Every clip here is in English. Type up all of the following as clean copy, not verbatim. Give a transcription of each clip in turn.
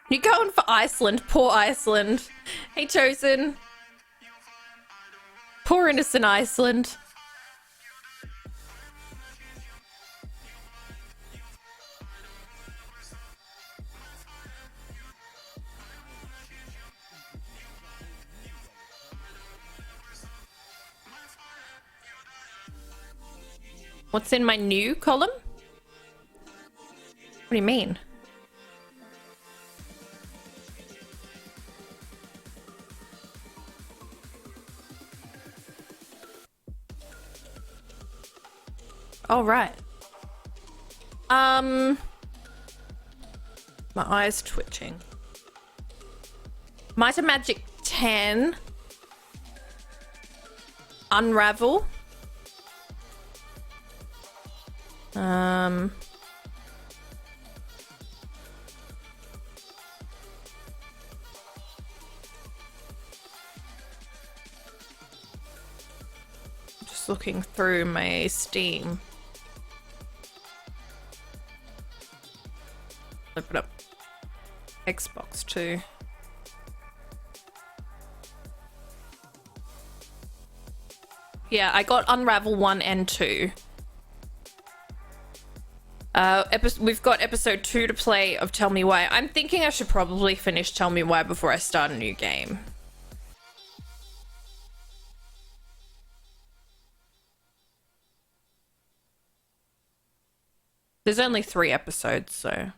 You're going for Iceland. Poor Iceland. Hey, Chosen. Poor innocent Iceland. What's in my new column? What do you mean? Oh, right. My eye's twitching. Might of Magic 10. Unravel. Just looking through my Steam. Flip it up. Xbox 2. Yeah, I got Unravel 1 and 2. We've got episode 2 to play of Tell Me Why. I'm thinking I should probably finish Tell Me Why before I start a new game. There's only 3 episodes, so...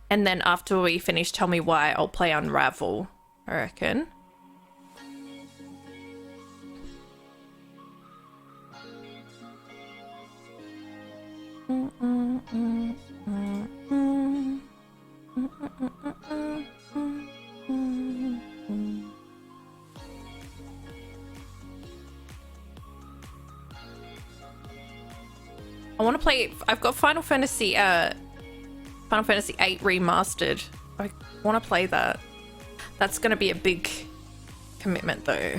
And then after we finish Tell Me Why, I'll play Unravel, I reckon. I want to play... I've got Final Fantasy 8 Remastered. I want to play that. That's going to be a big commitment, though.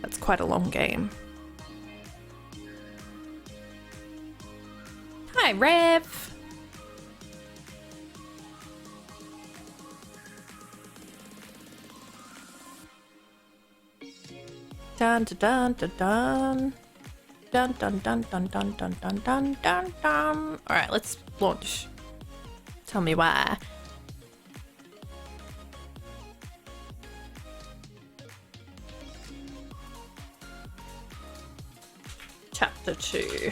That's quite a long game. Hi, Rev. Dun dun dun dun dun dun dun dun dun dun dun dun dun dun. All right, let's launch. Tell me why. Chapter 2.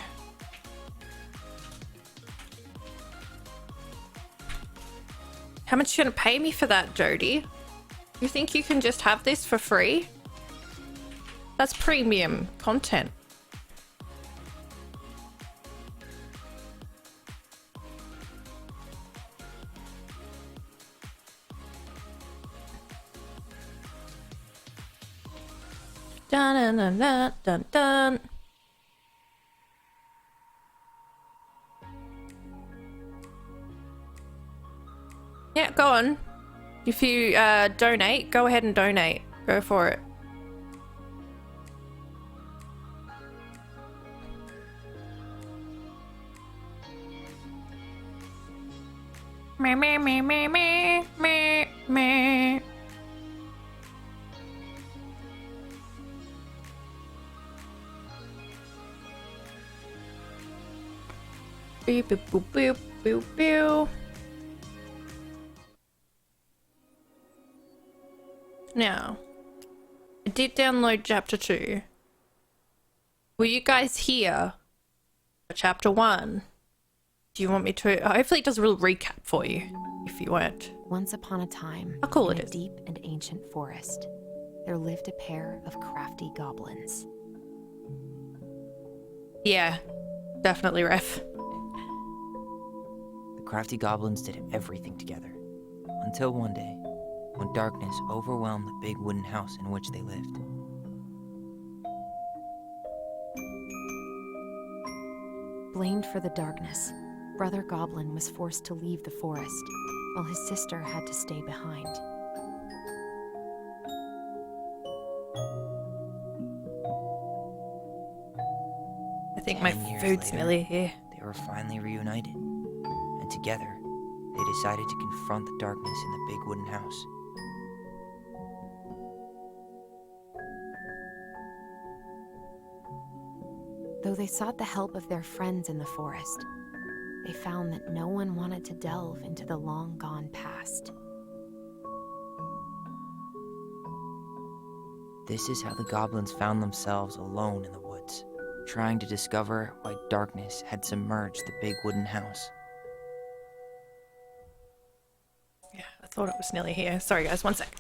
How much are you gonna pay me for that, Jody? You think you can just have this for free? That's premium content. Dun dun dun dun dun. Yeah, go on. If you donate, go ahead and donate. Go for it. Me me me me me me me. Beep boop boop boop boop boop. Now, I did download chapter 2. Were you guys here for chapter 1? Do you want me to? Hopefully it does a real recap for you, if you weren't. Once upon a time, How cool in it a is. deep and ancient forest, there lived a pair of crafty goblins. Yeah, definitely, Ref. The crafty goblins did everything together, until one day, when darkness overwhelmed the big wooden house in which they lived. Blamed for the darkness, Brother Goblin was forced to leave the forest, while his sister had to stay behind. think my 10 years food's later, nearly here. they were finally reunited, and together, they decided to confront the darkness in the big wooden house. Though they sought the help of their friends in the forest, they found that no one wanted to delve into the long-gone past. This is how the goblins found themselves alone in the woods, trying to discover why darkness had submerged the big wooden house. Yeah, I thought it was nearly here. Sorry guys, one sec.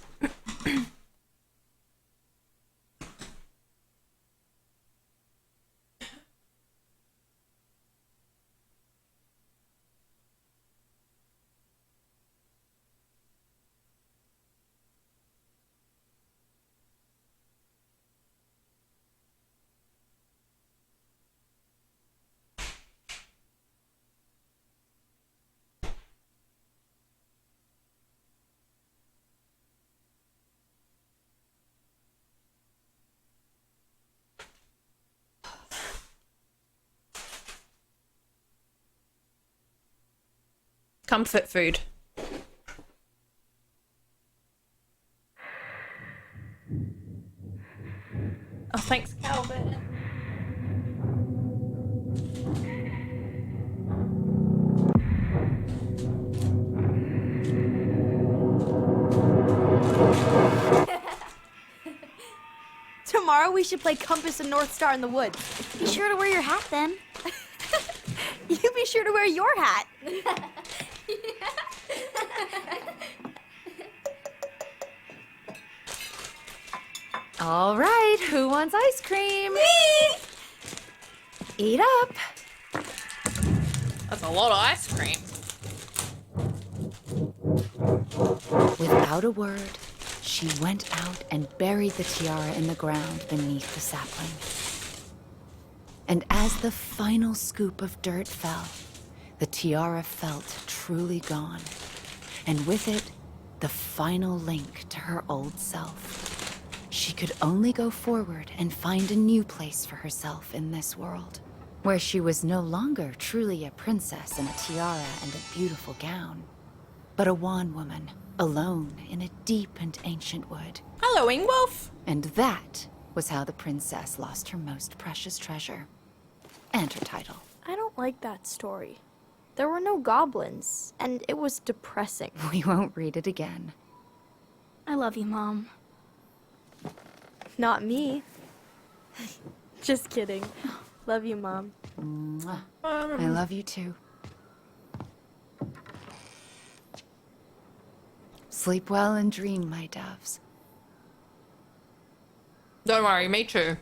Comfort food. Oh, thanks, Calvin. Tomorrow we should play Compass and North Star in the woods. Be sure to wear your hat then. You be sure to wear your hat. All right, who wants ice cream? Me! Eat up. That's a lot of ice cream. Without a word, she went out and buried the tiara in the ground beneath the sapling. And as the final scoop of dirt fell, the tiara felt truly gone, and with it, the final link to her old self. She could only go forward and find a new place for herself in this world, where she was no longer truly a princess in a tiara and a beautiful gown, but a wan woman, alone in a deep and ancient wood. Hello, Ingwolf. And that was how the princess lost her most precious treasure, and her title. I don't like that story. There were no goblins, and it was depressing. We won't read it again. I love you, Mom. Not me. Just kidding. Love you, Mom. Mwah. I love you too. Sleep well and dream, my doves. Don't worry, me too.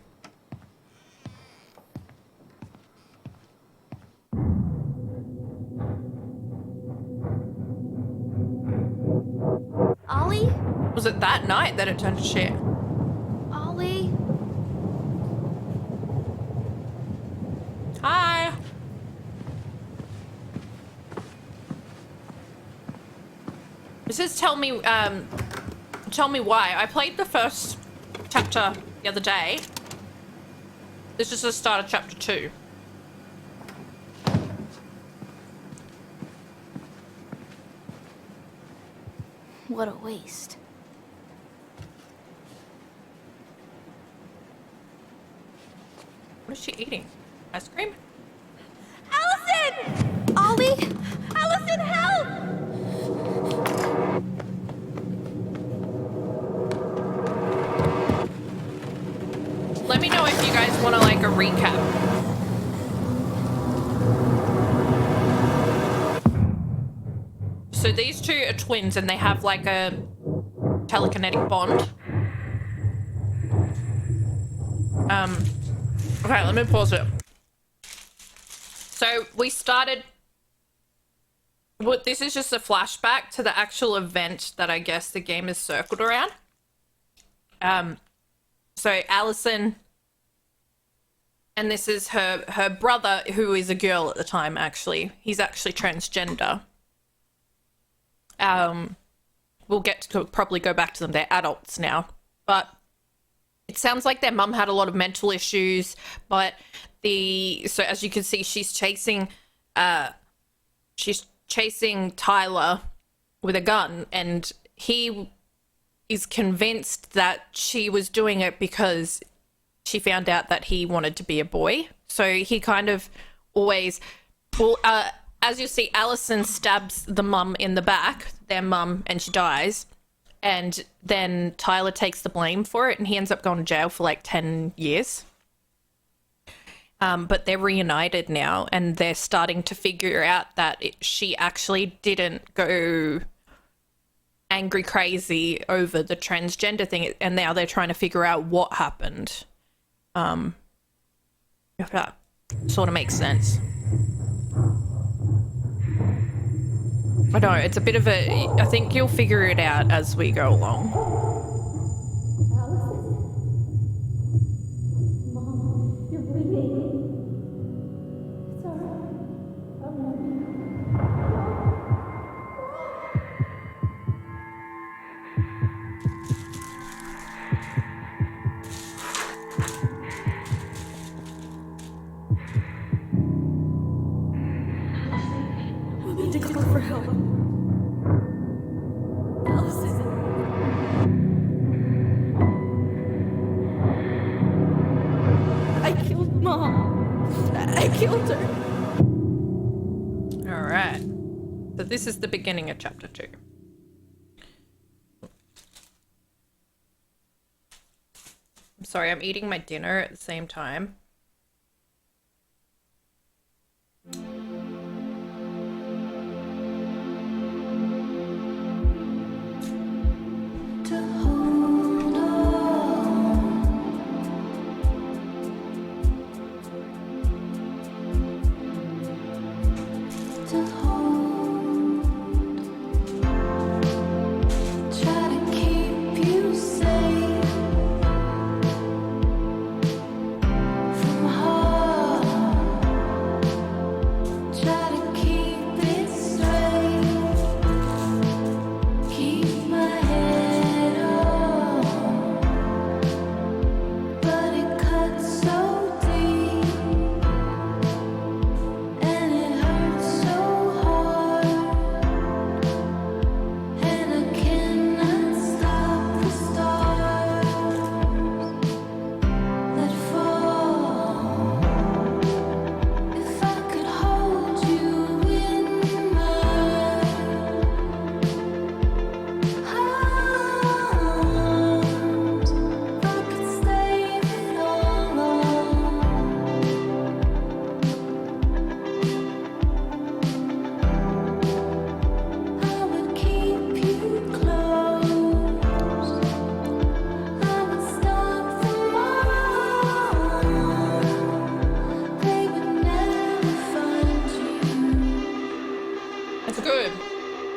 Ollie? Was it that night that it turned to shit? Ollie? Hi. This is tell me why. I played the first chapter the other day. This is the start of chapter 2. What a waste. What is she eating? Ice cream? Allison! Ollie? Allison, help! Let me know if you guys want to like a recap. So these two are twins and they have like a telekinetic bond. Okay, let me pause it. So we started. Well, this is just a flashback to the actual event that I guess the game is circled around. So Allison, and this is her brother, who is a girl at the time. Actually, he's actually transgender. We'll get to probably go back to them. They're adults now, but it sounds like their mum had a lot of mental issues, but so as you can see, she's chasing Tyler with a gun, and he is convinced that she was doing it because she found out that he wanted to be a boy. So he kind of always, as you see, Allison stabs the mum in the back, their mum, and she dies. And then Tyler takes the blame for it, and he ends up going to jail for like 10 years. But they're reunited now, and they're starting to figure out that she actually didn't go angry crazy over the transgender thing, and now they're trying to figure out what happened. If that sort of makes sense. I know, it's a bit of a... I think you'll figure it out as we go along. Mom, you're bleeding. It's alright. I love you. We need to call for help. Allison. I killed Mom. I killed her. All right. So this is the beginning of chapter 2. I'm sorry, I'm eating my dinner at the same time. It's good.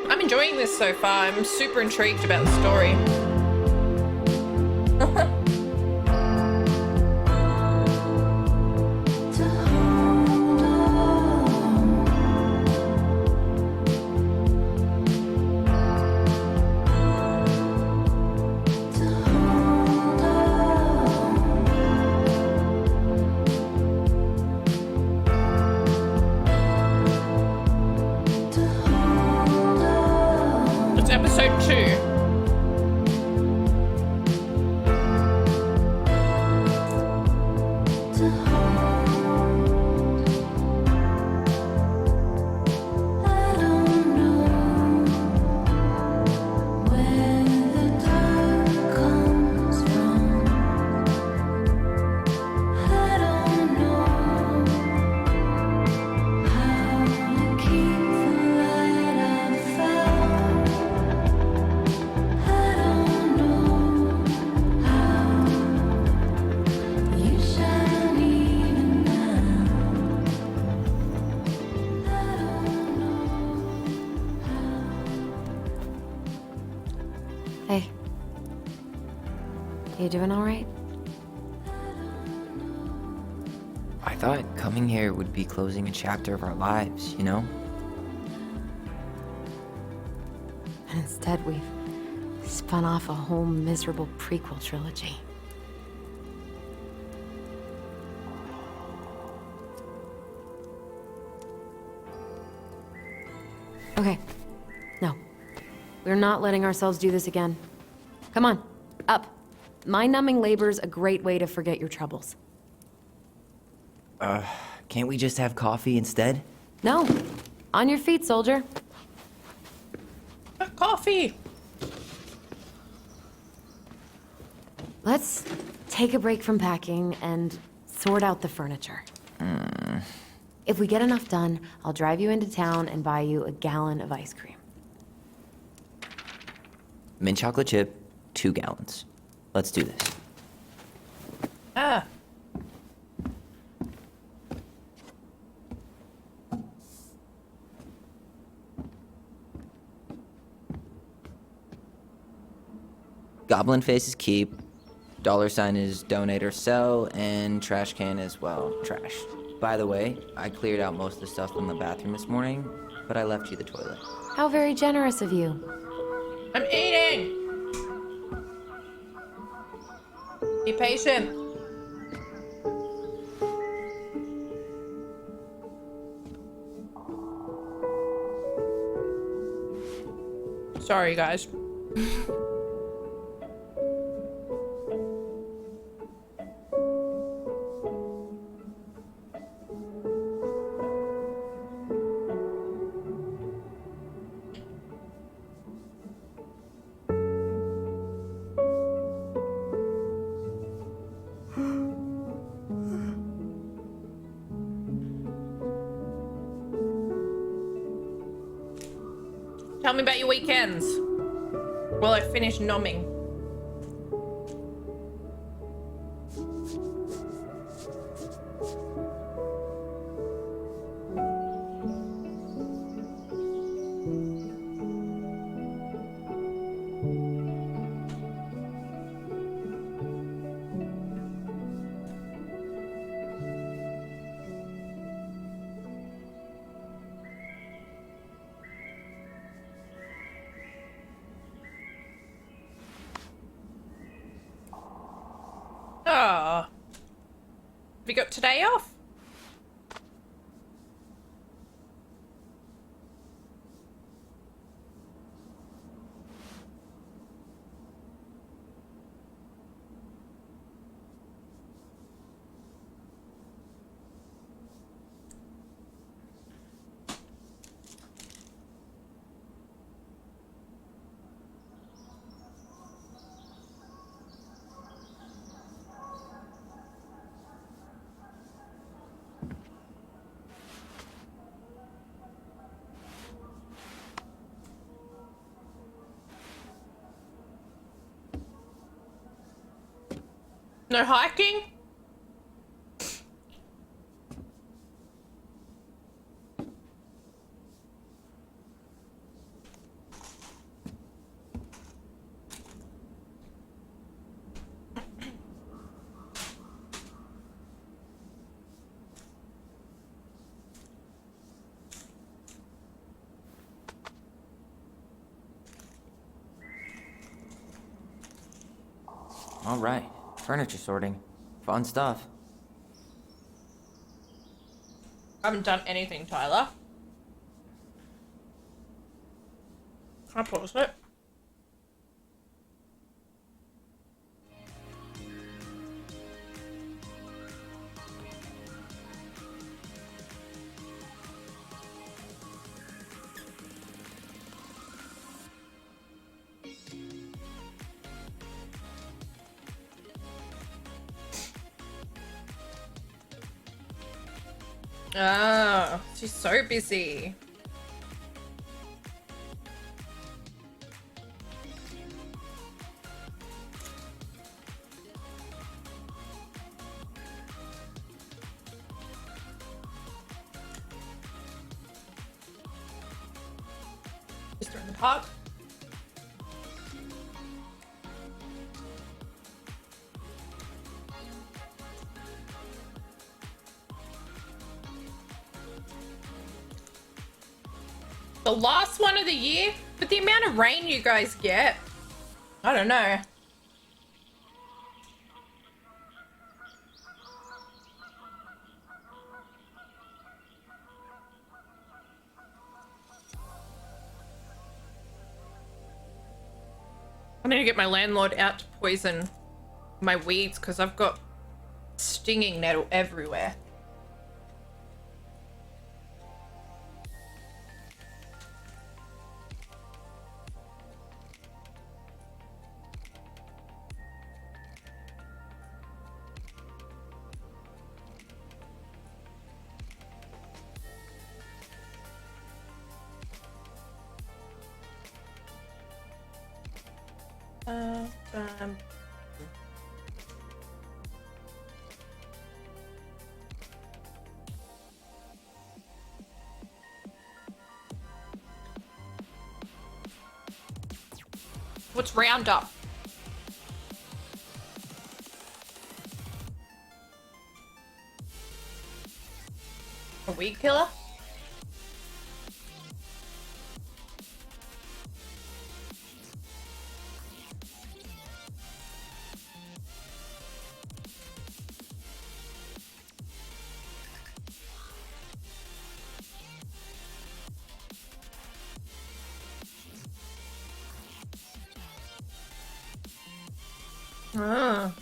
I'm enjoying this so far. I'm super intrigued about the story. It's episode 2. Hey. You doing all right? I thought coming here would be closing a chapter of our lives, you know? And instead we've spun off a whole miserable prequel trilogy. Okay. No. We're not letting ourselves do this again. Come on, up. Mind-numbing labor's a great way to forget your troubles. Can't we just have coffee instead? No. On your feet, soldier. Coffee. Let's take a break from packing and sort out the furniture. If we get enough done, I'll drive you into town and buy you a gallon of ice cream. Mint chocolate chip, 2 gallons. Let's do this. Ah. Goblin face is keep. $sign is donate or sell, and trash can is, well, trash. By the way, I cleared out most of the stuff from the bathroom this morning, but I left you the toilet. How very generous of you. I'm eating. Be patient. Sorry, guys. Tell me about your weekends. While I finish nomming. Oh. Have you got today off? No hiking? All right, furniture sorting. Fun stuff. I haven't done anything, Tyler. Can I pause it? Oh, she's so busy. Just in the park. The last one of the year, but the amount of rain you guys get, I don't know. need to get my landlord out to poison my weeds because I've got stinging nettle everywhere. Um, What's Roundup? A weed killer? Ah.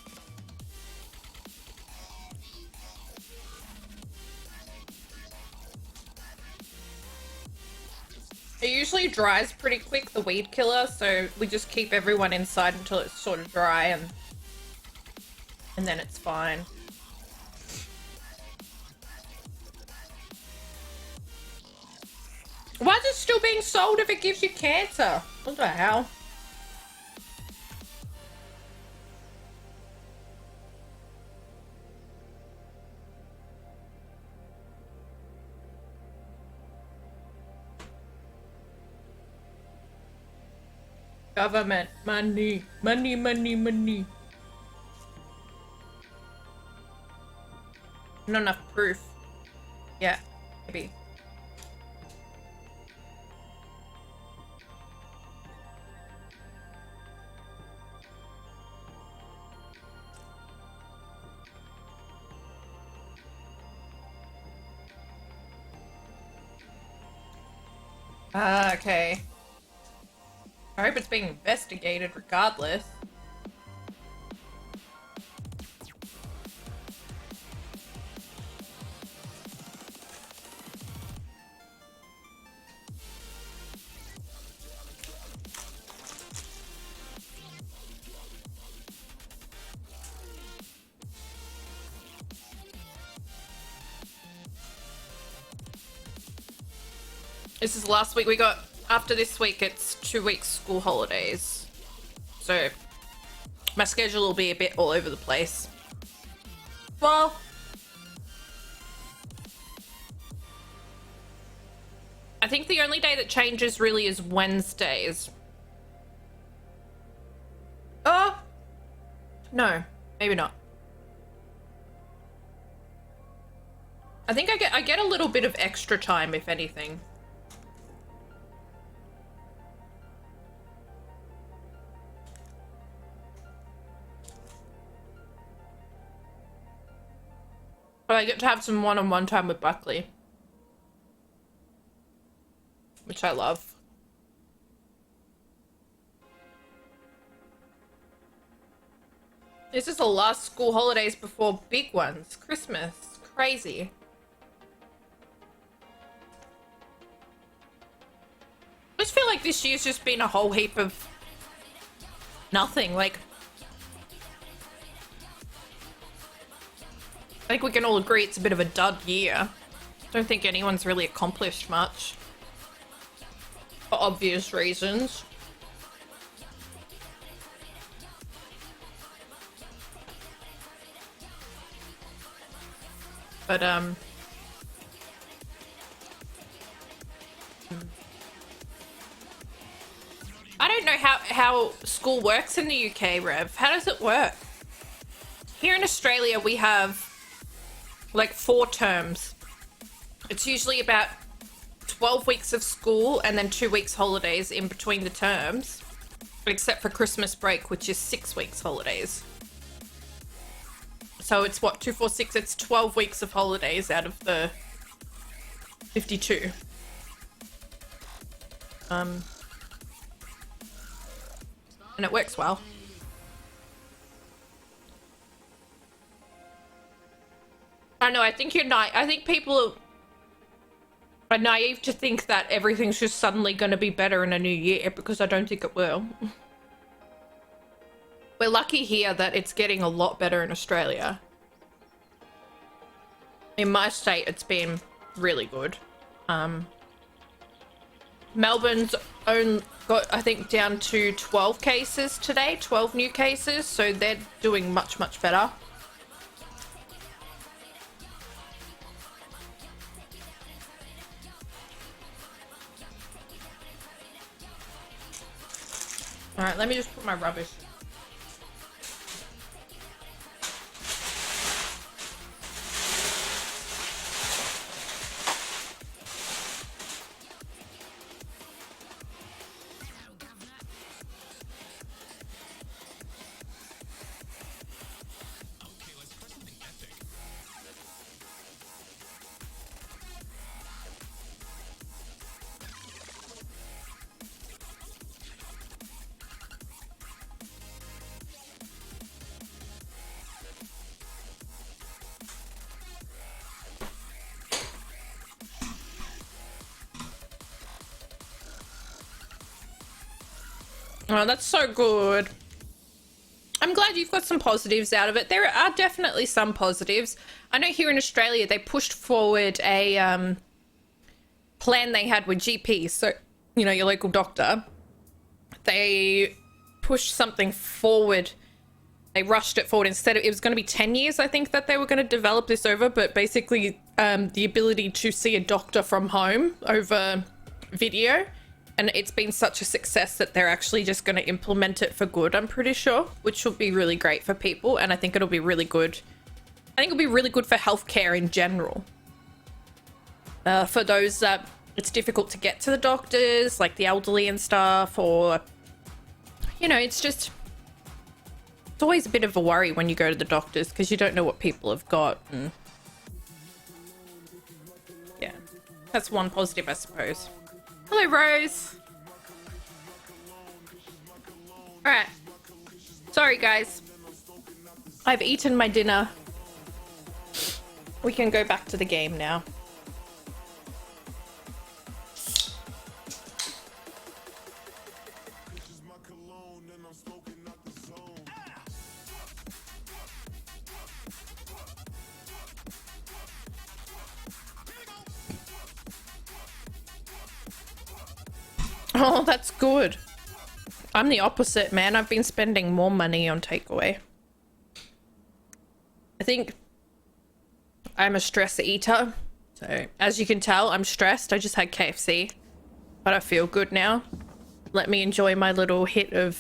It usually dries pretty quick, the weed killer, so we just keep everyone inside until it's sort of dry and then it's fine. Why is it still being sold if it gives you cancer? What the hell? Government money, money, money, money. Not enough proof. Yeah, maybe. Ah, okay. I hope it's being investigated regardless. This is last week. We got, after this week, it's 2 weeks school holidays. So my schedule will be a bit all over the place. Well, I think the only day that changes really is Wednesdays. Oh, no, maybe not. I think I get a little bit of extra time, if anything. But I get to have some one-on-one time with Buckley, which I love. This is the last school holidays before big ones. Christmas. Crazy. I just feel like this year's just been a whole heap of nothing. Like, I think we can all agree it's a bit of a dud year. Don't think anyone's really accomplished much. For obvious reasons. But, I don't know how school works in the UK, Rev. How does it work? Here in Australia, we have like 4 terms. It's usually about 12 weeks of school and then 2 weeks holidays in between the terms, except for Christmas break, which is 6 weeks holidays. So it's what, 2, 4, 6, it's 12 weeks of holidays out of the 52. And it works well. I know, I think you're I think people are naive to think that everything's just suddenly going to be better in a new year, because I don't think it will. We're lucky here that it's getting a lot better in Australia. In my state, it's been really good. Melbourne's got, I think, down to 12 cases today, 12 new cases, so they're doing much, much better. All right, let me just put my rubbish. Oh, that's so good. I'm glad you've got some positives out of it. There are definitely some positives. I know here in Australia, they pushed forward a plan they had with GPs. So, you know, your local doctor. They pushed something forward. They rushed it forward. Instead of, it was going to be 10 years, I think, that they were going to develop this over. But basically, the ability to see a doctor from home over video. And it's been such a success that they're actually just going to implement it for good, I'm pretty sure, which will be really great for people. And I think it'll be really good. I think it'll be really good for healthcare in general. For those that it's difficult to get to the doctors, like the elderly and stuff, or, you know, it's just, it's always a bit of a worry when you go to the doctors because you don't know what people have got. And yeah, that's one positive, I suppose. Hello, Rose. All right. Sorry, guys. I've eaten my dinner. We can go back to the game now. Oh, that's good. I'm the opposite, man. I've been spending more money on takeaway. I think I'm a stress eater. So, as you can tell, I'm stressed. I just had KFC. But I feel good now. Let me enjoy my little hit of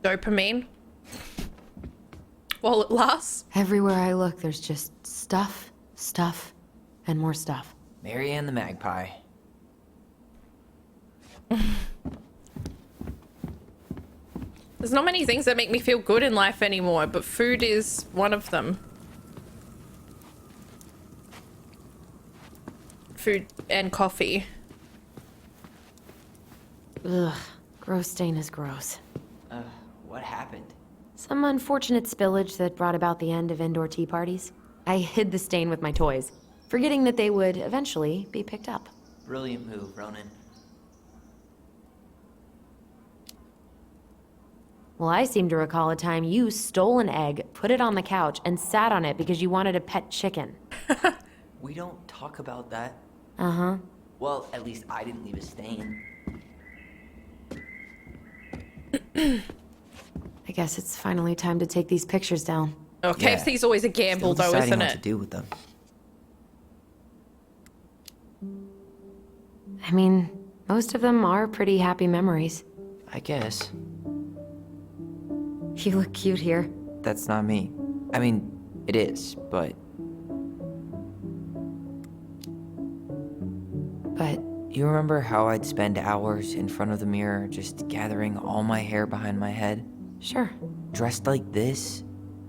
dopamine while it lasts. Everywhere I look, there's just stuff, stuff, and more stuff. Marianne the Magpie. There's not many things that make me feel good in life anymore, but food is one of them. Food and coffee. Ugh, gross stain is gross. What happened? Some unfortunate spillage that brought about the end of indoor tea parties. I hid the stain with my toys, forgetting that they would eventually be picked up. Brilliant move, Ronan. Well, I seem to recall a time you stole an egg, put it on the couch, and sat on it because you wanted a pet chicken. We don't talk about that. Uh-huh. Well, at least I didn't leave a stain. I guess it's finally time to take these pictures down. Oh, KFC's always a gamble, Still though, deciding isn't what it? to do with them. I mean, most of them are pretty happy memories. I guess. You look cute here. That's not me. I mean, it is, but... But You remember how I'd spend hours in front of the mirror just gathering all my hair behind my head? sure. Dressed like this,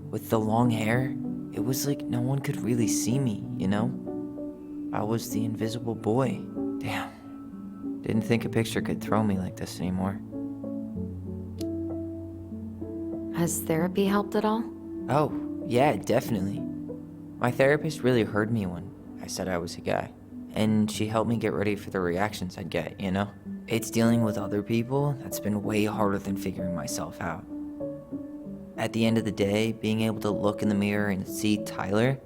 with the long hair, it was like no one could really see me, you know? I was the invisible boy. Damn. Didn't think a picture could throw me like this anymore. Has therapy helped at all? Oh, yeah, definitely. My therapist really heard me when I said I was a guy. And she helped me get ready for the reactions I'd get, you know? It's dealing with other people that's been way harder than figuring myself out. At the end of the day, being able to look in the mirror and see Tyler,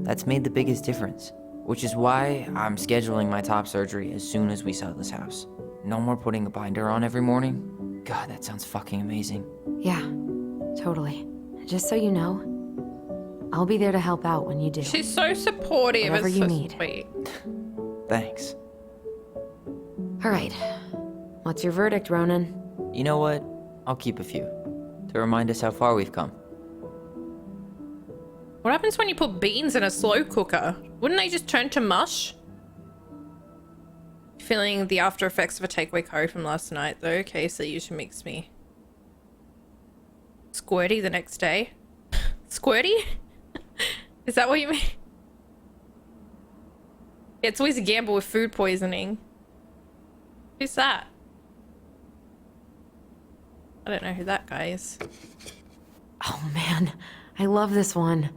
that's made the biggest difference. Which is why I'm scheduling my top surgery as soon as we sell this house. No more putting a binder on every morning. God, that sounds fucking amazing. Yeah, totally. Just so you know, I'll be there to help out when you do. She's so supportive. Whatever It's you so need. sweet. Thanks. All right. What's your verdict, Ronan? You know what? I'll keep a few. To remind us how far we've come. What happens when you put beans in a slow cooker? Wouldn't they just turn to mush? Feeling the after effects of a takeaway curry from last night though. Okay, so usually makes me squirty the next day. Squirty? Is that what you mean? It's always a gamble with food poisoning. Who's that? I don't know who that guy is. Oh man, I love this one.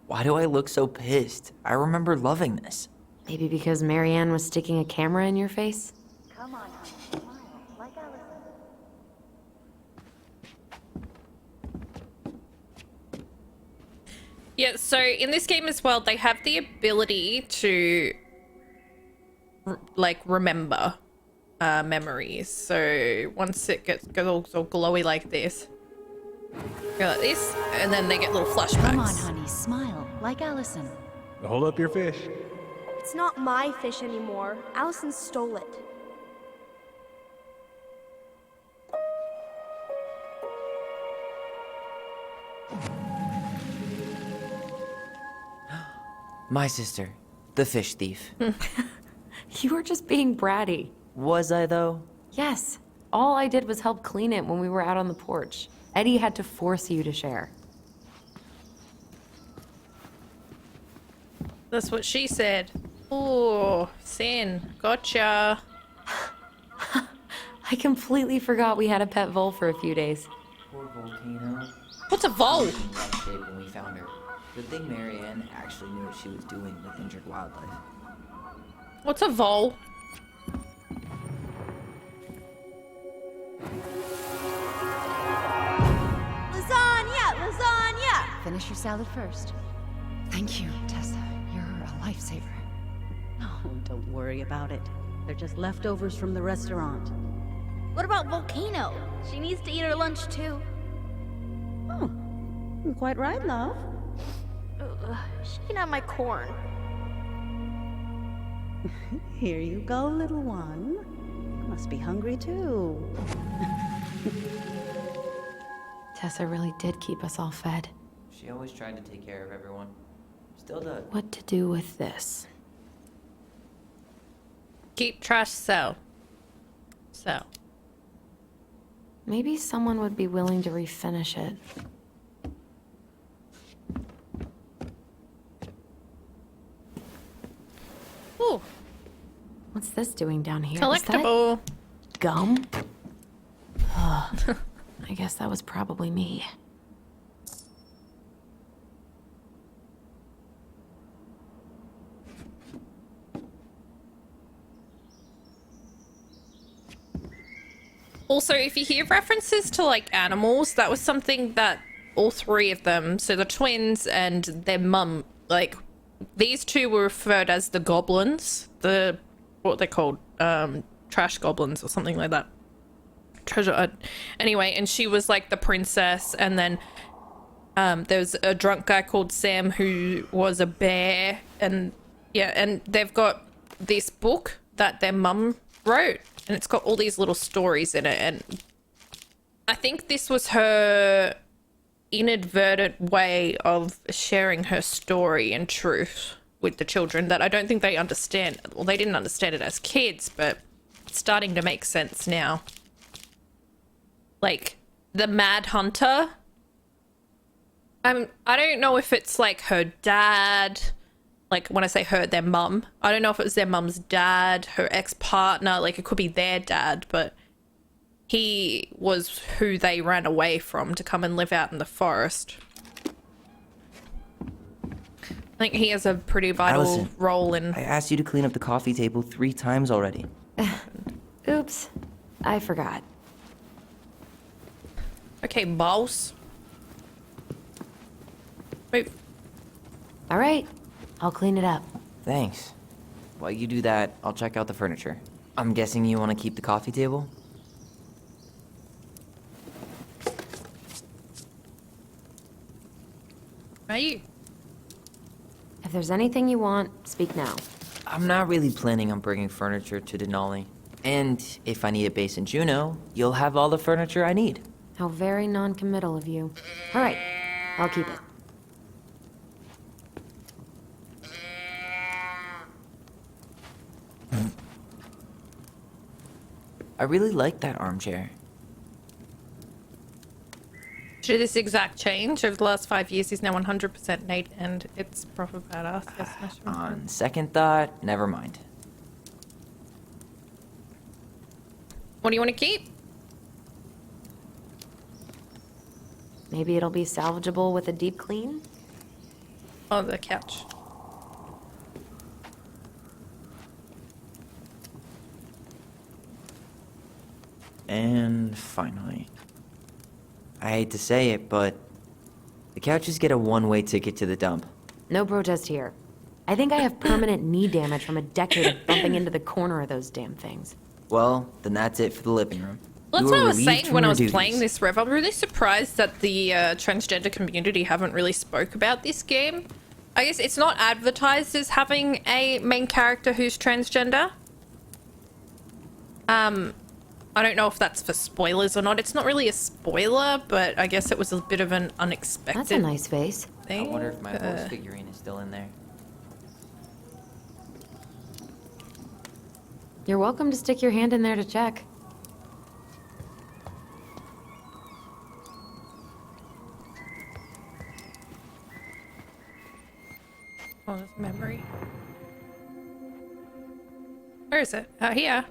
Why do I look so pissed? I remember loving this. Maybe because Marianne was sticking a camera in your face? Come on, honey. Smile, like Allison. Yeah, so in this game as well, they have the ability to like remember memories. So once it goes all glowy like this, go like this, and then they get little flashbacks. Come on, honey. Smile, like Allison. Hold up your fish. It's not my fish anymore. Allison stole it. My sister, the fish thief. You were just being bratty. Was I though? Yes. All I did was help clean it when we were out on the porch. Eddie had to force you to share. That's what she said. Oh, sin. Gotcha. I completely forgot we had a pet vole for a few days. Poor volcano. What's a vole? In rough shape when we found her. Good thing Marianne actually knew what she was doing with injured wildlife. What's a vole? Lasagna! Finish your salad first. Thank you, Tessa. You're a lifesaver. Oh, don't worry about it. They're just leftovers from the restaurant. What about Volcano? She needs to eat her lunch too. Oh, quite right, love. She can have my corn. Here you go, little one. You must be hungry too. Tessa really did keep us all fed. She always tried to take care of everyone. Still does. What to do with this? Keep trash, sell. Sell. Maybe someone would be willing to refinish it. Ooh, What's this doing down here? Is that collectible. gum? Ugh. I guess that was probably me. Also, if you hear references to like animals, that was something that all three of them, so the twins and their mum, like these two were referred as the goblins, what they're called, trash goblins or something like that. Treasure. Anyway, and she was like the princess, and then there's a drunk guy called Sam who was a bear, and yeah, and they've got this book that their mum wrote, and it's got all these little stories in it, and I think this was her inadvertent way of sharing her story and truth with the children that I don't think they understand. Well, they didn't understand it as kids, but it's starting to make sense now. Like the Mad Hunter, I don't know if it's like her dad, like when I say her, their mum, I don't know if it was their mum's dad, her ex-partner, like it could be their dad, but he was who they ran away from to come and live out in the forest. I think he has a pretty vital Allison, role in... I asked you to clean up the coffee table 3 times already. Oops. I forgot. Okay, boss. Wait. All right. I'll clean it up. Thanks. While you do that, I'll check out the furniture. I'm guessing you want to keep the coffee table? Are you? If there's anything you want, speak now. I'm not really planning on bringing furniture to Denali. And if I need a base in Juneau, you'll have all the furniture I need. How very non-committal of you. All right. I'll keep it. I really like that armchair. Through this exact change over the last 5 years, he's now 100% Nate, and it's proper badass. Yes, mushroom. On second thought, never mind. What do you want to keep? Maybe it'll be salvageable with a deep clean? Oh, the couch. And finally, I hate to say it, but the couches get a one-way ticket to the dump. No protest here. I think I have permanent knee damage from a decade of bumping into the corner of those damn things. Well, then that's it for the living room. Well, that's You are what I was relieved saying from when I your was duties. playing this, Rev. I'm really surprised that the transgender community haven't really spoke about this game. I guess it's not advertised as having a main character who's transgender. I don't know if that's for spoilers or not. It's not really a spoiler, but I guess it was a bit of an unexpected That's a nice face. I thing. wonder if my horse figurine is still in there. You're welcome to stick your hand in there to check. Oh, there's memory. Where is it? Oh, here.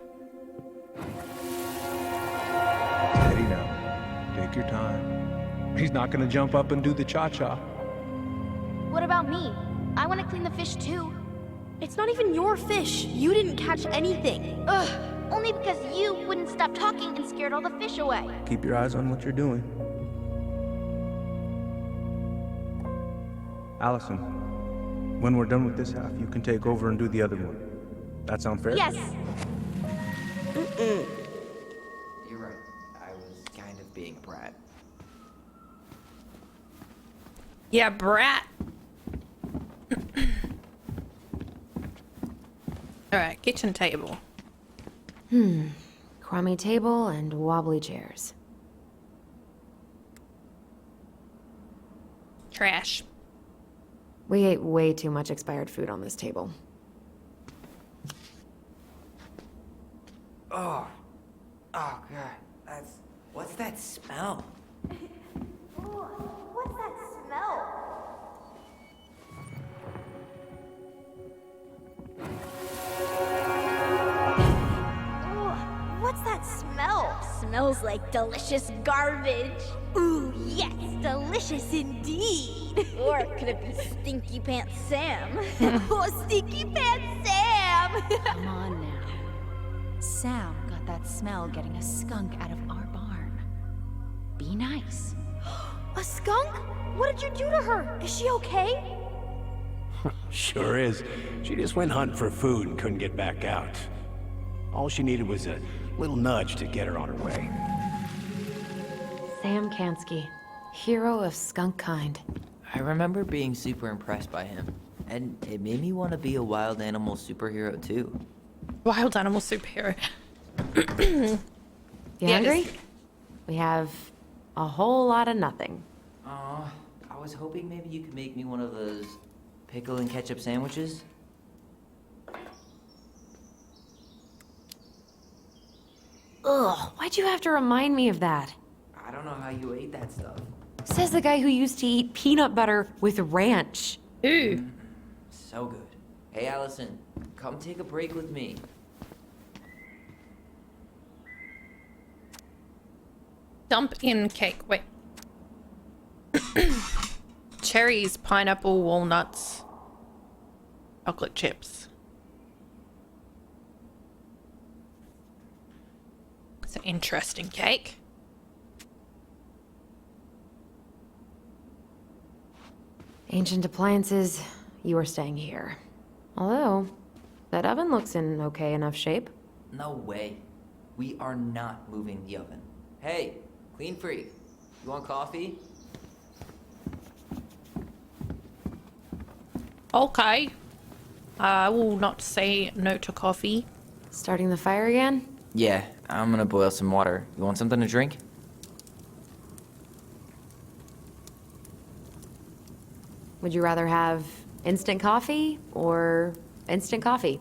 Steady now. Take your time. He's not gonna jump up and do the cha-cha. What about me? I want to clean the fish too. It's not even your fish. You didn't catch anything. Ugh, only because you wouldn't stop talking and scared all the fish away. Keep your eyes on what you're doing. Allison, when we're done with this half, you can take over and do the other one. That sound fair? Yes. You're right. I was kind of being a brat. Yeah, brat. Alright, kitchen table. Crummy table and wobbly chairs. Trash. We ate way too much expired food on this table. Oh God, what's that smell? What's that smell? What's that smell? Smells like delicious garbage. Ooh, yes, delicious indeed. Or could it be Stinky Pants Sam? Oh, Stinky Pants Sam! Come on now. Sam got that smell getting a skunk out of our barn. Be nice. A skunk? What did you do to her? Is she okay? Sure is. She just went hunting for food and couldn't get back out. All she needed was a little nudge to get her on her way. Sam Kansky, hero of skunk kind. I remember being super impressed by him, and it made me want to be a wild animal superhero too. Wild animal superhero. You Yeah, hungry? just- We have a whole lot of nothing. Aw, I was hoping maybe you could make me one of those pickle and ketchup sandwiches. Ugh, why'd you have to remind me of that? I don't know how you ate that stuff. Says the guy who used to eat peanut butter with ranch. Ooh. So good. Hey Allison, come take a break with me. Dump in cake. Wait. Cherries, pineapple, walnuts, chocolate chips. It's an interesting cake. Ancient appliances, you are staying here. Although, that oven looks in okay enough shape. No way. We are not moving the oven. Hey, clean freak. You want coffee? Okay. I will not say no to coffee. Starting the fire again? Yeah, I'm gonna boil some water. You want something to drink? Would you rather have instant coffee or instant coffee?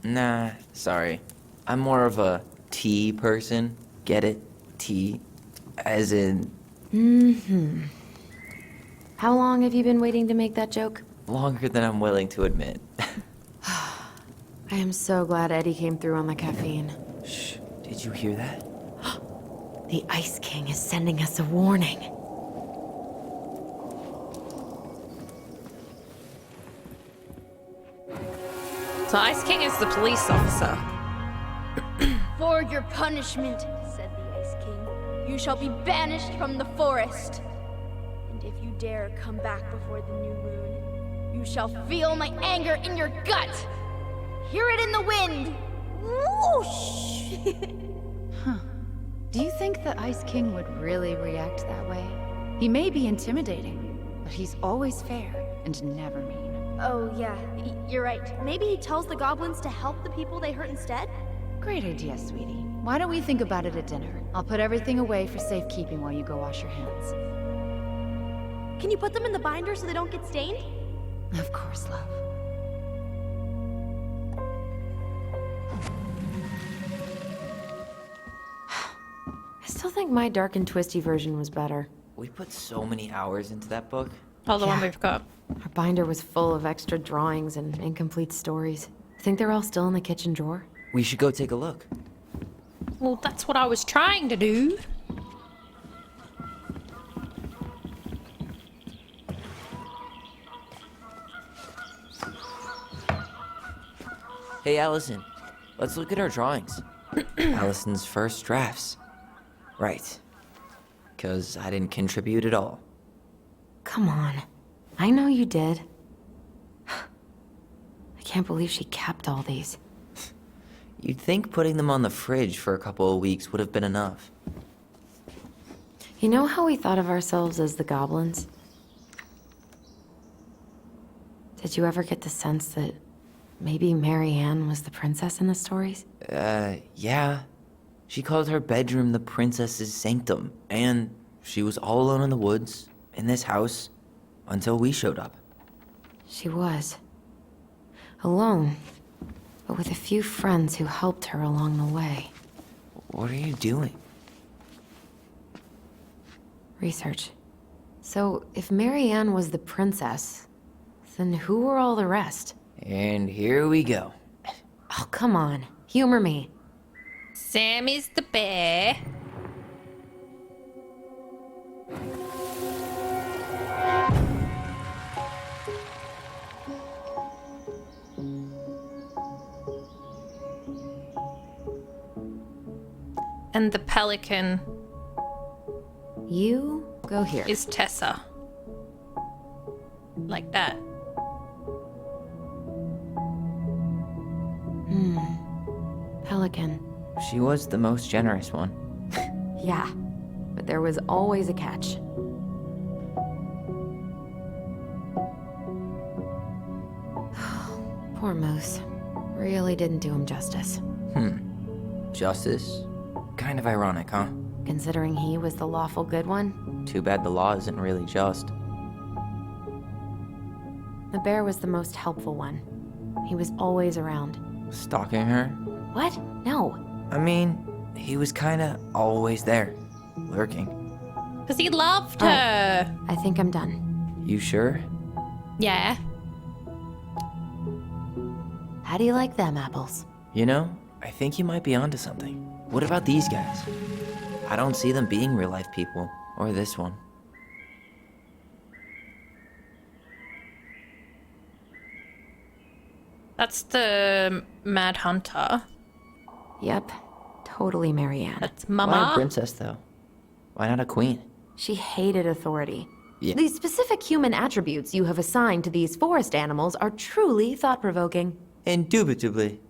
Nah, sorry. I'm more of a tea person. Get it? Tea. As in, How long have you been waiting to make that joke? longer than I'm willing to admit. I am so glad Eddie came through on the caffeine. Shh, did you hear that? The Ice King is sending us a warning. So Ice King is the police officer. For your punishment, said the Ice King, you shall be banished from the forest. And if you dare come back before the new moon, you shall feel my anger in your gut. Hear it in the wind. Whoosh! Do you think the Ice King would really react that way? He may be intimidating, but he's always fair and never mean. Oh, yeah, you're right. Maybe he tells the goblins to help the people they hurt instead? Great idea, sweetie. Why don't we think about it at dinner? I'll put everything away for safekeeping while you go wash your hands. Can you put them in the binder so they don't get stained? Of course, love. I still think my dark and twisty version was better. We put so many hours into that book. Oh, the one Yeah. we've got. Our binder was full of extra drawings and incomplete stories. I think they're all still in the kitchen drawer. We should go take a look. Well, that's what I was trying to do. Hey, Allison, let's look at our drawings. Allison's first drafts. Right. Because I didn't contribute at all. Come on. I know you did. I can't believe she kept all these. You'd think putting them on the fridge for a couple of weeks would have been enough. You know how we thought of ourselves as the goblins? Did you ever get the sense that maybe Mary Ann was the princess in the stories? Yeah. She called her bedroom the princess's sanctum, and she was all alone in the woods, in this house, until we showed up. She was. Alone, but with a few friends who helped her along the way. What are you doing? Research. So, if Mary Ann was the princess, then who were all the rest? And here we go. Oh, come on. Humor me. Sam is the bear. And the pelican You go here. is Tessa. Like that. Pelican. She was the most generous one. Yeah, but there was always a catch. Poor Moose. Really didn't do him justice. Justice? Kind of ironic, huh? Considering he was the lawful good one, Too bad the law isn't really just. the bear was the most helpful one. He was always around. Stalking her? What? No. I mean, he was kinda always there. Lurking. Because he loved her. I think I'm done. You sure? Yeah. How do you like them apples? You know, I think you might be onto something. What about these guys? I don't see them being real-life people. Or this one. That's the Mad Hunter. Yep, totally Marianne. That's Why a Mama. princess, though? Why not a queen? She hated authority. Yeah. The specific human attributes you have assigned to these forest animals are truly thought-provoking. Indubitably.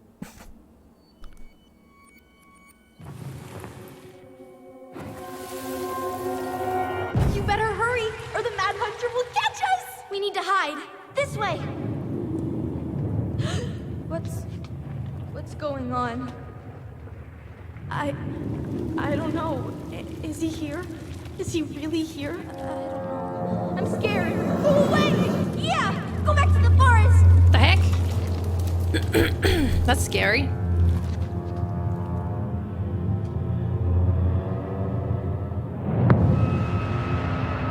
You better hurry, or the Mad Hunter will catch us! We need to hide. This way! What's going on? I don't know. Is he here? Is he really here? I don't know. I'm scared. Go away! Yeah! Go back to the forest! The heck? That's scary.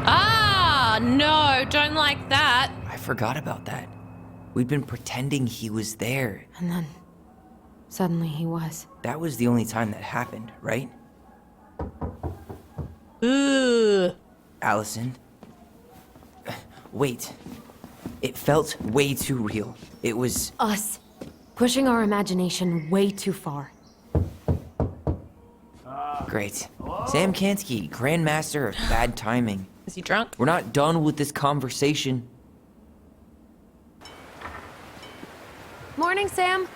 Ah, no, don't like that. I forgot about that. We'd been pretending he was there. And then, suddenly he was. That was the only time that happened, right? Ugh. Allison? Wait. It felt way too real. It was... Us. Pushing our imagination way too far. Great. Sam Kansky, Grandmaster of Bad Timing. Is he drunk? We're not done with this conversation. Morning, Sam.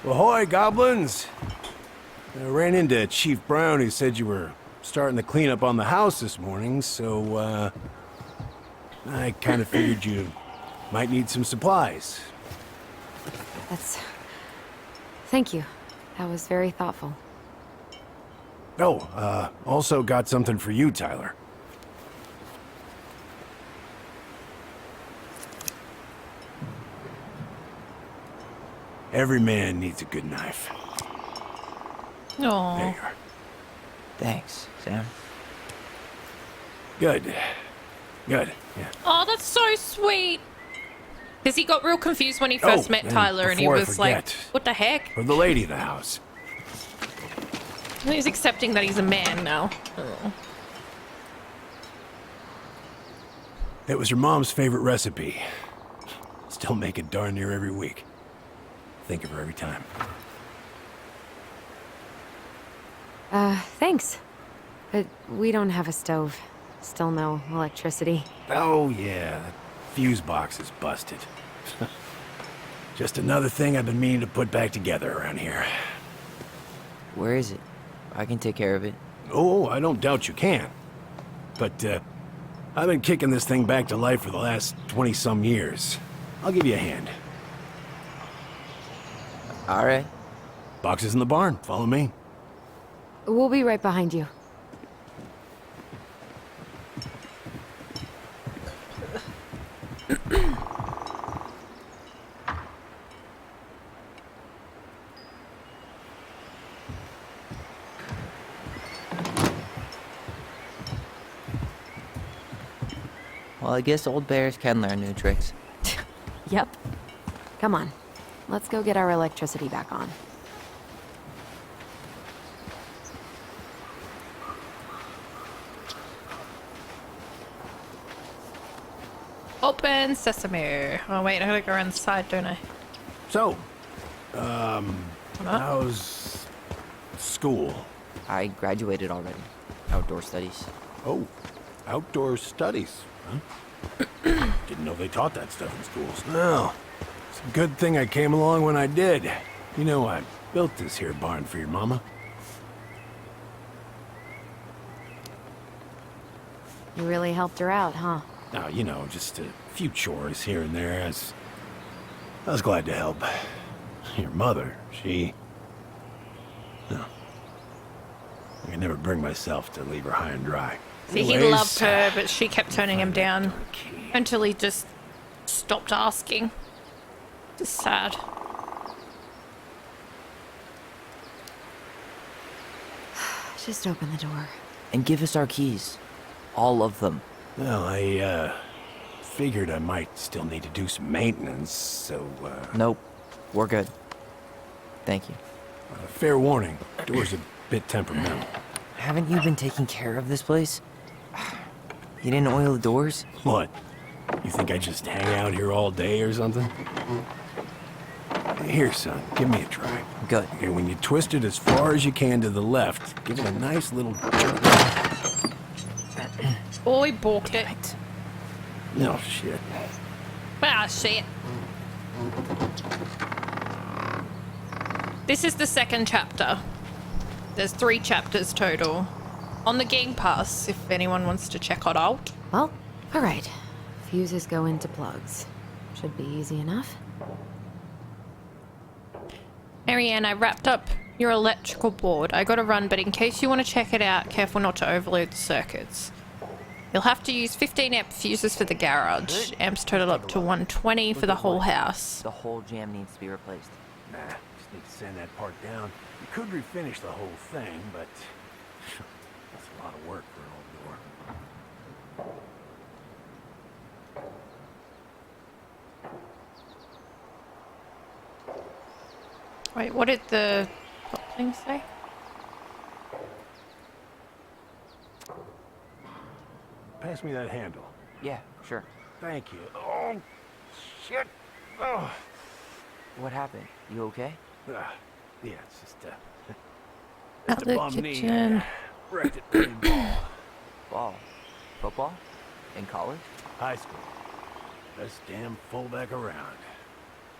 Ahoy, goblins! I ran into Chief Brown, who said you were starting the cleanup on the house this morning, so, I kind of figured you might need some supplies. Thank you. That was very thoughtful. Oh, also got something for you, Tyler. Every man needs a good knife. There Oh. you are. Thanks, Sam. Good. Good, yeah. Oh, that's so sweet. Because he got real confused when he first met and Tyler and he before I was like, forget, what the heck? For the lady of the house. He's accepting that he's a man now. Oh. It was your mom's favorite recipe. Still make it darn near every week. Think of her every time. Thanks. But we don't have a stove. Still no electricity. Oh, yeah. That fuse box is busted. Just another thing I've been meaning to put back together around here. Where is it? I can take care of it. Oh, I don't doubt you can. But, I've been kicking this thing back to life for the last 20-some years. I'll give you a hand. All right. Box is in the barn. Follow me. We'll be right behind you. Well, I guess old bears can learn new tricks. Yep. Come on. Let's go get our electricity back on. Open sesame. Oh, wait, I gotta go around the side, don't I? So, how's school? I graduated already. Outdoor studies. Oh, outdoor studies, huh? Didn't know they taught that stuff in schools. Well, it's a good thing I came along when I did. You know, I built this here barn for your mama. You really helped her out, huh? Now, you know, just a few chores here and there. I was glad to help. Your mother, she... No. I could never bring myself to leave her high and dry. See, he Anyways, loved her, but she kept turning him down until he just stopped asking. Just sad. Just open the door. And give us our keys. All of them. Well, I, figured I might still need to do some maintenance, so, Nope. We're good. Thank you. fair warning. Doors are bit temperamental. Haven't you been taking care of this place? You didn't oil the doors? What? You think I just hang out here all day or something? Here, son, give me a try. Good. Okay, when you twist it as far as you can to the left, give it a nice little jerk. Oh, he balked it. No shit. Ah, shit. This is the second chapter. There's 3 chapters total. On the Game Pass, if anyone wants to check it out. Well, alright. Fuses go into plugs. Should be easy enough. Marianne, I wrapped up your electrical board. I gotta run, but in case you want to check it out, careful not to overload the circuits. You'll have to use 15 amp fuses for the garage. Amps total up to 120 for the whole house. The whole jam needs to be replaced. Nah, just need to sand that part down. You could refinish the whole thing, but that's a lot of work for an old door. Wait, what did the top thing say? Pass me that handle. Yeah, sure. Thank you. Oh, shit. Oh. What happened? You okay? Yeah, it's just Out a the bum kitchen. knee. Wrecked it playing ball. Ball. Football? In college? High school. Best damn fullback around.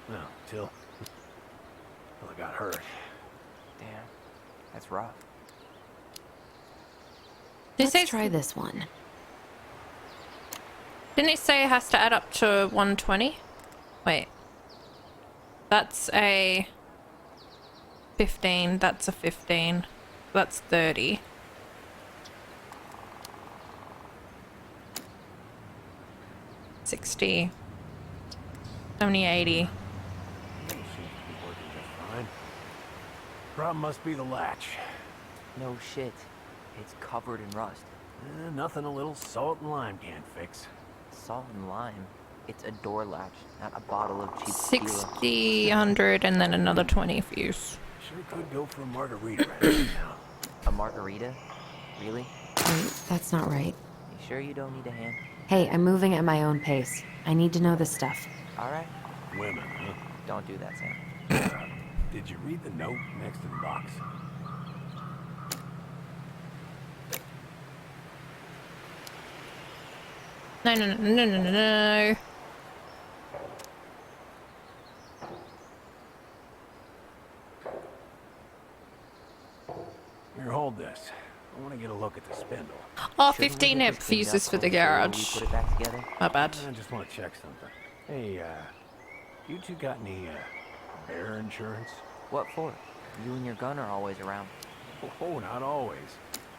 Well, till I got hurt. Damn. That's rough. Did Let's try this one. Didn't it say it has to add up to 120? Wait. That's a 15. That's a 15. That's 30. $60. 70, 80. Seems to be working just fine. Problem must be the latch. No shit. It's covered in rust. Nothing a little salt and lime can't fix. Salt and lime. It's a door latch, not a bottle of cheap tequila. 60, 100, and then another 20 fuse. Sure could go for a margarita right now. A margarita? Really? Wait, that's not right. You sure you don't need a hand? Hey, I'm moving at my own pace. I need to know this stuff. Alright. Women, huh? Don't do that, Sam. Did you read the note next to the box? No, no, no, no, no, no, no. Here, hold this. I want to get a look at the spindle. Oh, Shouldn't we 15 get amp this cleaned fuses up for the before garage. we put it back together? My bad. I just want to check something. Hey, you two got any, bear insurance? What for? You and your gun are always around. Oh, not always.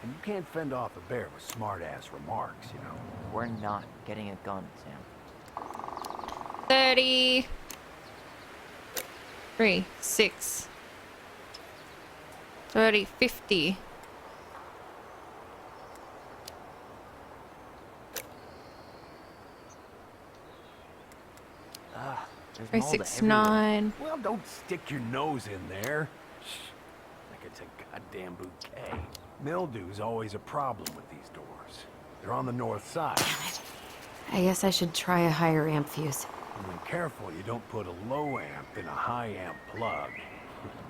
And you can't fend off a bear with smart-ass remarks, you know. We're not getting a gun, Sam. 30. 3, 6. 30, 50. There's 3, mold 6, everywhere. 9. Well, don't stick your nose in there. Shh. Like it's a goddamn bouquet. Mildew's always a problem with these doors. They're on the north side. I guess I should try a higher amp fuse. And be careful you don't put a low amp in a high amp plug.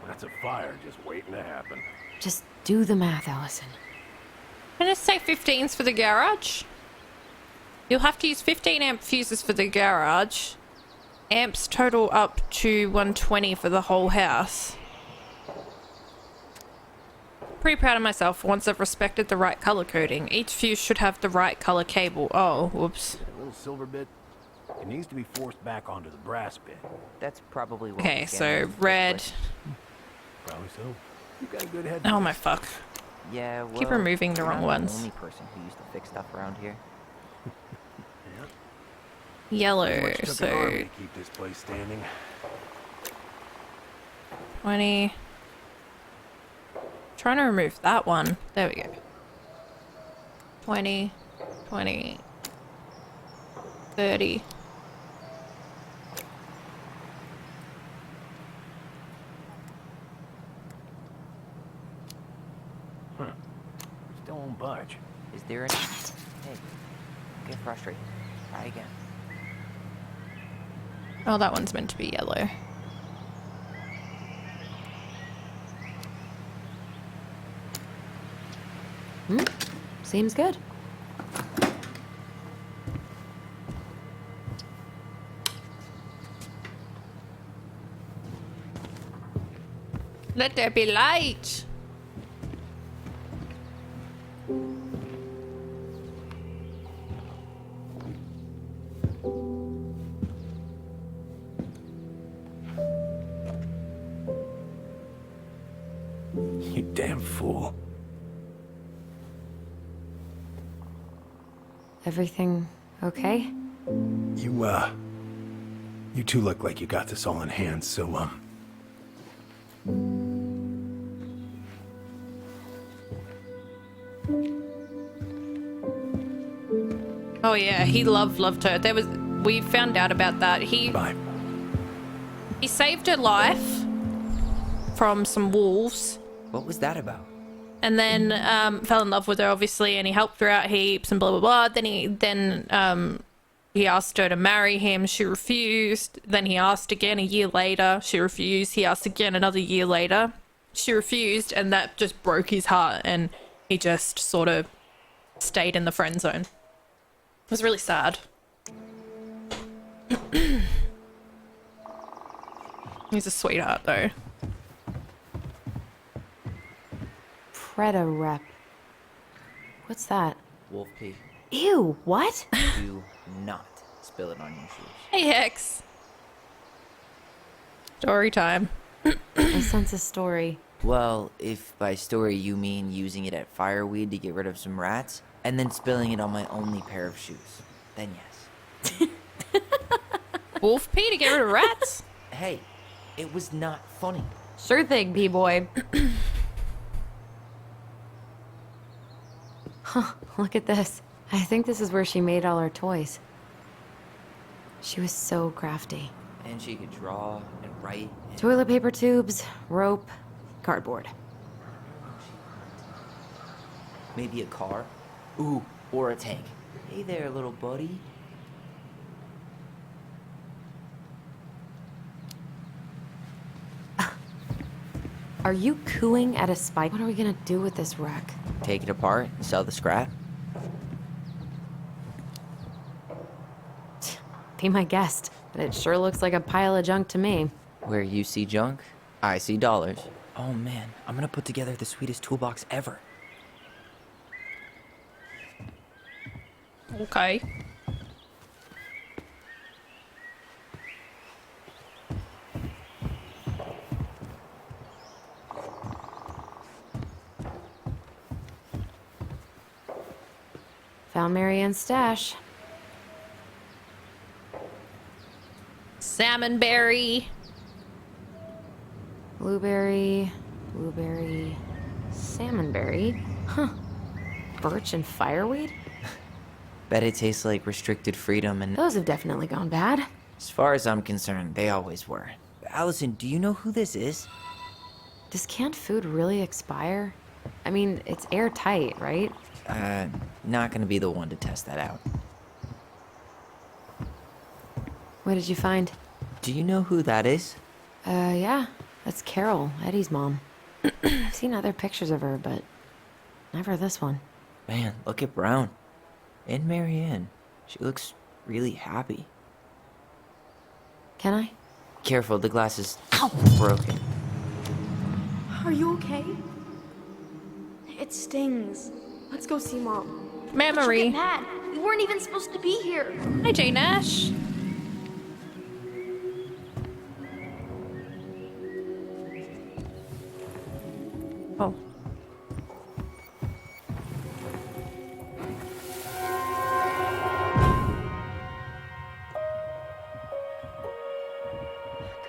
That's a fire just waiting to happen. Just do the math, Allison. Can I say 15s for the garage? You'll have to use 15 amp fuses for the garage. Amps total up to 120 for the whole house. Pretty proud of myself for once I've respected the right color coding. Each fuse should have the right color cable. Oh, whoops. A little silver bit. It needs to be forced back onto the brass bit. That's probably what Okay, we so scanned in the first red. place. Probably so. You got a good head. Oh my fuck. Yeah, well, Keep removing the you're wrong not ones. The only person who used to fix stuff around here. Yellow, Much took an so army to keep this place standing. 20. Trying to remove that one. There we go. 20, 20, 30. won't budge. Is there any... Hey, get frustrated. Try again. Oh, that one's meant to be yellow. Seems good. Let there be light. You damn fool. Everything okay? You two look like you got this all in hand, so, Oh yeah, he loved her. We found out about that. Bye. He saved her life from some wolves. What was that about? And then fell in love with her, obviously, and he helped her out heaps and blah blah blah. Then he asked her to marry him. She refused. Then he asked again a year later. She refused. He asked again another year later. She refused, and that just broke his heart. And he just sort of stayed in the friend zone. It was really sad. He's a sweetheart, though. Preda-rep. What's that? Wolf pee. Ew, what? Do not spill it on your shoes. Hey, Hex. Story time. I sense a story. Well, if by story you mean using it at fireweed to get rid of some rats, and then spilling it on my only pair of shoes, then yes. Wolf pee to get rid of rats? Hey, it was not funny. Sure thing, B-boy. Huh, look at this. I think this is where she made all her toys. She was so crafty. And she could draw and write. And... Toilet paper tubes, rope, cardboard. Maybe a car? Ooh, or a tank. Hey there, little buddy. Are you cooing at a spike? What are we gonna do with this wreck? Take it apart and sell the scrap. Be my guest, but it sure looks like a pile of junk to me. Where you see junk, I see dollars. Oh man, I'm gonna put together the sweetest toolbox ever. Okay. Found Marianne's stash. Salmonberry. Blueberry, salmonberry. Huh. Birch and fireweed? Bet it tastes like restricted freedom and... Those have definitely gone bad. As far as I'm concerned, they always were. Allison, do you know who this is? Does canned food really expire? I mean, it's airtight, right? Not gonna be the one to test that out. What did you find? Do you know who that is? Yeah. That's Carol, Eddie's mom. I've seen other pictures of her, but never this one. Man, look at Brown. And Marianne. She looks really happy. Can I? Careful, the glass is broken. Are you okay? It stings. Let's go see Mom. Memory. Get mad. We weren't even supposed to be here. Hi, Jane Ash. Oh.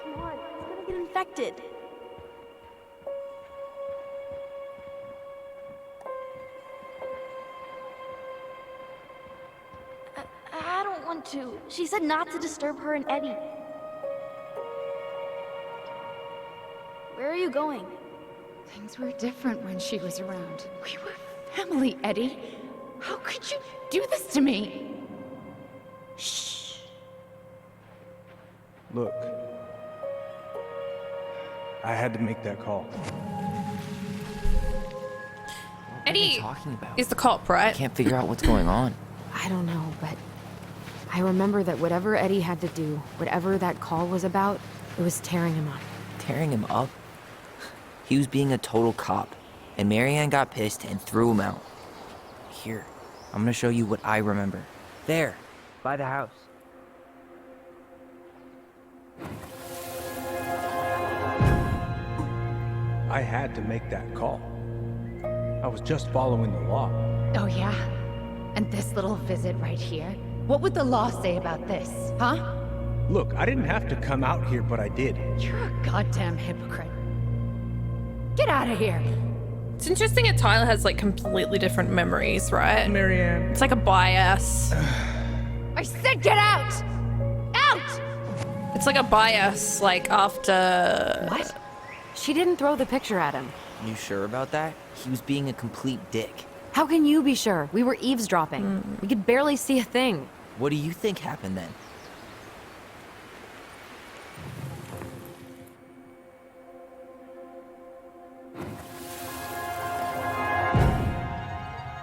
Come on, it's gonna get infected. I don't want to. She said not to disturb her and Eddie. Where are you going? Things were different when she was around. We were Emily, Eddie, how could you do this to me? Look, I had to make that call. What are they Eddie talking about? is the cop, right? Can't figure out what's going on. I don't know, but I remember that whatever Eddie had to do, whatever that call was about, it was tearing him up. Tearing him up? He was being a total cop, and Marianne got pissed and threw him out. Here, I'm gonna show you what I remember. There, by the house. I had to make that call. I was just following the law. Oh, yeah? And this little visit right here? What would the law say about this, huh? Look, I didn't have to come out here, but I did. You're a goddamn hypocrite. Get out of here! It's interesting that Tyler has like completely different memories, right? Marianne. It's like a bias. I said get out! Out! It's like a bias, like after. What? She didn't throw the picture at him. You sure about that? He was being a complete dick. How can you be sure? We were eavesdropping. We could barely see a thing. What do you think happened then?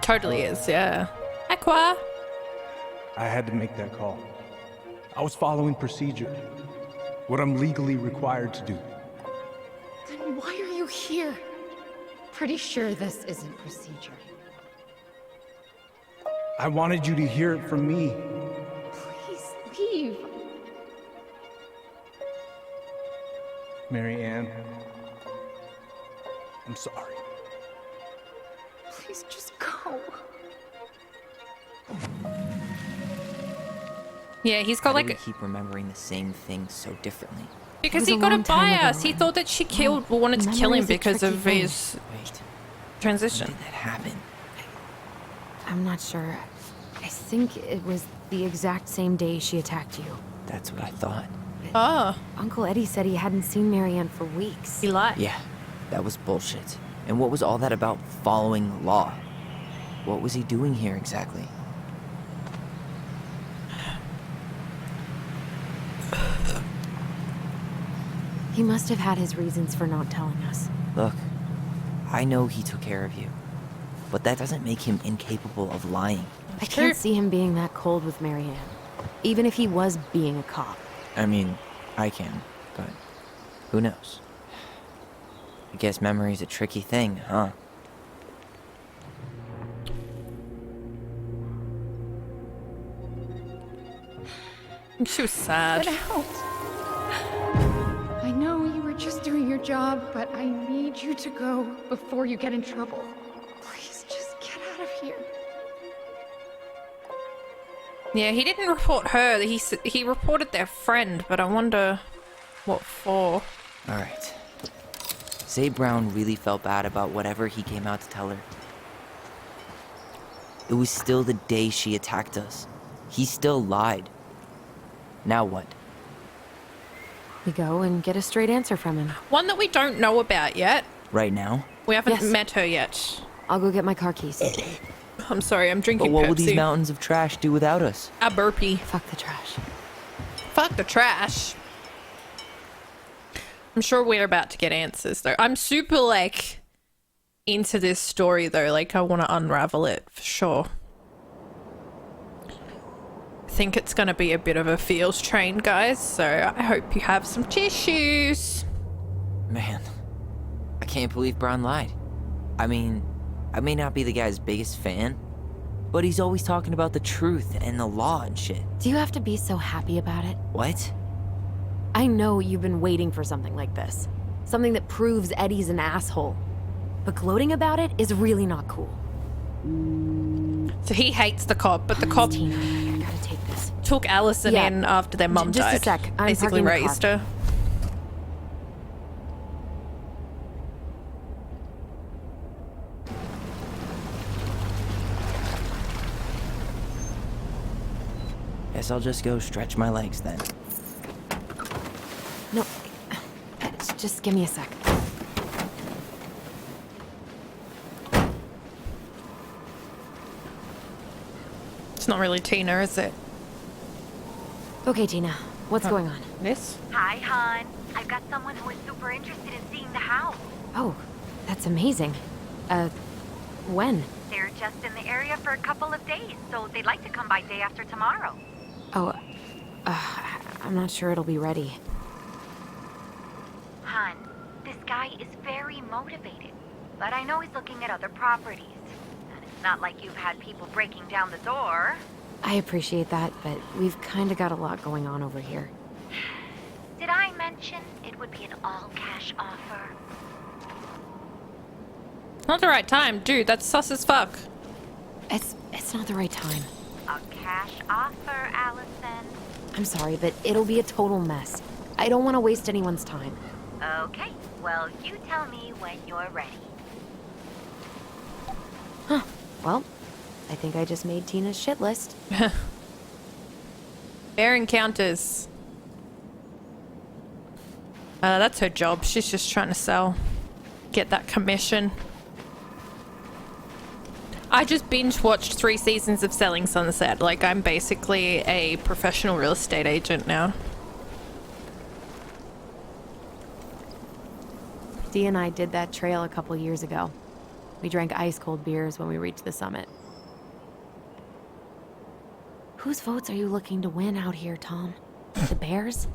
Totally is, yeah. Aqua. I had to make that call. I was following procedure. What I'm legally required to do. Then why are you here? Pretty sure this isn't procedure. I wanted you to hear it from me. Please leave. Marianne. I'm sorry. Please just go. Yeah, he's got Why do like. we keep remembering the same thing so differently? Because It he was a got a long time ago. bias. He thought that she killed, wanted to kill him memory's a because tricky of thing. his Wait, when transition. did that happen? I'm not sure. I think it was the exact same day she attacked you. That's what I thought. Oh, Uncle Eddie said he hadn't seen Marianne for weeks. he lied. Yeah, that was bullshit. And what was all that about following law? What was he doing here exactly? He must have had his reasons for not telling us. Look, I know he took care of you, but that doesn't make him incapable of lying. I can't see him being that cold with Marianne, even if he was being a cop. I mean, I can, but who knows? I guess memory's a tricky thing, huh? She was sad. Get out. I know you were just doing your job, but I need you to go before you get in trouble. Please just get out of here. Yeah, he didn't report her. He reported their friend, but I wonder what for. All right. Say Brown really felt bad about whatever he came out to tell her. It was still the day she attacked us. He still lied. Now what? We go and get a straight answer from him. One that we don't know about yet. Right now? We haven't Yes. met her yet. I'll go get my car keys. I'm sorry, I'm drinking But what Pepsi. will these mountains of trash do without us? A burpee. Fuck the trash. Fuck the trash. I'm sure we're about to get answers though. I'm super like into this story though. Like I want to unravel it for sure. I think it's going to be a bit of a feels train, guys. So I hope you have some tissues. Man, I can't believe Brown lied. I mean, I may not be the guy's biggest fan, but he's always talking about the truth and the law and shit. Do you have to be so happy about it? What? I know you've been waiting for something like this. Something that proves Eddie's an asshole. But gloating about it is really not cool. So he hates the cop, but the cop Tina, I gotta take this. took Allison Yeah. in after their mum Just a died. sec. I'm Basically parking the car. raised her. Guess I'll just go stretch my legs then. No, just give me a sec. It's not really Tina, is it? Okay, Tina, what's going on? This? Hi, hon. I've got someone who is super interested in seeing the house. Oh, that's amazing. When? They're just in the area for a couple of days, so they'd like to come by day after tomorrow. Oh, I'm not sure it'll be ready. Hon, this guy is very motivated, but I know he's looking at other properties. And it's not like you've had people breaking down the door. I appreciate that, but we've kind of got a lot going on over here. Did I mention it would be an all-cash offer? Not the right time, dude. That's sus as fuck. It's not the right time. A cash offer, Allison. I'm sorry, but it'll be a total mess. I don't want to waste anyone's time. Okay, well, you tell me when you're ready. Huh. Well, I think I just made Tina's shit list. Bear encounters. That's her job. She's just trying to sell. Get that commission. I just binge watched 3 seasons of Selling Sunset. Like, I'm basically a professional real estate agent now. Dee and I did that trail a couple years ago. We drank ice-cold beers when we reached the summit. Whose votes are you looking to win out here, Tom? The Bears?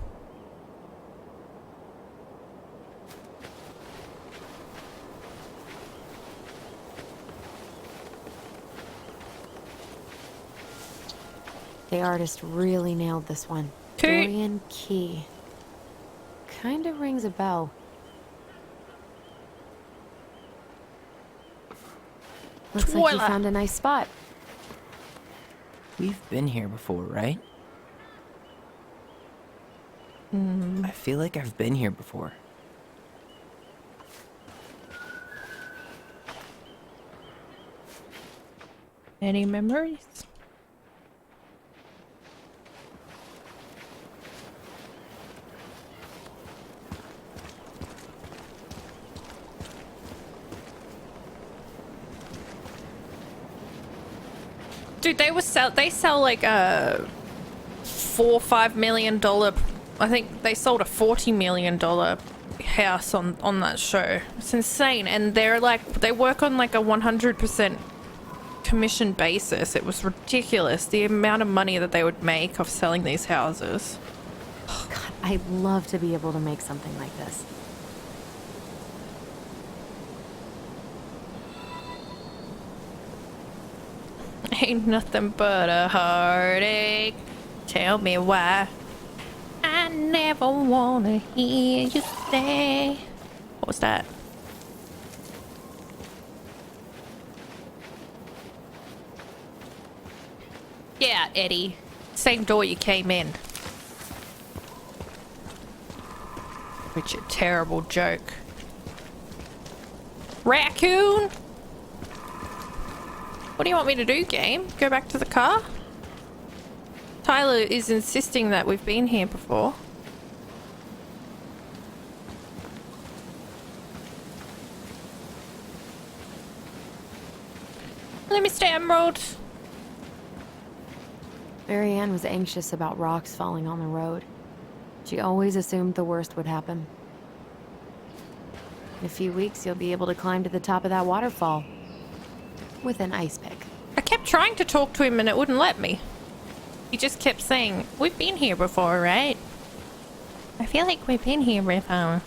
The artist really nailed this one. Okay. Dorian Key. Kind of rings a bell. Looks like you found a nice spot. We've been here before, right? I feel like I've been here before. Any memories? Dude, they sell like a $4-5 million. I think they sold a $40 million house on that show. It's insane, and they work on like a 100% commission basis. It was ridiculous the amount of money that they would make off selling these houses. God, I'd love to be able to make something like this. Ain't nothing but a heartache. Tell me why. I never wanna hear you say. What was that? Yeah, Eddie. Same door you came in. Which a terrible joke. Raccoon? What do you want me to do, game? Go back to the car? Tyler is insisting that we've been here before. Let me stay, Emerald. Marianne was anxious about rocks falling on the road. She always assumed the worst would happen. In a few weeks, you'll be able to climb to the top of that waterfall. With an ice pick. I kept trying to talk to him and it wouldn't let me. He just kept saying, we've been here before, right? I feel like we've been here before.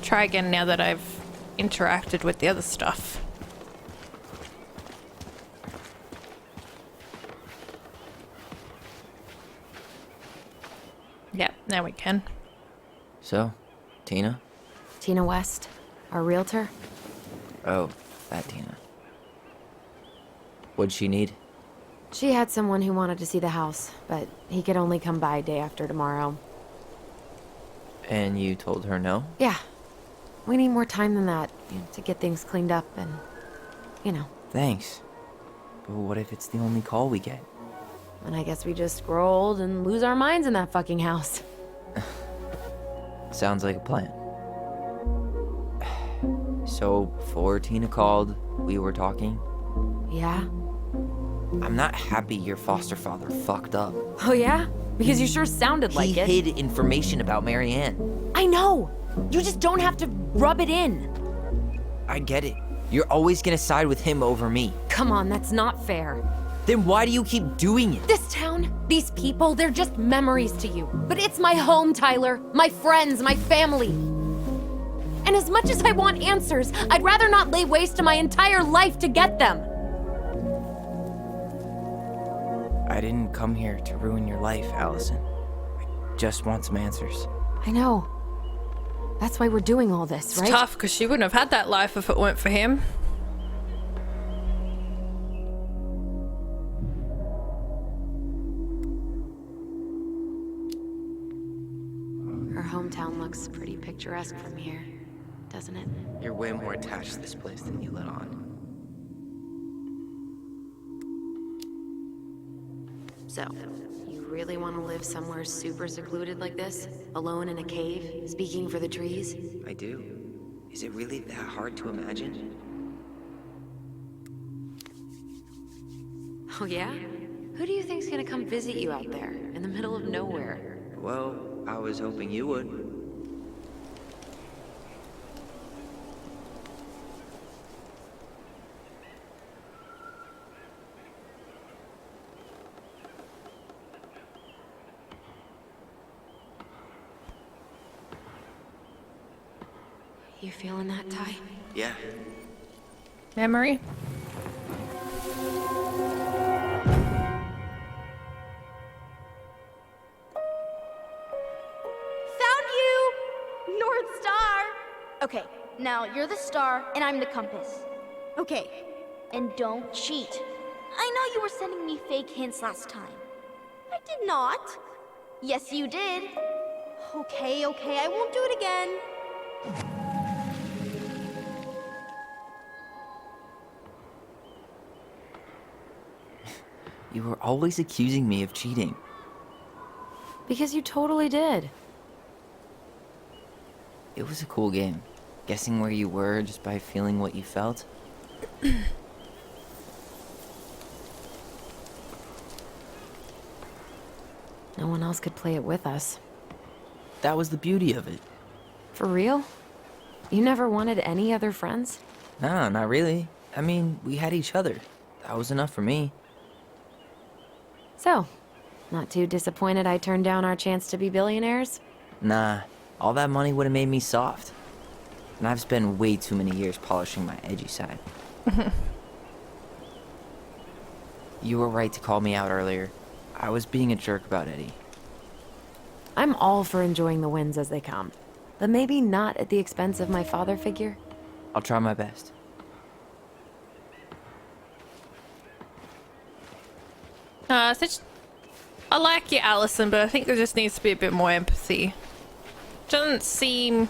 Try again now that I've interacted with the other stuff. Yep, now we can. So, Tina? Tina West, our realtor. Oh, that Tina. What'd she need? She had someone who wanted to see the house, but he could only come by day after tomorrow. And you told her no? Yeah. We need more time than that to get things cleaned up and, Thanks. But what if it's the only call we get? And I guess we just grow old and lose our minds in that fucking house. Sounds like a plan. So, before Tina called, we were talking? Yeah? I'm not happy your foster father fucked up. Oh yeah? Because you sure sounded like it. He hid information about Marianne. I know! You just don't have to rub it in. I get it. You're always gonna side with him over me. Come on, that's not fair. Then why do you keep doing it? This town, these people, they're just memories to you. But it's my home, Tyler. My friends, my family. And as much as I want answers, I'd rather not lay waste to my entire life to get them. I didn't come here to ruin your life, Allison. I just want some answers. I know. That's why we're doing all this, right? It's tough, because she wouldn't have had that life if it weren't for him. Her hometown looks pretty picturesque from here, doesn't it? You're way more attached to this place than you let on. So, you really want to live somewhere super secluded like this? Alone in a cave, speaking for the trees? I do. Is it really that hard to imagine? Oh yeah? Who do you think's gonna come visit you out there, in the middle of nowhere? Well, I was hoping you would. You feeling that, Ty? Yeah. Memory. Found you! North Star! Okay, now you're the star and I'm the compass. Okay, and don't cheat. I know you were sending me fake hints last time. I did not. Yes, you did. Okay, I won't do it again. You were always accusing me of cheating. Because you totally did. It was a cool game. Guessing where you were just by feeling what you felt. No one else could play it with us. That was the beauty of it. For real? You never wanted any other friends? Nah, not really. I mean, we had each other. That was enough for me. So, not too disappointed I turned down our chance to be billionaires? Nah, all that money would have made me soft. And I've spent way too many years polishing my edgy side. You were right to call me out earlier. I was being a jerk about Eddie. I'm all for enjoying the wins as they come. But maybe not at the expense of my father figure. I'll try my best. I like you, Allison, but I think there just needs to be a bit more empathy. Doesn't seem...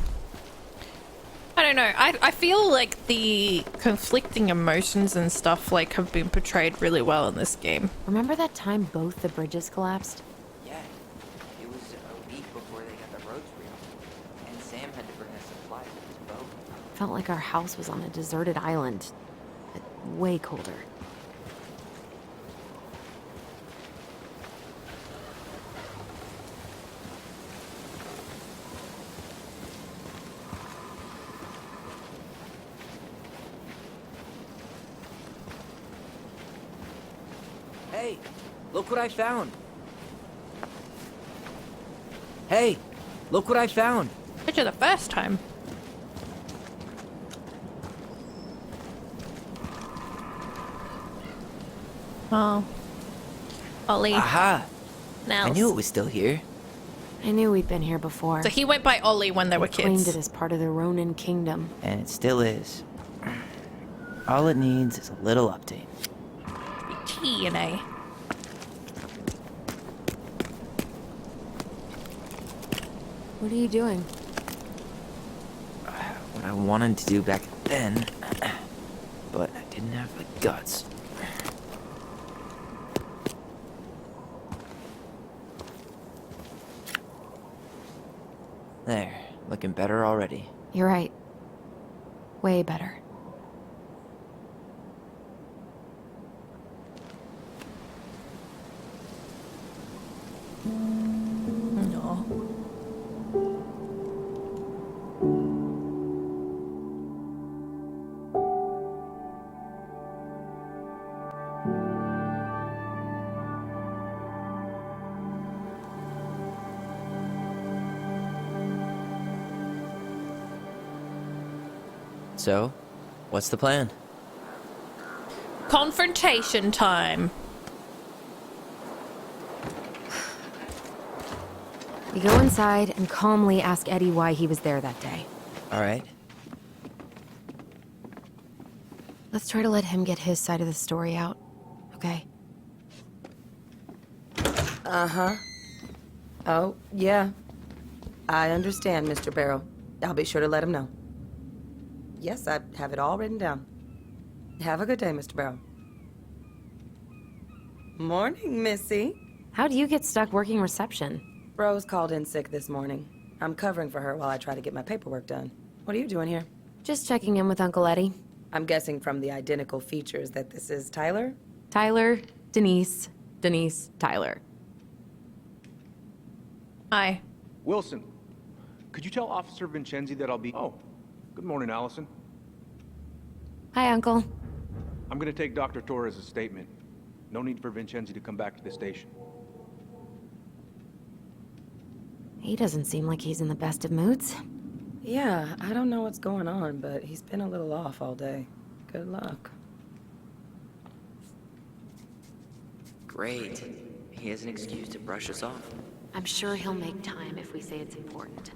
I don't know. I feel like the conflicting emotions and stuff like have been portrayed really well in this game. Remember that time both the bridges collapsed? Yeah, it was a week before they got the roads reopened. And Sam had to bring us supplies with his boat. Felt like our house was on a deserted island, but way colder. Hey, look what I found. Hey, look what I found. Which is the first time. Oh. Ollie. Aha! Now. I knew it was still here. I knew we'd been here before. So he went by Ollie when they were Claimed kids. it as part of the Ronin kingdom. And it still is. All it needs is a little update. T and A. What are you doing? What I wanted to do back then, but I didn't have the guts. There, looking better already. You're right. Way better. So, what's the plan? Confrontation time. We go inside and calmly ask Eddie why he was there that day. All right. Let's try to let him get his side of the story out, okay? Uh-huh. Oh, yeah. I understand, Mr. Barrow. I'll be sure to let him know. Yes, I have it all written down. Have a good day, Mr. Barrow. Morning, Missy. How'd you get stuck working reception? Rose called in sick this morning. I'm covering for her while I try to get my paperwork done. What are you doing here? Just checking in with Uncle Eddie. I'm guessing from the identical features that this is Tyler? Tyler, Denise, Denise, Tyler. Hi. Wilson, could you tell Officer Vincenzi that I'll be... Oh, good morning, Allison. Hi, Uncle. I'm gonna take Dr. Torres' statement. No need for Vincenzi to come back to the station. He doesn't seem like he's in the best of moods. Yeah, I don't know what's going on, but he's been a little off all day. Good luck. Great. He has an excuse to brush us off. I'm sure he'll make time if we say it's important.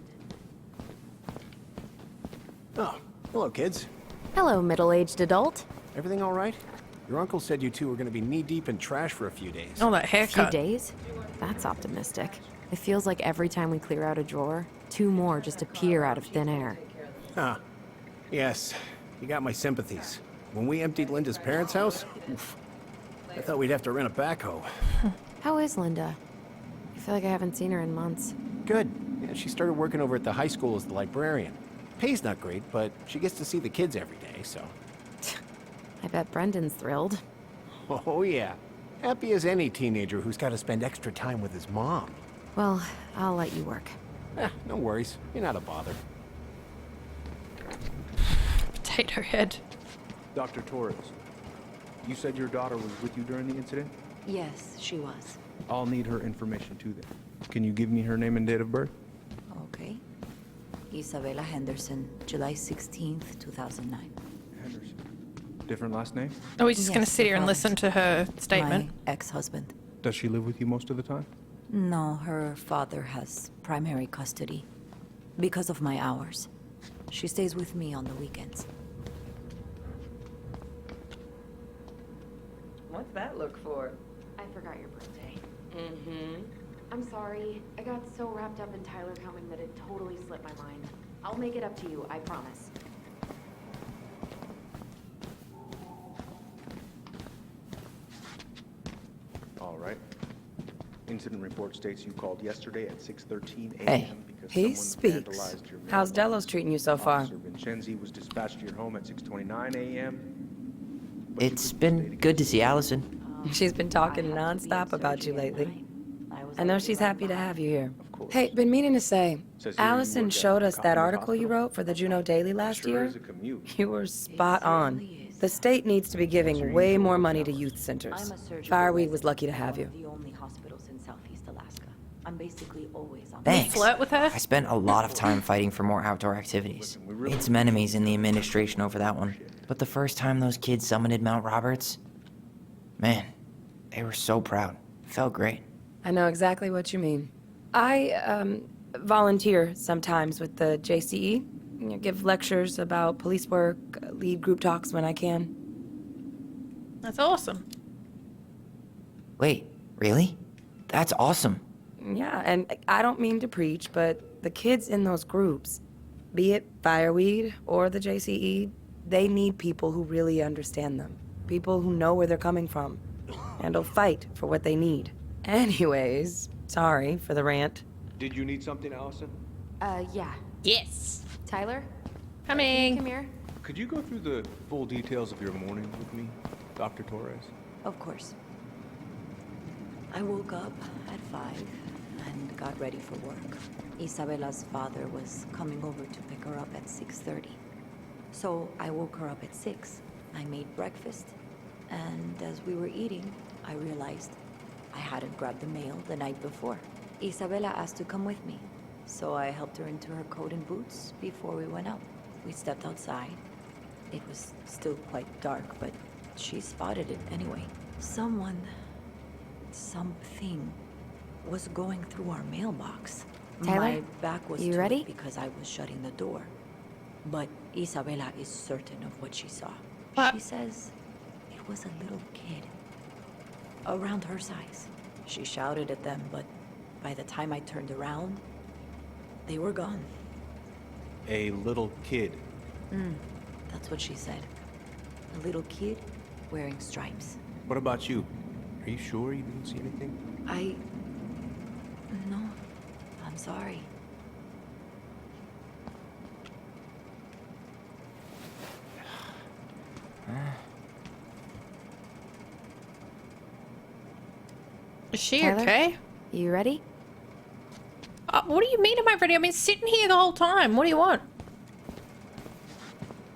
Oh, hello, kids. Hello, middle-aged adult. Everything all right? Your uncle said you two were going to be knee-deep in trash for a few days. Oh, that A few haircut. days? That's optimistic. It feels like every time we clear out a drawer, 2 more just appear out of thin air. Huh. Yes, you got my sympathies. When we emptied Linda's parents' house, oof, I thought we'd have to rent a backhoe. How is Linda? I feel like I haven't seen her in months. Good. Yeah, she started working over at the high school as the librarian. Pay's not great, but she gets to see the kids every day, so... I bet Brendan's thrilled. Oh, yeah. Happy as any teenager who's got to spend extra time with his mom. Well, I'll let you work. No worries. You're not a bother. Potato head. Dr. Torres, you said your daughter was with you during the incident? Yes, she was. I'll need her information too then. Can you give me her name and date of birth? Okay. Isabella Henderson, July 16th, 2009. Henderson. Different last name? Oh, we're just going to Yes, sit here and divorced. listen to her statement. My ex-husband. Does she live with you most of the time? No, her father has primary custody. Because of my hours. She stays with me on the weekends. What's that look for? I forgot your birthday. Mm-hmm. I'm sorry. I got so wrapped up in Tyler coming that it totally slipped my mind. I'll make it up to you, I promise. All right. Incident report states you called yesterday at 6:13 a.m. Hey. because He someone speaks. vandalized your How's mailbox. Delos treating you so far? Officer Vincenzi was dispatched to your home at 6:29 a.m. but you It's couldn't been stay good to see Allison. She's been talking nonstop about you lately. I know she's happy to have you here. Of course. Hey, been meaning to say, Says here you Allison work at showed us that Copley article you Hospital. wrote for the Juneau Daily last Sure year. is a commute. You were spot on. The state needs to be giving way more money to youth centers. Fireweed was lucky to have you. The only hospitals in Southeast Alaska. I'm basically always on. Thanks. Flirt with her? I spent a lot of time fighting for more outdoor activities. We had some enemies in the administration over that one. But the first time those kids summited Mount Roberts, man, they were so proud. Felt great. I know exactly what you mean. I, volunteer sometimes with the JCE. You know, give lectures about police work, lead group talks when I can. That's awesome. Wait, really? That's awesome. Yeah, and I don't mean to preach, but the kids in those groups, be it Fireweed or the JCE, they need people who really understand them. People who know where they're coming from and will fight for what they need. Anyways, sorry for the rant. Did you need something, Allison? Yeah. Yes. Tyler? Coming. Come here. Could you go through the full details of your morning with me, Dr. Torres? Of course. I woke up at 5 and got ready for work. Isabella's father was coming over to pick her up at 6:30. So I woke her up at 6. I made breakfast, and as we were eating, I realized I hadn't grabbed the mail the night before. Isabella asked to come with me, so I helped her into her coat and boots before we went out. We stepped outside, It was still quite dark, but she spotted it anyway. Something was going through our mailbox. Tyler, My back was you to ready? it because I was shutting the door. But Isabela is certain of what she saw. What? She says it was a little kid. Around her size. She shouted at them, but by the time I turned around, they were gone. A little kid. That's what she said. A little kid wearing stripes. What about you? Are you sure you didn't see anything? No. I'm sorry. Is she Tyler? okay? You ready? What do you mean am I ready? I've been sitting here the whole time. What do you want?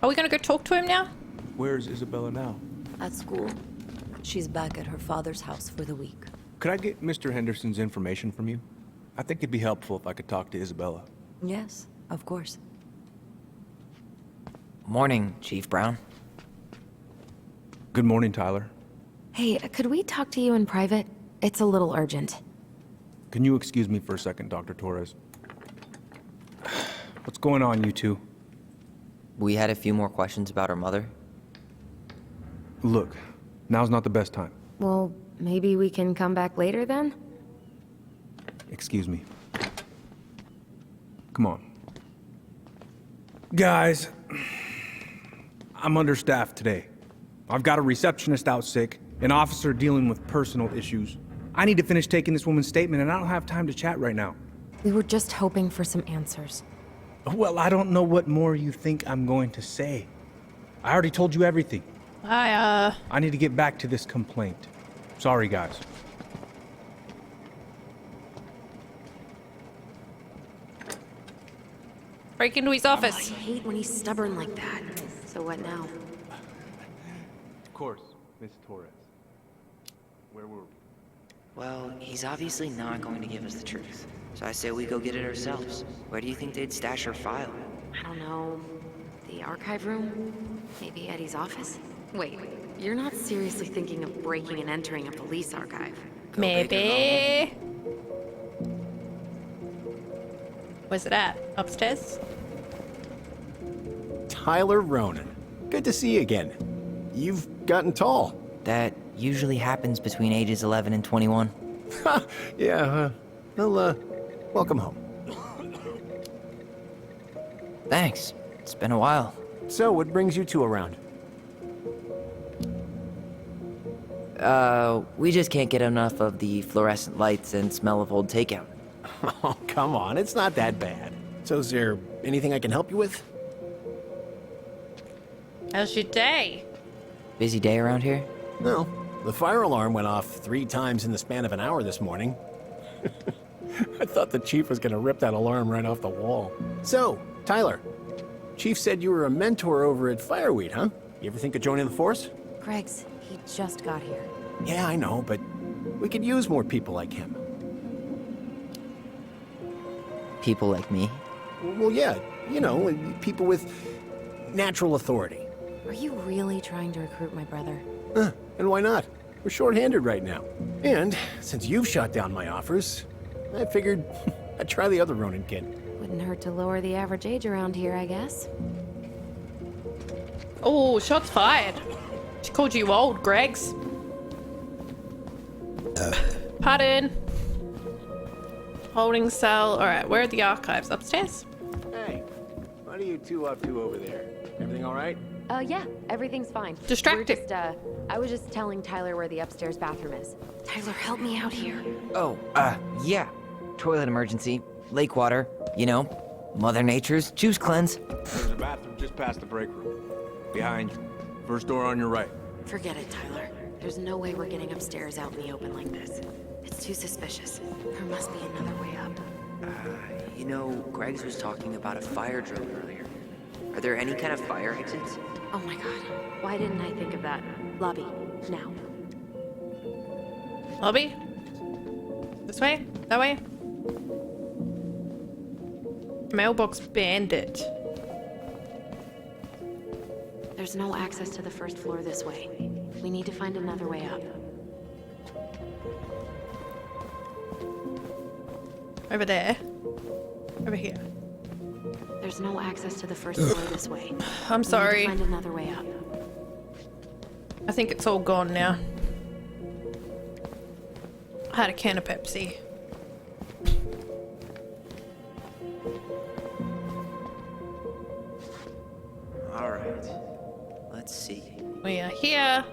Are we gonna go talk to him now? Where's Isabella now? At school. She's back at her father's house for the week. Could I get Mr. Henderson's information from you? I think it'd be helpful if I could talk to Isabella. Yes, of course. Morning, Chief Brown. Good morning, Tyler. Hey, could we talk to you in private? It's a little urgent. Can you excuse me for a second, Dr. Torres? What's going on, you two? We had a few more questions about her mother. Look, now's not the best time. Well, maybe we can come back later then? Excuse me. Come on. Guys, I'm understaffed today. I've got a receptionist out sick, an officer dealing with personal issues. I need to finish taking this woman's statement, and I don't have time to chat right now. We were just hoping for some answers. Well, I don't know what more you think I'm going to say. I already told you everything. I need to get back to this complaint. Sorry, guys. Break into his office. I hate when he's stubborn like that. So what now? Of course, Miss Torres. Where were we? Well, he's obviously not going to give us the truth. So I say we go get it ourselves. Where do you think they'd stash her file? I don't know. The archive room? Maybe Eddie's office? Wait, you're not seriously thinking of breaking and entering a police archive? Maybe. Where's it at? Upstairs? Tyler Ronan. Good to see you again. You've gotten tall. That usually happens between ages 11 and 21. Yeah, well, welcome home. Thanks. It's been a while. So, what brings you two around? We just can't get enough of the fluorescent lights and smell of old takeout. Oh, come on, it's not that bad. So is there anything I can help you with? How's your day? Busy day around here? No. The fire alarm went off 3 times in the span of an hour this morning. I thought the chief was gonna rip that alarm right off the wall. So, Tyler, Chief said you were a mentor over at Fireweed, huh? You ever think of joining the force? Greg's, he just got here. Yeah, I know, but we could use more people like him. People like me? Well, yeah, you know, people with natural authority. Are you really trying to recruit my brother? And why not? We're short-handed right now. And since you've shot down my offers, I figured I'd try the other Ronin kid. Wouldn't hurt to lower the average age around here, I guess. Oh, shots fired. She called you old, Gregs. Pardon. Holding cell. Alright, where are the archives? Upstairs? Hey, what are you two up to over there? Everything all right? Yeah, everything's fine. Distracted. We're just, I was just telling Tyler where the upstairs bathroom is. Tyler, help me out here. Oh, yeah. Toilet emergency. Lake water. You know, Mother Nature's juice cleanse. There's a bathroom just past the break room. Behind you. First door on your right. Forget it, Tyler. There's no way we're getting upstairs out in the open like this. It's too suspicious. There must be another way up. You know, Greg's was talking about a fire drill earlier. Are there any kind of fire exits? Oh my god. Why didn't I think of that? Lobby. Now. Lobby? This way? That way? Mailbox bandit. There's no access to the first floor this way. We need to find another way up. Over there. Over here. There's no access to the first floor this way. I'm sorry. We need to find another way up. I think it's all gone now. I had a can of Pepsi. All right. Let's see. We are here.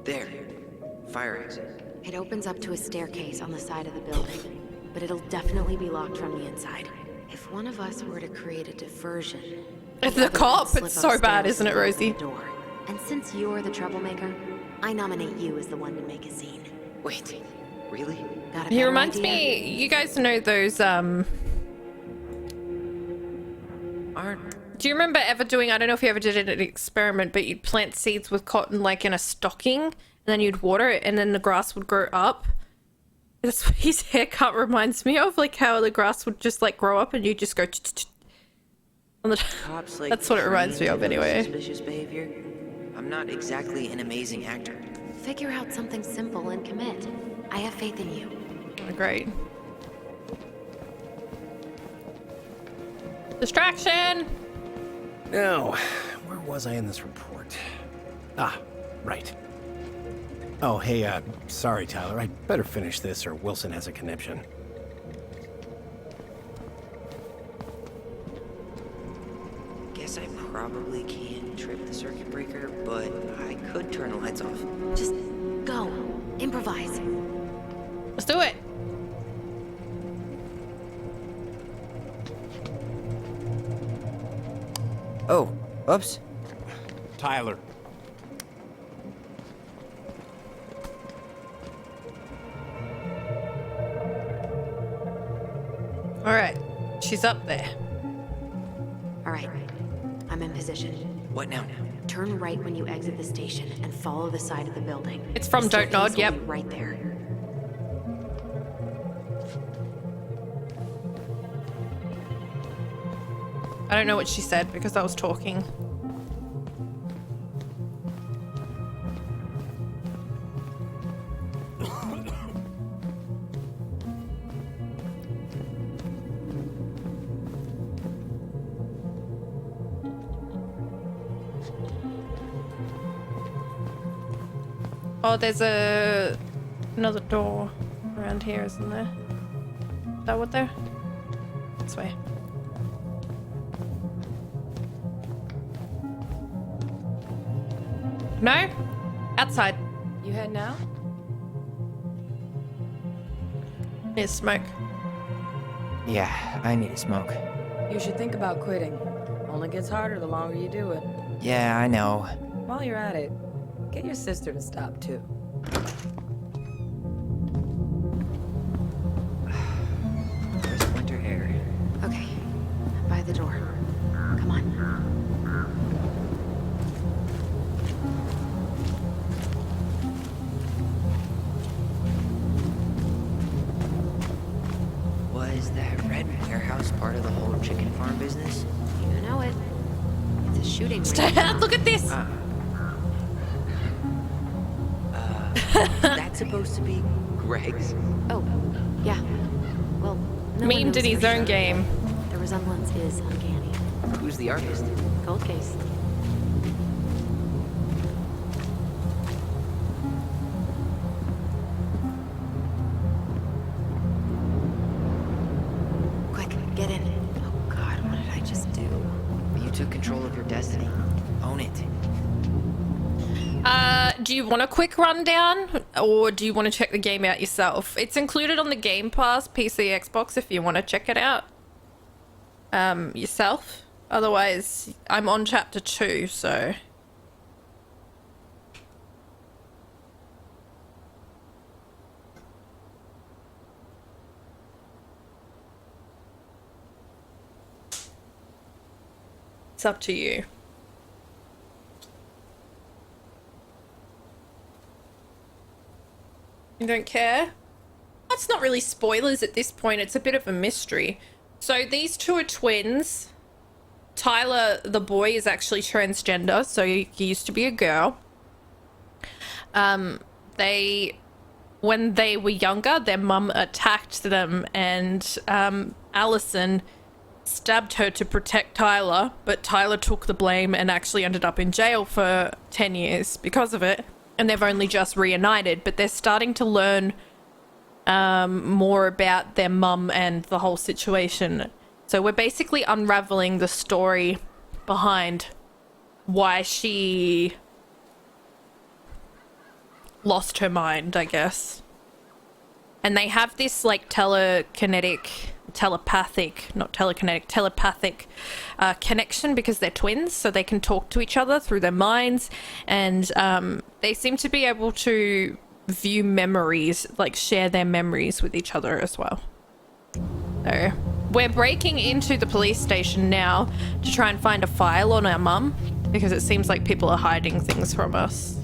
There. Fire exit. It opens up to a staircase on the side of the building, but it'll definitely be locked from the inside. If one of us were to create a diversion... It's the cop. It's so bad, isn't it, Rosie? Door. And since you're the troublemaker, I nominate you as the one to make a scene. Wait. Really? Got a He better reminds idea? me, you guys know those, Aren't... do you remember ever doing, I don't know if you ever did an experiment, but you'd plant seeds with cotton like in a stocking, and then you'd water it, and then the grass would grow up? That's what his haircut reminds me of, like how the grass would just like grow up and you just go on the Cops, like, that's what it reminds me of trained to anyway. Suspicious behavior. I'm not exactly an amazing actor. Figure out something simple and commit. I have faith in you. Oh, great. Distraction! Now, where was I in this report? Ah, right. Oh, hey, sorry, Tyler. I'd better finish this or Wilson has a conniption. Guess I probably can't trip the circuit breaker, but I could turn the lights off. Just go. Improvise. Let's do it! Oh, oops. Tyler. Alright, she's up there. All right. I'm in position. What now? Turn right when you exit the station and follow the side of the building. It's from The staircase Dontnod, will yep. be right there. I don't know what she said because I was talking. Oh, there's another door around here, isn't there? Is that what there? This way. No? Outside. You head now? There's smoke. Yeah, I need a smoke. You should think about quitting. Only gets harder the longer you do it. Yeah, I know. While you're at it, get your sister to stop too. Where's winter air? Okay. By the door. Come on. Was that red warehouse part of the whole chicken farm business? You know it. It's a shooting range. Look at this! That's supposed to be Greg's? Oh, yeah. Well, no one Memed knows in his for own sure. game. The resemblance is uncanny. Who's the artist? Cold case. Quick, get in. Oh God, what did I just do? You took control of your destiny. Own it. Do you want a quick rundown or do you want to check the game out yourself? It's included on the Game Pass, PC, Xbox if you want to check it out yourself. Otherwise, I'm on chapter 2, so... It's up to you. You don't care? That's not really spoilers at this point. It's a bit of a mystery. So these two are twins. Tyler, the boy, is actually transgender, so he used to be a girl. When they were younger, their mum attacked them, and Allison stabbed her to protect Tyler, but Tyler took the blame and actually ended up in jail for 10 years because of it, and they've only just reunited, but they're starting to learn more about their mum and the whole situation. So we're basically unraveling the story behind why she lost her mind, I guess. And they have this like telepathic connection because they're twins, so they can talk to each other through their minds, and they seem to be able to view memories, like share their memories with each other as well. So we're breaking into the police station now to try and find a file on our mum, because it seems like people are hiding things from us.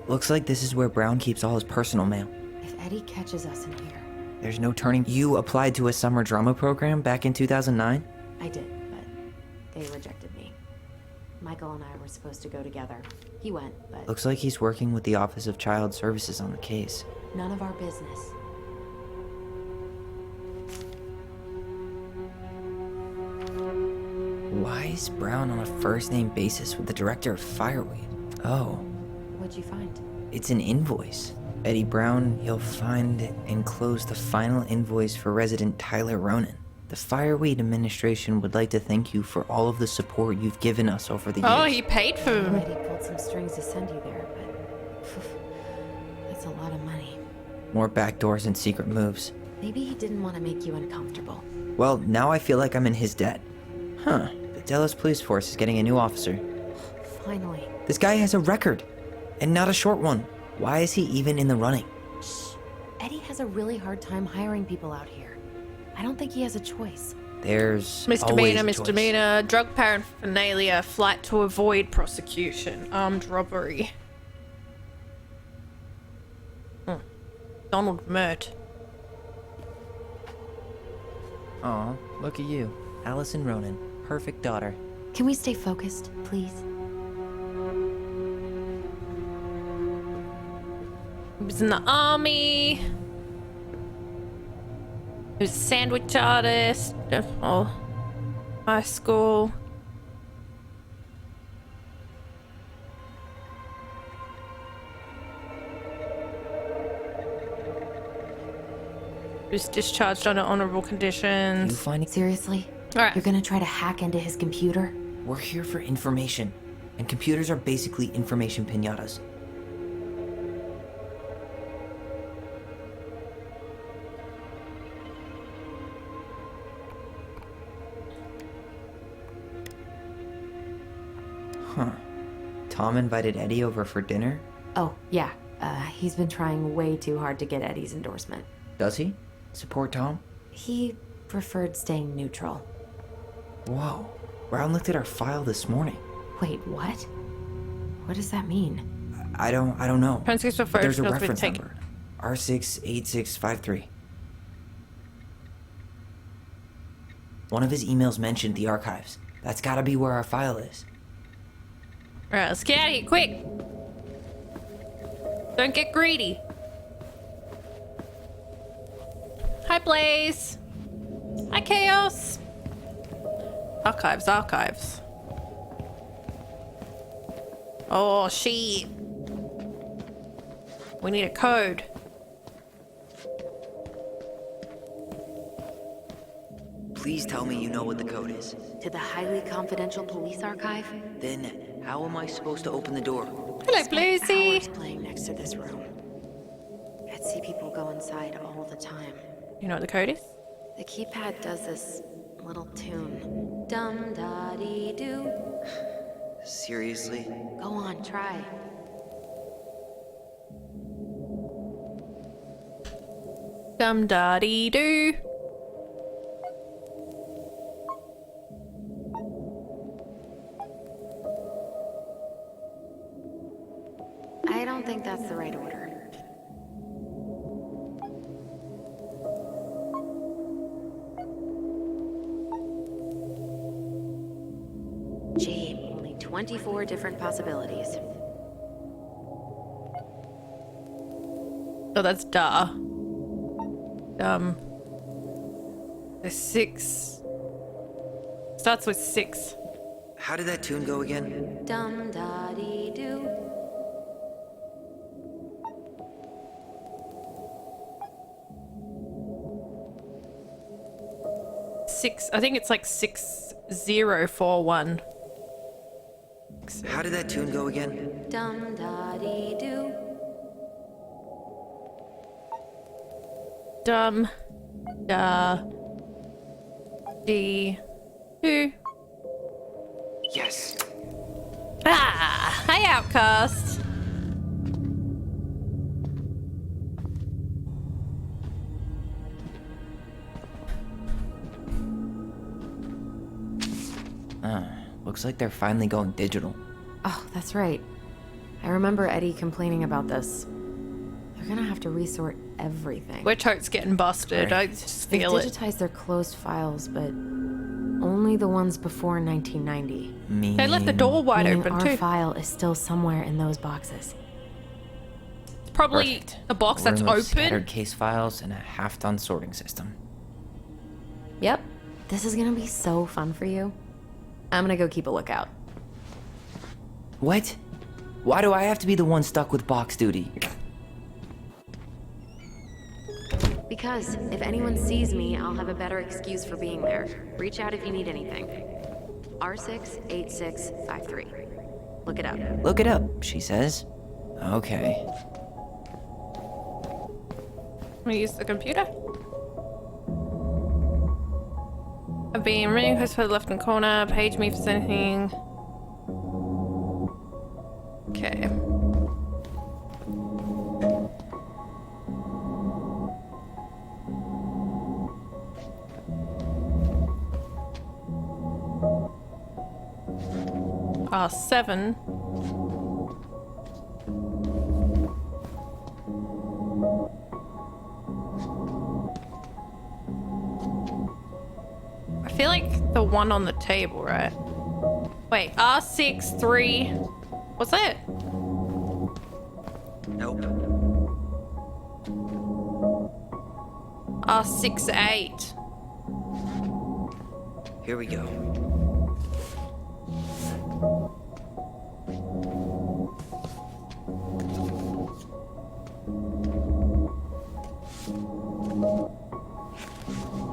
Looks like this is where Brown keeps all his personal mail. If Eddie catches us in here... There's no turning. You applied to a summer drama program back in 2009? I did, but they rejected me. Michael and I were supposed to go together. He went, but Looks like he's working with the Office of Child Services on the case. none of our business. Why is Brown on a first-name basis with the director of Fireweed? Oh, What'd you find? it's an invoice. Eddie Brown, you'll find enclosed the final invoice for resident Tyler Ronan. The Fireweed administration would like to thank you for all of the support you've given us over the years. Oh, he paid for him. Eddie pulled some strings to send you there, but that's a lot of money. More backdoors and secret moves. Maybe he didn't want to make you uncomfortable. Well, now I feel like I'm in his debt. Huh. The Dallas Police Force is getting a new officer. Finally. This guy has a record, and not a short one. Why is he even in the running? Shh. Eddie has a really hard time hiring people out here. I don't think he has a choice. There's Misdemeanor, always a choice. misdemeanor, drug paraphernalia, flight to avoid prosecution, armed robbery. Donald Mert. Aw, look at you. Allison Ronan. Perfect daughter. Can we stay focused, please? He was in the army. He was a sandwich artist. Oh, high school. He was discharged under honorable conditions. You finding? Seriously? All right. You're gonna try to hack into his computer? We're here for information, and computers are basically information piñatas. Huh. Tom invited Eddie over for dinner? Oh, yeah. He's been trying way too hard to get Eddie's endorsement. Does he? Support Tom? He preferred staying neutral. Whoa. Brown looked at our file this morning. Wait, what? What does that mean? I don't know. Transcripts for But there's a photos been reference taken. number. R68653. One of his emails mentioned the archives. That's gotta be where our file is. Alright, let's get out of here, quick! Don't get greedy. Hi, Blaze. Hi, Chaos. Archives, archives. Oh, shit. We need a code. Please tell me you know what the code is. To the highly confidential police archive? Then, how am I supposed to open the door? Hello, Bluesy. Hours playing next to this room. I'd see people go inside all the time. You know what the code is? The keypad does this little tune. Dum da dee doo. Seriously? Go on, try. Dum da dee doo. I I don't think that's the right order. Gee, only 24 different possibilities. Oh, that's duh. There's 6. Starts with 6. How did that tune go again? Dum da dee doo. I think it's like 6041. How did that tune go again? Dum da dee doo. Dum da dee doo. Yes. Ah, hey, Outcast. Looks like they're finally going digital. Oh, that's right. I remember Eddie complaining about this. They're gonna have to resort everything. We're totes getting busted. Right. I just They've feel it. digitized their closed files, but only the ones before 1990. They left the door wide Meaning open our too. file is still somewhere in those boxes. It's probably Perfect. a box that's Room of open. scattered case files and a half-done sorting system. Yep. This is gonna be so fun for you. I'm gonna go keep a lookout. What? Why do I have to be the one stuck with box duty? Because if anyone sees me, I'll have a better excuse for being there. Reach out if you need anything. R68653. Look it up. Look it up, she says. Okay. Let me use the computer. I've been ring request for the left hand corner. Page me if there's anything. Okay. R7. I feel like the one on the table, right? Wait, R63. What's that? Nope. R68. Here we go.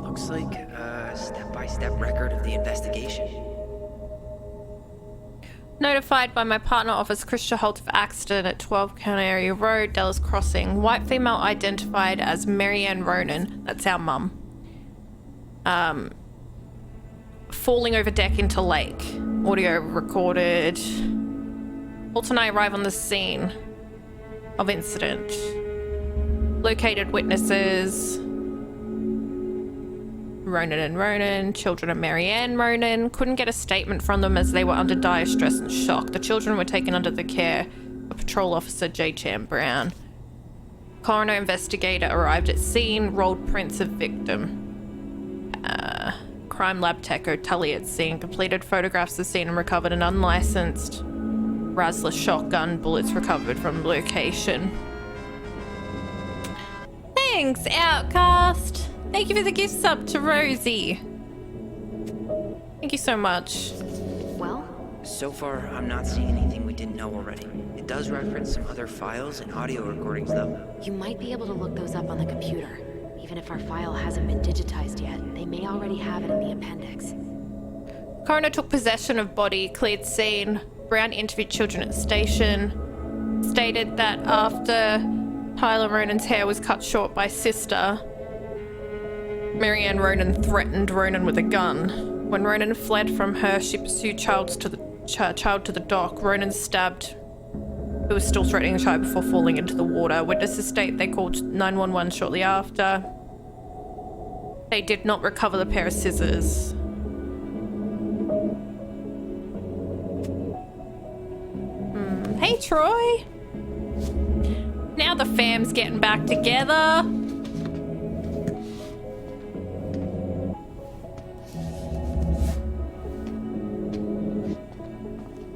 Looks like a step-by-step record of the investigation. Notified by my partner office Christian Holt of accident at 12 Canary Road, Dallas Crossing. White female identified as Marianne Ronan. That's our mum. Falling over deck into lake. Audio recorded. Holt and I arrive on the scene of incident. Located witnesses. Ronan and Ronan, children of Marianne Ronan. Couldn't get a statement from them as they were under dire stress and shock. The children were taken under the care of Patrol Officer J. Chan Brown. Coroner investigator arrived at scene, rolled prints of victim. Crime lab tech O'Tully at scene, completed photographs of scene and recovered an unlicensed Razzler shotgun, bullets recovered from location. Thanks, Outcast! Thank you for the gift sub to Rosie. Thank you so much. Well? So far, I'm not seeing anything we didn't know already. It does reference some other files and audio recordings, though. You might be able to look those up on the computer. Even if our file hasn't been digitized yet, they may already have it in the appendix. Coroner took possession of body, cleared scene. Brown interviewed children at the station. Stated that after Tyler Ronan's hair was cut short by sister, Marianne Ronan threatened Ronan with a gun. When Ronan fled from her, she pursued child to the dock. Ronan stabbed who was still threatening the child before falling into the water. Witnesses state they called 911 shortly after. They did not recover the pair of scissors. Hey, Troy! now the fam's getting back together.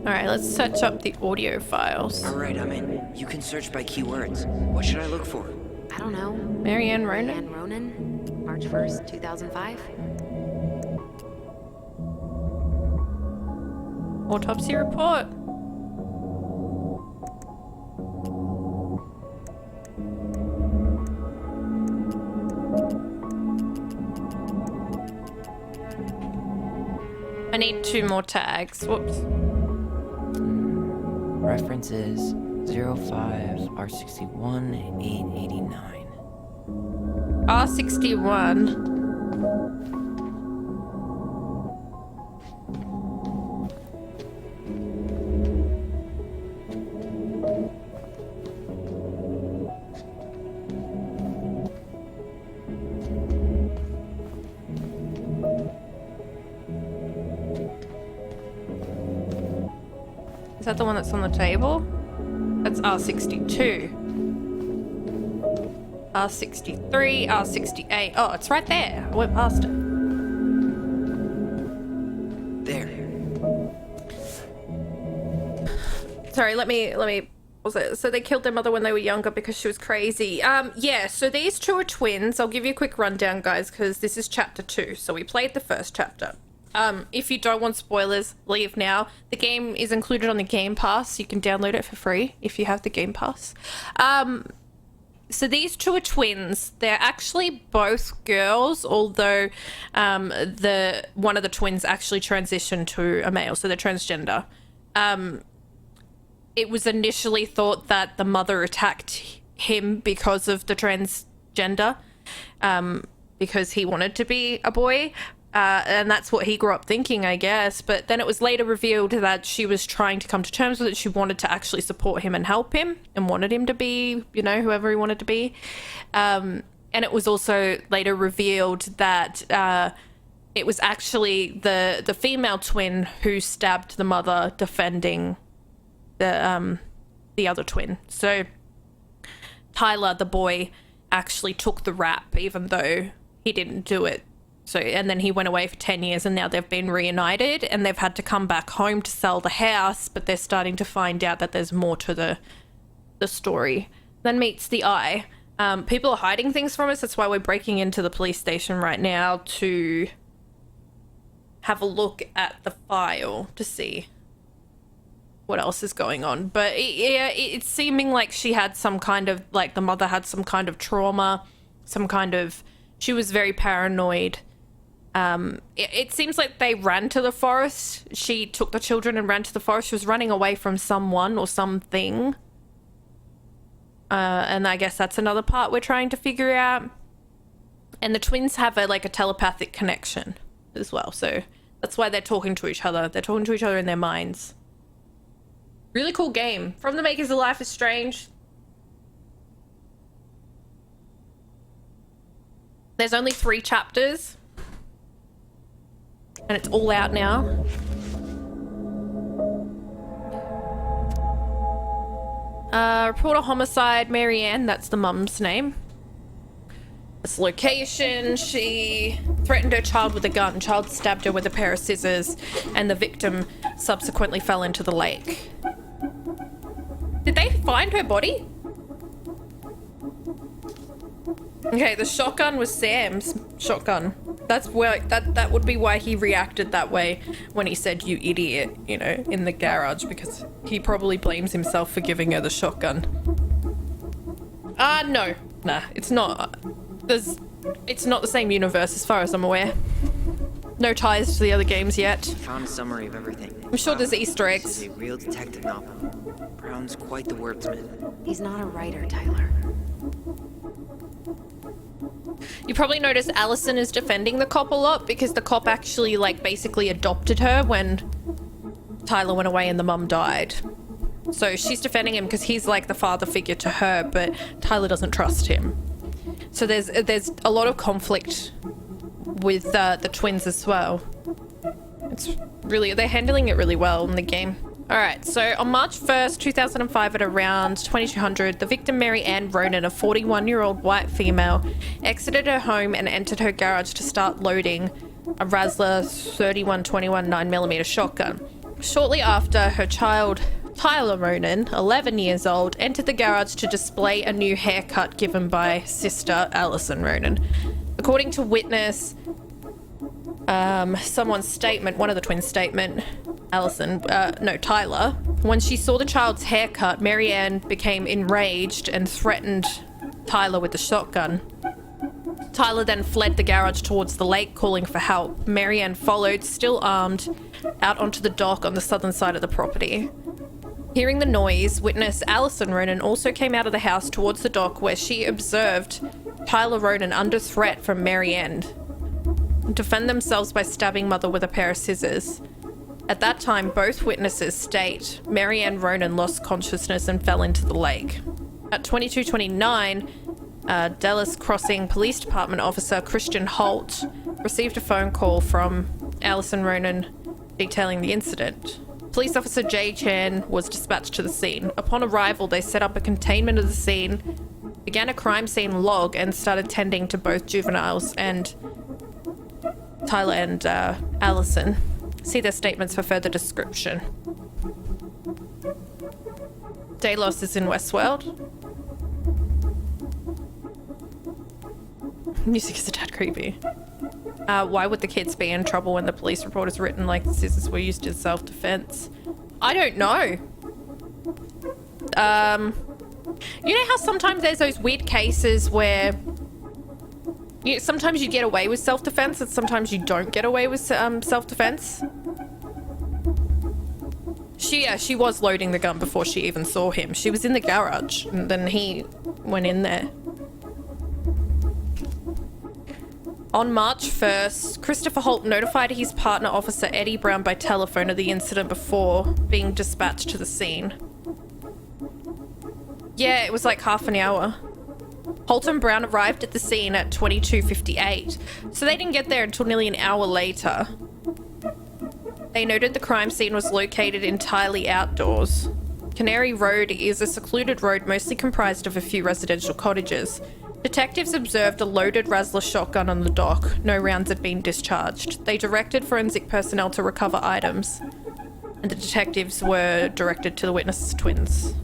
Alright, let's search up the audio files. Alright, I'm in. You can search by keywords. What should I look for? I don't know. Marianne Ronan? Marianne Ronan, March 1st, 2005. Autopsy report. I need 2 more tags. Whoops. References 05 R61 889. R61. Is that the one that's on the table? That's R62. R63, R68. Oh, it's right there. I went past it. There. Sorry, let me what was it? So they killed their mother when they were younger because she was crazy. Yeah, so these 2 are twins. I'll give you a quick rundown, guys, because this is chapter 2. So we played the first chapter. If you don't want spoilers, leave now. The game is included on the Game Pass. You can download it for free if you have the Game Pass. So these 2 are twins. They're actually both girls, although one of the twins actually transitioned to a male, so they're transgender. It was initially thought that the mother attacked him because of the transgender, because he wanted to be a boy. And that's what he grew up thinking, I guess. But then it was later revealed that she was trying to come to terms with it. She wanted to actually support him and help him and wanted him to be, you know, whoever he wanted to be. And it was also later revealed that it was actually the female twin who stabbed the mother defending the other twin. So Tyler, the boy, actually took the rap even though he didn't do it. So, and then he went away for 10 years and now they've been reunited and they've had to come back home to sell the house, but they're starting to find out that there's more to the story. Then meets the eye. People are hiding things from us. That's why we're breaking into the police station right now to have a look at the file to see what else is going on. But it's seeming like she had some kind of, like the mother had some kind of trauma, she was very paranoid. It seems like they ran to the forest. She took the children and ran to the forest. She was running away from someone or something. And I guess that's another part we're trying to figure out. And the twins have a telepathic connection as well. So that's why they're talking to each other. They're talking to each other in their minds. Really cool game. From the makers of Life is Strange. There's only 3 chapters. And it's all out now. Report a homicide. Marianne, that's the mum's name. This location, she threatened her child with a gun. Child stabbed her with a pair of scissors, and the victim subsequently fell into the lake. Did they find her body? Okay, the shotgun was Sam's shotgun. That's where that would be why he reacted that way when he said "you idiot," you know, in the garage, because he probably blames himself for giving her the shotgun. No. Nah, it's not. It's not the same universe as far as I'm aware. No ties to the other games yet. Found a summary of everything. I'm sure there's Easter eggs. This is a real detective novel. Brown's quite the wordsmith. He's not a writer, Tyler. You probably noticed Allison is defending the cop a lot because the cop actually basically adopted her when Tyler went away and the mum died. So she's defending him because he's like the father figure to her, but Tyler doesn't trust him. So there's a lot of conflict with the twins as well. They're handling it really well in the game. Alright, so on March 1st, 2005 at around 2200, the victim Mary Ann Ronan, a 41-year-old white female, exited her home and entered her garage to start loading a Razzler 3121 9mm shotgun. Shortly after, her child Tyler Ronan, 11 years old, entered the garage to display a new haircut given by sister Allison Ronan. According to witness, someone's statement, one of the twins' statement, Tyler, when she saw the child's haircut, Mary Ann became enraged and threatened Tyler with the shotgun. Tyler then fled the garage towards the lake, calling for help. Mary Ann followed, still armed, out onto the dock on the southern side of the property. Hearing the noise, witness Allison Ronan also came out of the house towards the dock, where she observed Tyler Ronan under threat from Mary Ann defend themselves by stabbing mother with a pair of scissors. At that time, both witnesses state Mary Ann Ronan lost consciousness and fell into the lake. At 22:29, Dallas Crossing Police Department officer Christian Holt received a phone call from Allison Ronan detailing the incident. Police officer Jay Chan was dispatched to the scene. Upon arrival, they set up a containment of the scene, began a crime scene log, and started tending to both juveniles and Tyler and Allison. See their statements for further description. Delos is in Westworld. Music is a tad creepy. Why would the kids be in trouble when the police report is written like the scissors were used in self-defense? I don't know. You know how sometimes there's those weird cases where sometimes you get away with self-defense and sometimes you don't get away with self-defense? She was loading the gun before she even saw him. She was in the garage and then he went in there. On March 1st, Christopher Holt notified his partner officer Eddie Brown by telephone of the incident before being dispatched to the scene. Yeah, it was like half an hour. Holt and Brown arrived at the scene at 22:58, so they didn't get there until nearly an hour later. They noted the crime scene was located entirely outdoors. Canary Road is a secluded road mostly comprised of a few residential cottages. Detectives observed a loaded Razzler shotgun on the dock. No rounds had been discharged. They directed forensic personnel to recover items, and the detectives were directed to the witness twins.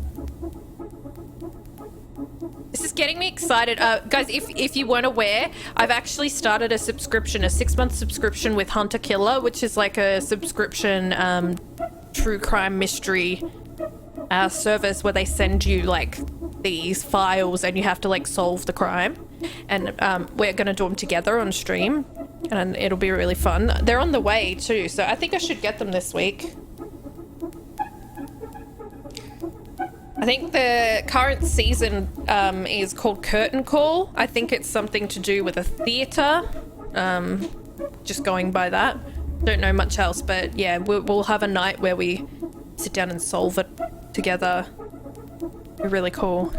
This is getting me excited. Guys, if you weren't aware, I've actually started a subscription, a 6-month subscription with Hunter Killer, which is like a subscription true crime mystery service where they send you like these files and you have to like solve the crime, and we're gonna do them together on stream and it'll be really fun. They're on the way too, so I think I should get them this week. I think the current season is called Curtain Call. I think it's something to do with a theater, just going by that. Don't know much else, but yeah, we'll have a night where we sit down and solve it together. Be really cool.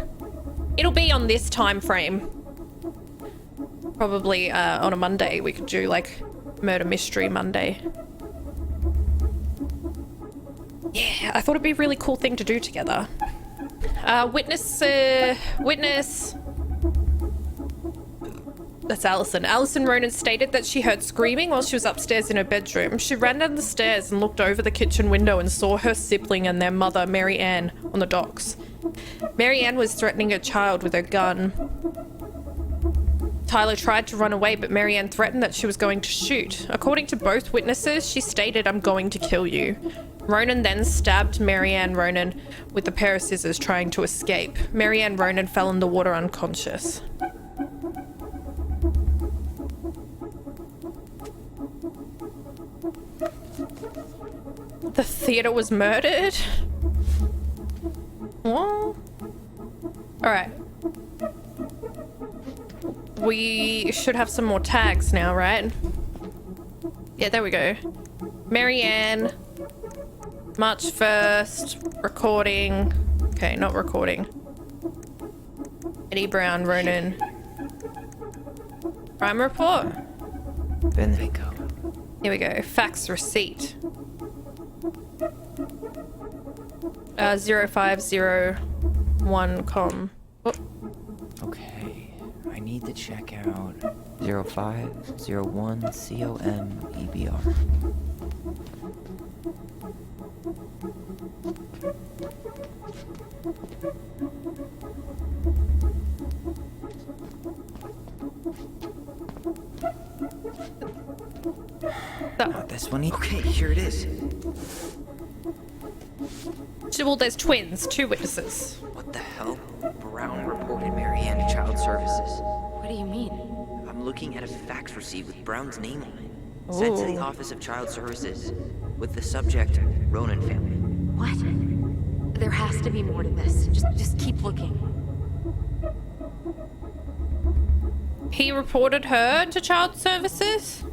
It'll be on this time frame. Probably on a Monday we could do like Murder Mystery Monday. Yeah, I thought it'd be a really cool thing to do together. Witness. That's Allison. Allison Ronan stated that she heard screaming while she was upstairs in her bedroom. She ran down the stairs and looked over the kitchen window and saw her sibling and their mother, Mary Ann, on the docks. Mary Ann was threatening her child with her gun. Tyler tried to run away, but Mary Ann threatened that she was going to shoot. According to both witnesses, she stated, "I'm going to kill you." Ronan then stabbed Mary Ann Ronan with a pair of scissors, trying to escape. Mary Ann Ronan fell in the water unconscious. The theater was murdered? What? Alright. We should have some more tags now, right? Yeah, there we go. Mary Ann, March 1st, recording. Okay, not recording. Eddie Brown, Ronan. Crime report? There we go. Here we go. Fax receipt. 0501 com. Oh. Okay, I need to check out 0501 COMEBR. Not this one. Okay, here it is. Well, there's twins, 2 witnesses. What the hell? Brown reported Marianne to Child Services. What do you mean? I'm looking at a fax receipt with Brown's name on it. Sent to the Office of Child Services with the subject, Ronan family. What? There has to be more to this. Just keep looking. He reported her to Child Services?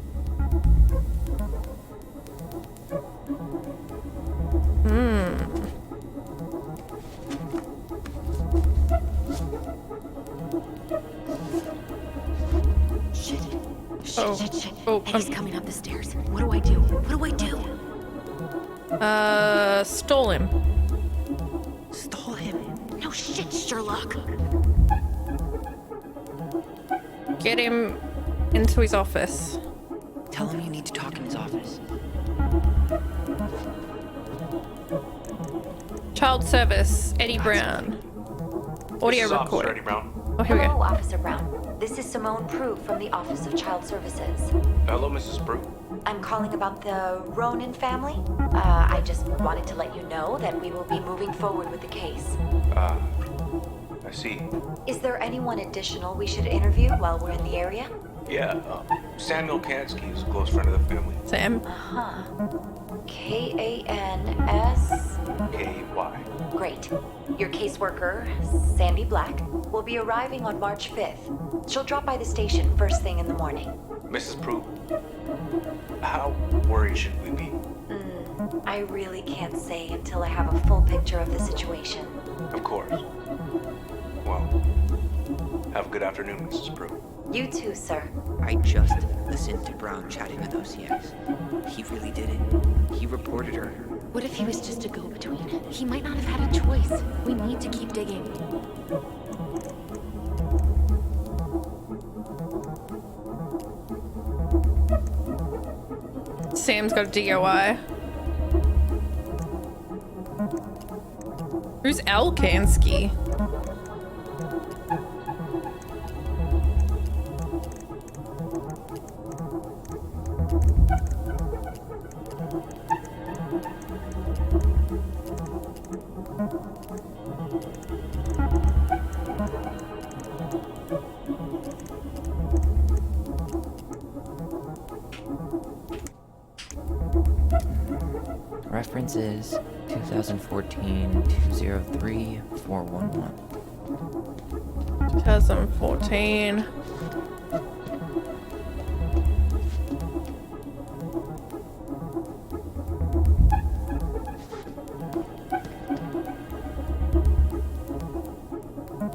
Shit. Eddie's coming up the stairs. What do I do? Stole him. Stole him? No shit, Sherlock. Get him into his office. Tell him you need to talk in his office. Child Service, Eddie Brown. Audio recording. Eddie Brown. Oh, here we Hello, go. Officer Brown. This is Simone Prue from the Office of Child Services. Hello, Mrs. Prue. I'm calling about the Ronan family. I just wanted to let you know that we will be moving forward with the case. I see. Is there anyone additional we should interview while we're in the area? Yeah, Samuel Kansky is a close friend of the family. Sam. Uh-huh. K-A-N-S... K-Y. Great. Your caseworker, Sandy Black, will be arriving on March 5th. She'll drop by the station first thing in the morning. Mrs. Prue, how worried should we be? I really can't say until I have a full picture of the situation. Of course. Well, have a good afternoon, Mrs. Prue. You too, sir. I just listened to Brown chatting with OCS. He really did it. He reported her. What if he was just a go-between? He might not have had a choice. We need to keep digging. Sam's got a DOI. Who's Al Kansky? Reference is 2014-203-411. 2014.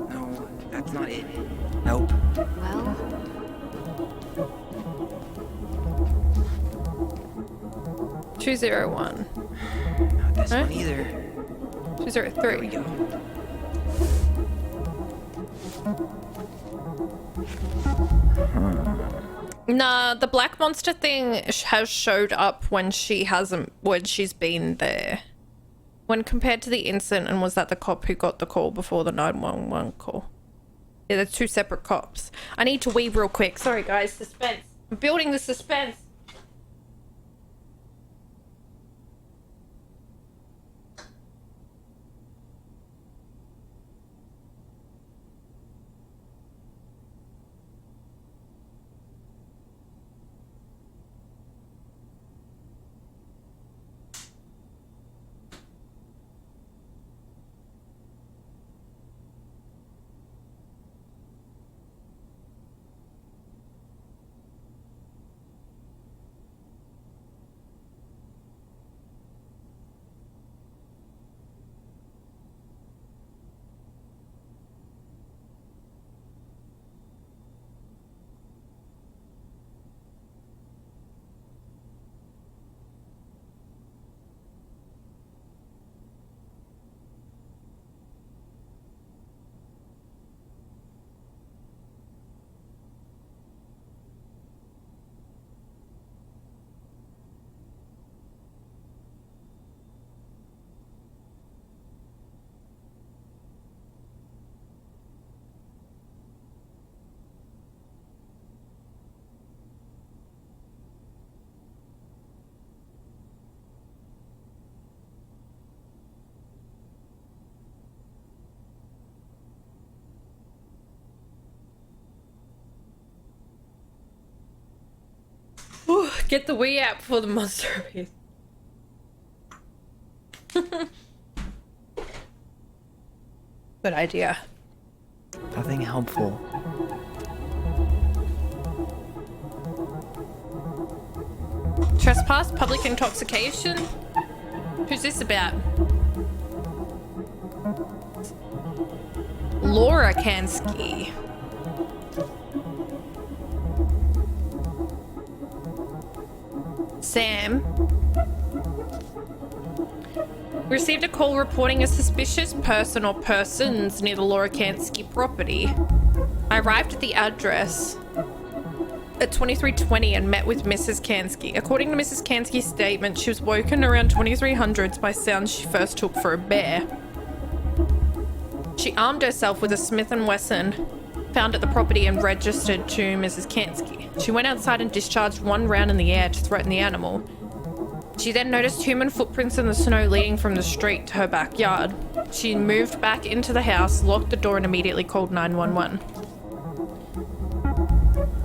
No, that's not it. Nope. Well... 201. Not this Huh? one either. 203. There we go. Nah, the black monster thing has showed up when she's been there. When compared to the incident, and was that the cop who got the call before the 911 call? Yeah, they're 2 separate cops. I need to weave real quick. Sorry guys, suspense. I'm building the suspense. Ooh, get the Wii out before the monster appears. Good idea. Nothing helpful. Trespass, public intoxication? Who's this about? Laura Kansky. Sam. Received a call reporting a suspicious person or persons near the Laura Kansky property. I arrived at the address at 2320 and met with Mrs. Kansky. According to Mrs. Kansky's statement, she was woken around 2300s by sounds she first took for a bear. She armed herself with a Smith & Wesson found at the property and registered to Mrs. Kansky. She went outside and discharged one round in the air to threaten the animal. She then noticed human footprints in the snow leading from the street to her backyard. She moved back into the house, locked the door, and immediately called 911.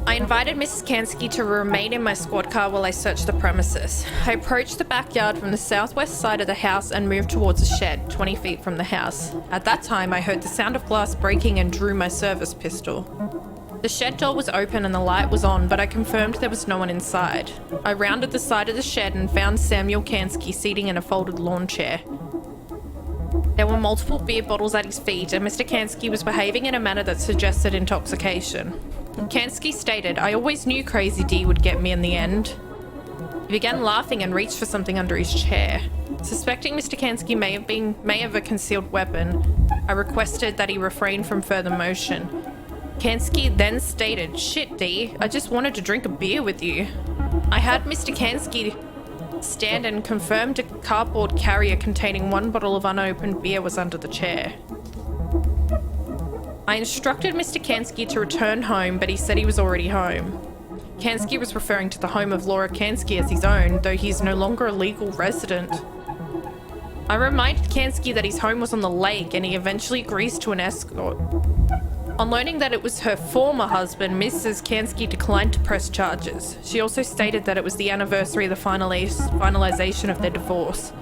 I invited Mrs. Kansky to remain in my squad car while I searched the premises. I approached the backyard from the southwest side of the house and moved towards a shed 20 feet from the house. At that time, I heard the sound of glass breaking and drew my service pistol. The shed door was open and the light was on, but I confirmed there was no one inside. I rounded the side of the shed and found Samuel Kansky sitting in a folded lawn chair. There were multiple beer bottles at his feet, and Mr. Kansky was behaving in a manner that suggested intoxication. Kansky stated, "I always knew Crazy D would get me in the end." He began laughing and reached for something under his chair. Suspecting Mr. Kansky may have a concealed weapon, I requested that he refrain from further motion. Kansky then stated, "Shit, D, I just wanted to drink a beer with you." I had Mr. Kansky stand and confirmed a cardboard carrier containing one bottle of unopened beer was under the chair. I instructed Mr. Kansky to return home, but he said he was already home. Kansky was referring to the home of Laura Kansky as his own, though he is no longer a legal resident. I reminded Kansky that his home was on the lake, and he eventually agrees to an escort. On learning that it was her former husband, Mrs. Kansky declined to press charges. She also stated that it was the anniversary of the finalization of their divorce.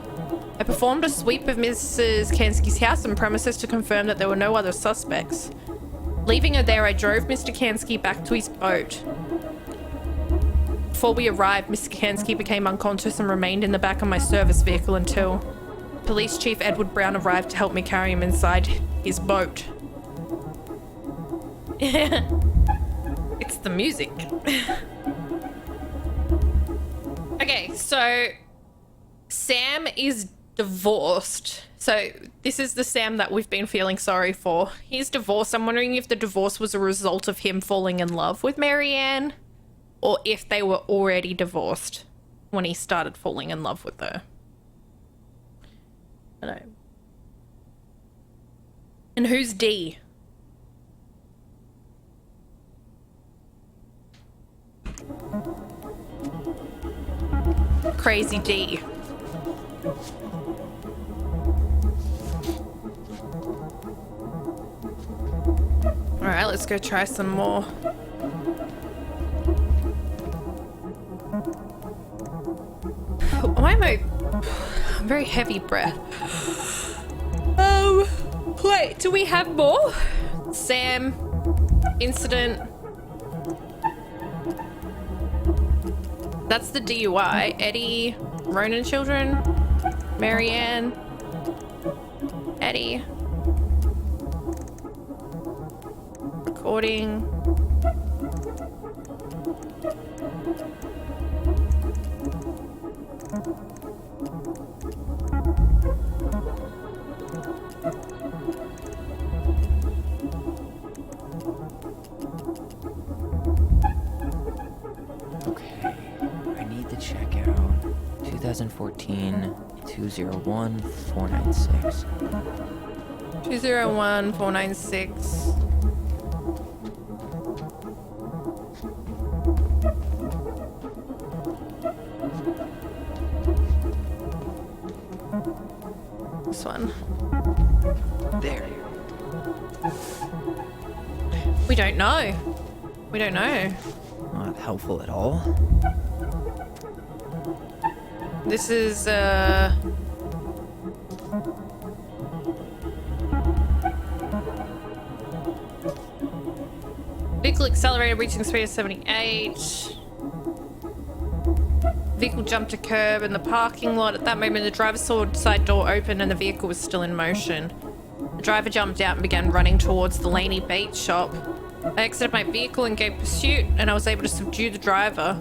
I performed a sweep of Mrs. Kansky's house and premises to confirm that there were no other suspects. Leaving her there, I drove Mr. Kansky back to his boat. Before we arrived, Mr. Kansky became unconscious and remained in the back of my service vehicle until Police Chief Edward Brown arrived to help me carry him inside his boat. It's the music. Okay, so Sam is divorced. So this is the Sam that we've been feeling sorry for. He's divorced. I'm wondering if the divorce was a result of him falling in love with Marianne, or if they were already divorced when he started falling in love with her. I don't know. And who's D? Crazy D. Alright, let's go try some more. Why am I... very heavy breath. Wait, do we have more? Sam, incident. That's the DUI. Eddie, Ronan children, Marianne, Eddie. Recording. Okay, I need to check out 2014 201 496. 201 496. This one. There. We don't know. We don't know. Not helpful at all. This is, vehicle accelerated, reaching speed of 78. Vehicle jumped a curb in the parking lot. At that moment, the driver saw the side door open and the vehicle was still in motion. The driver jumped out and began running towards the Laney bait shop. I exited my vehicle and gave pursuit, and I was able to subdue the driver,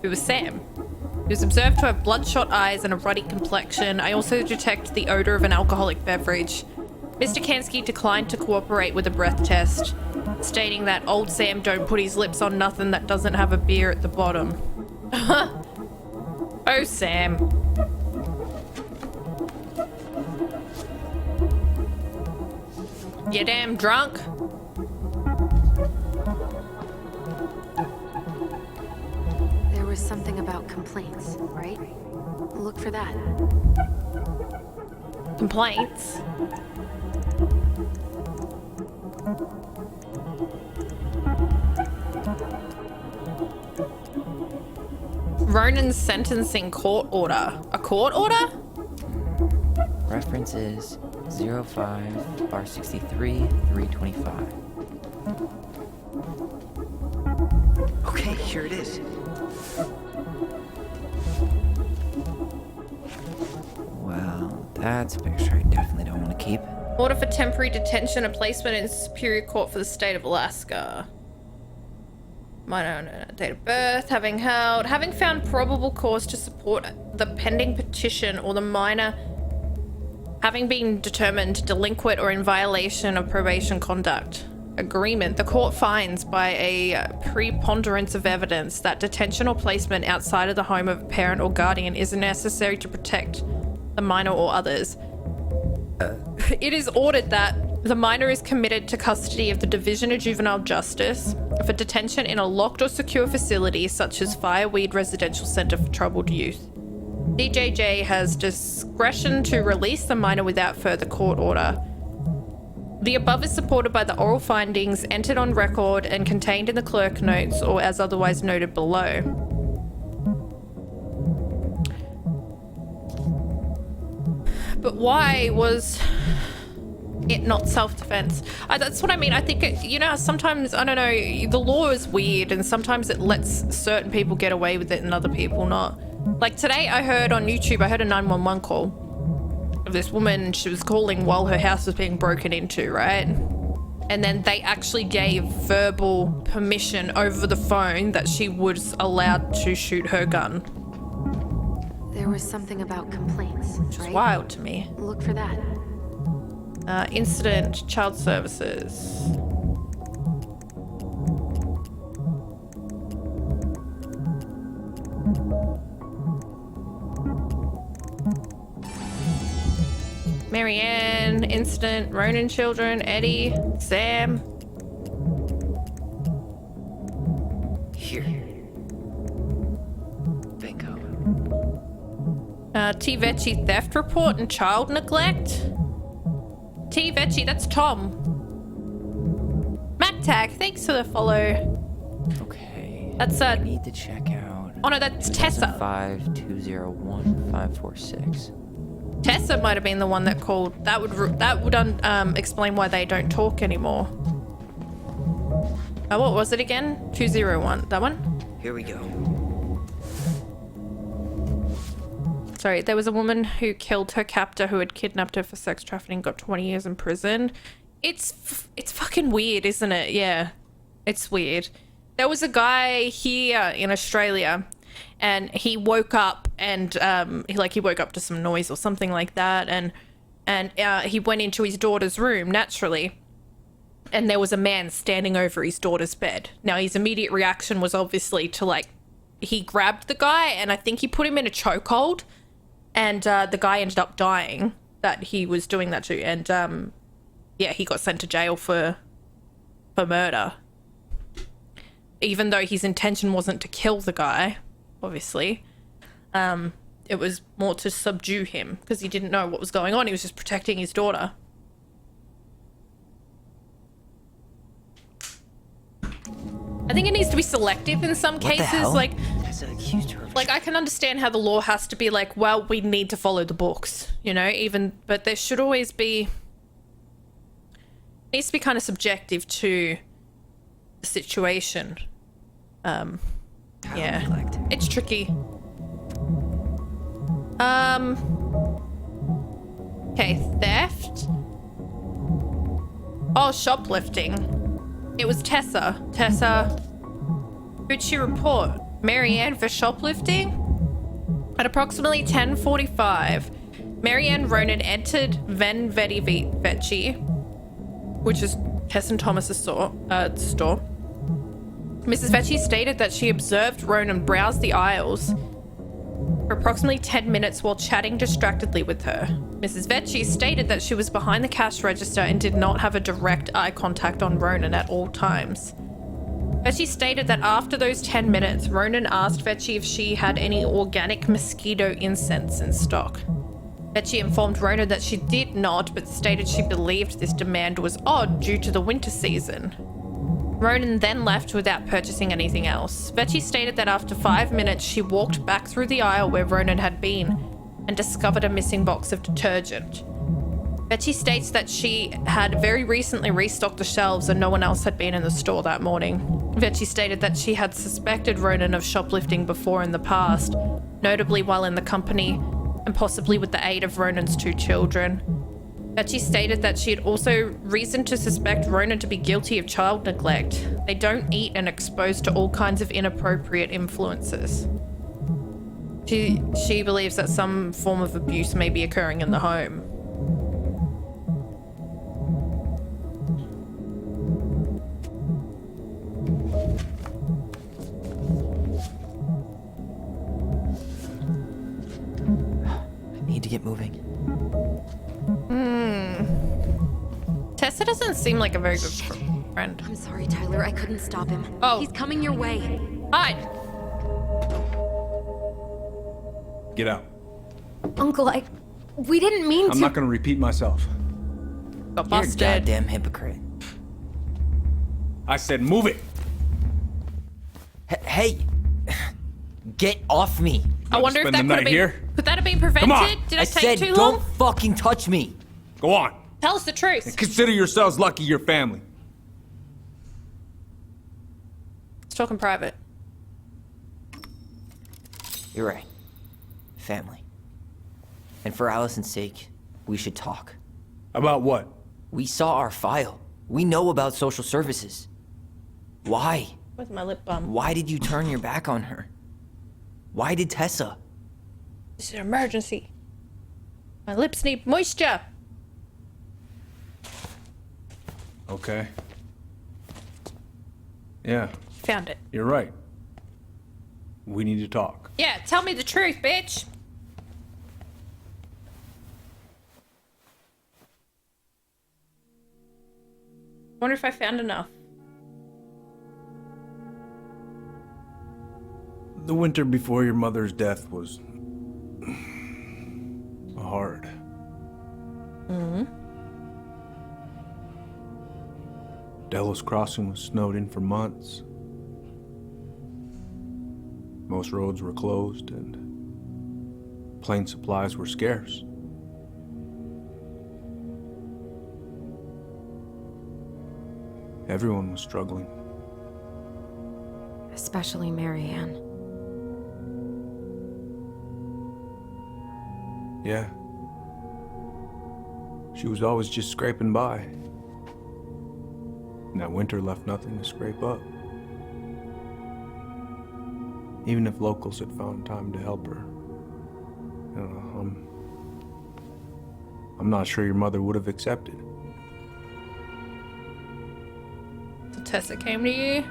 who was Sam. He was observed to have bloodshot eyes and a ruddy complexion. I also detected the odor of an alcoholic beverage. Mr. Kansky declined to cooperate with a breath test, stating that old Sam don't put his lips on nothing that doesn't have a beer at the bottom. Oh, Sam. You damn drunk? There was something about complaints, right? Look for that. Complaints? Ronan's sentencing court order. A court order? Reference is 05 bar 63 325. Okay, here it is. Well, that's a picture I definitely don't want to keep. Order for temporary detention and placement in Superior Court for the state of Alaska. Minor date of birth, having found probable cause to support the pending petition, or the minor having been determined delinquent or in violation of probation conduct agreement, the court finds by a preponderance of evidence that detention or placement outside of the home of a parent or guardian is necessary to protect the minor or others. It is ordered that the minor is committed to custody of the Division of Juvenile Justice for detention in a locked or secure facility such as Fireweed Residential Center for Troubled Youth. DJJ has discretion to release the minor without further court order. The above is supported by the oral findings entered on record and contained in the clerk notes or as otherwise noted below. But why was it not self-defense? That's what I mean. I think, you know, sometimes, I don't know, the law is weird and sometimes it lets certain people get away with it and other people not. Like today I heard on YouTube, I heard a 911 call of this woman. She was calling while her house was being broken into, right? And then they actually gave verbal permission over the phone that she was allowed to shoot her gun. There was something about complaints, Which is wild to me. Look for that. Incident, child services. Marianne, incident, Ronan children, Eddie, Sam. Here. Bingo. T. Vecchi theft report and child neglect. T. Vecchi, that's Tom. Mac Tag, thanks for the follow. Okay. That's I need to check out. Oh no, that's Tessa. 5201546. Tessa might have been the one that called. That would explain why they don't talk anymore. What was it again? 201. That one? Here we go. Sorry, there was a woman who killed her captor who had kidnapped her for sex trafficking, got 20 years in prison. It's fucking weird, isn't it? Yeah, it's weird. There was a guy here in Australia, and he woke up and he woke up to some noise or something like that, and he went into his daughter's room naturally, and there was a man standing over his daughter's bed. Now his immediate reaction was obviously to he grabbed the guy and I think he put him in a chokehold, and the guy ended up dying that he was doing that to, and yeah, he got sent to jail for murder, even though his intention wasn't to kill the guy. Obviously, it was more to subdue him because he didn't know what was going on. He was just protecting his daughter. I think it needs to be selective in some cases. What the hell? Tessa accused her of... Like, I can understand how the law has to be like, well, we need to follow the books, you know, but there should always be, needs to be kind of subjective to the situation. Yeah, it's tricky. Okay, theft. Oh, shoplifting. It was Tessa. Who'd she report? Marianne for shoplifting? At approximately 10:45, Marianne Ronan entered Ven Veti Vecchi, which is Tess and Thomas's store. Mrs. Vecchi stated that she observed Ronan browse the aisles for approximately 10 minutes while chatting distractedly with her. Mrs. Vecchi stated that she was behind the cash register and did not have a direct eye contact on Ronan at all times. Vecchi stated that after those 10 minutes, Ronan asked Vecchi if she had any organic mosquito incense in stock. Vecchi informed Ronan that she did not, but stated she believed this demand was odd due to the winter season. Ronan then left without purchasing anything else. Vecchi stated that after 5 minutes, she walked back through the aisle where Ronan had been and discovered a missing box of detergent. Vecchi states that she had very recently restocked the shelves and no one else had been in the store that morning. Vecchi stated that she had suspected Ronan of shoplifting before in the past, notably while in the company and possibly with the aid of Ronan's 2 children. Vecchi stated that she had also reason to suspect Ronan to be guilty of child neglect. They don't eat and exposed to all kinds of inappropriate influences. She believes that some form of abuse may be occurring in the home. I need to get moving. Tessa doesn't seem like a very good friend. I'm sorry, Tyler. I couldn't stop him. Oh. He's coming your way. Hide! Get out. Uncle, we didn't mean to. I'm not gonna repeat myself. Got You're a busted. goddamn hypocrite. I said move it. Hey! Get off me! I wonder if spend that the could have night been. here? Could that have been prevented? Come on. Did I take said too don't long? fucking touch me! Go on. Tell us the truth. And consider yourselves lucky you're family. Let's talk in private. You're right. Family. And for Allison's sake, we should talk. About what? We saw our file. We know about social services. Why? With my lip balm. Why did you turn your back on her? Why did Tessa? This is an emergency. My lips need moisture. Okay. Yeah, Found it. you're right. We need to talk. Yeah, tell me the truth, bitch. Wonder if I found enough. The winter before your mother's death was hard. Delos Crossing was snowed in for months. Most roads were closed and plane supplies were scarce. Everyone was struggling. Especially Marianne. Yeah. She was always just scraping by. And that winter left nothing to scrape up. Even if locals had found time to help her. You know, I'm not sure your mother would have accepted. So Tessa came to you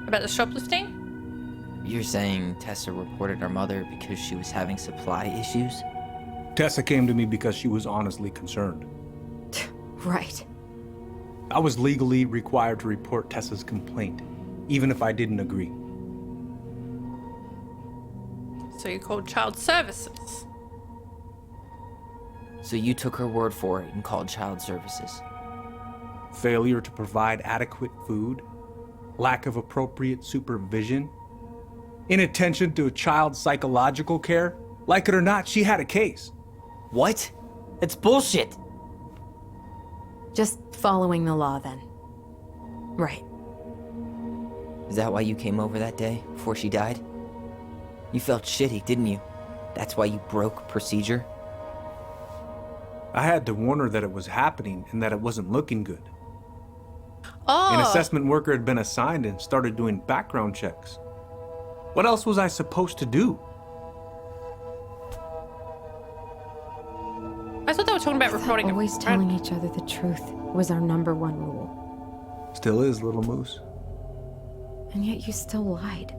about the shoplifting? You're saying Tessa reported her mother because she was having supply issues? Tessa came to me because she was honestly concerned. Right. I was legally required to report Tessa's complaint, even if I didn't agree. So you called child services. So you took her word for it and called child services? Failure to provide adequate food, lack of appropriate supervision, Inattention to a child's psychological care? Like it or not, she had a case. What? It's bullshit. Just following the law, then. Right. Is that why you came over that day, before she died? You felt shitty, didn't you? That's why you broke procedure? I had to warn her that it was happening and that it wasn't looking good. Oh. An assessment worker had been assigned and started doing background checks. What else was I supposed to do? I thought they were talking about reporting. Always telling each other the truth was our #1 rule. Still is, little moose. And yet you still lied.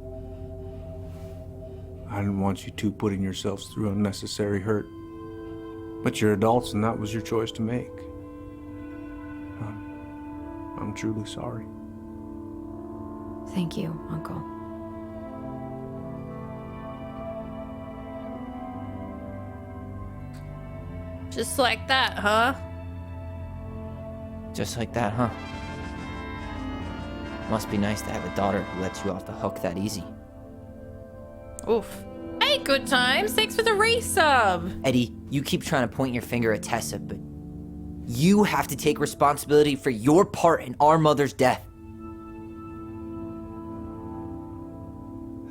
I didn't want you two putting yourselves through unnecessary hurt. But you're adults and that was your choice to make. I'm truly sorry. Thank you, Uncle. Just like that, huh? Just like that, huh? Must be nice to have a daughter who lets you off the hook that easy. Oof. Hey, good times. Thanks for the resub. Eddie, you keep trying to point your finger at Tessa, but you have to take responsibility for your part in our mother's death.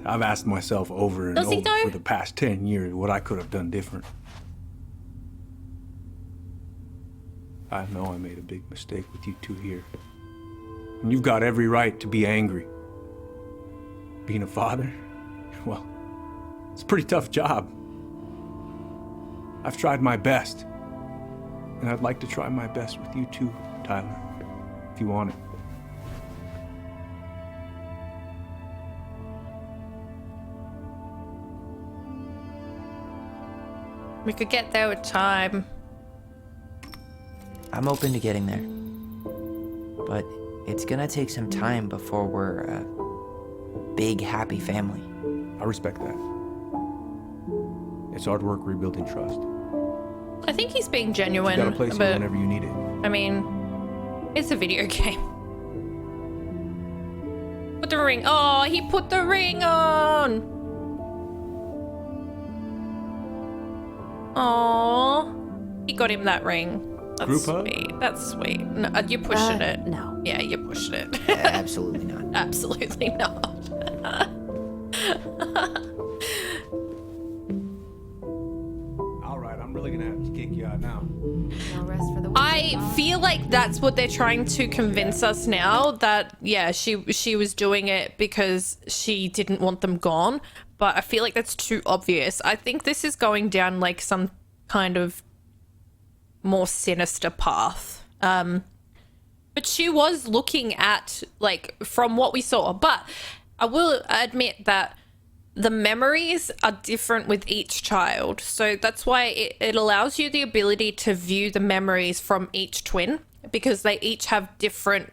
I've asked myself over and Does he over though? for the past 10 years what I could have done different. I know I made a big mistake with you two here. And you've got every right to be angry. Being a father, well, it's a pretty tough job. I've tried my best. And I'd like to try my best with you too, Tyler, if you want it. We could get there with time. I'm open to getting there. But it's gonna take some time before we're a big, happy family. I respect that. It's hard work rebuilding trust. I think he's being genuine. You got a place here but whenever you need it. I mean, it's a video game. Put the ring. Oh, he put the ring on. Oh, he got him that ring. That's Group hug? sweet. That's sweet. No, you're pushing it. No. Yeah, you're pushing it. Absolutely not. Absolutely not. Alright, I'm really gonna have to kick you out now. No rest for the I feel like that's what they're trying to convince us now, that yeah, she was doing it because she didn't want them gone, but I feel like that's too obvious. I think this is going down like some kind of more sinister path. But she was looking at, like, from what we saw, but I will admit that the memories are different with each child, so that's why it allows you the ability to view the memories from each twin, because they each have different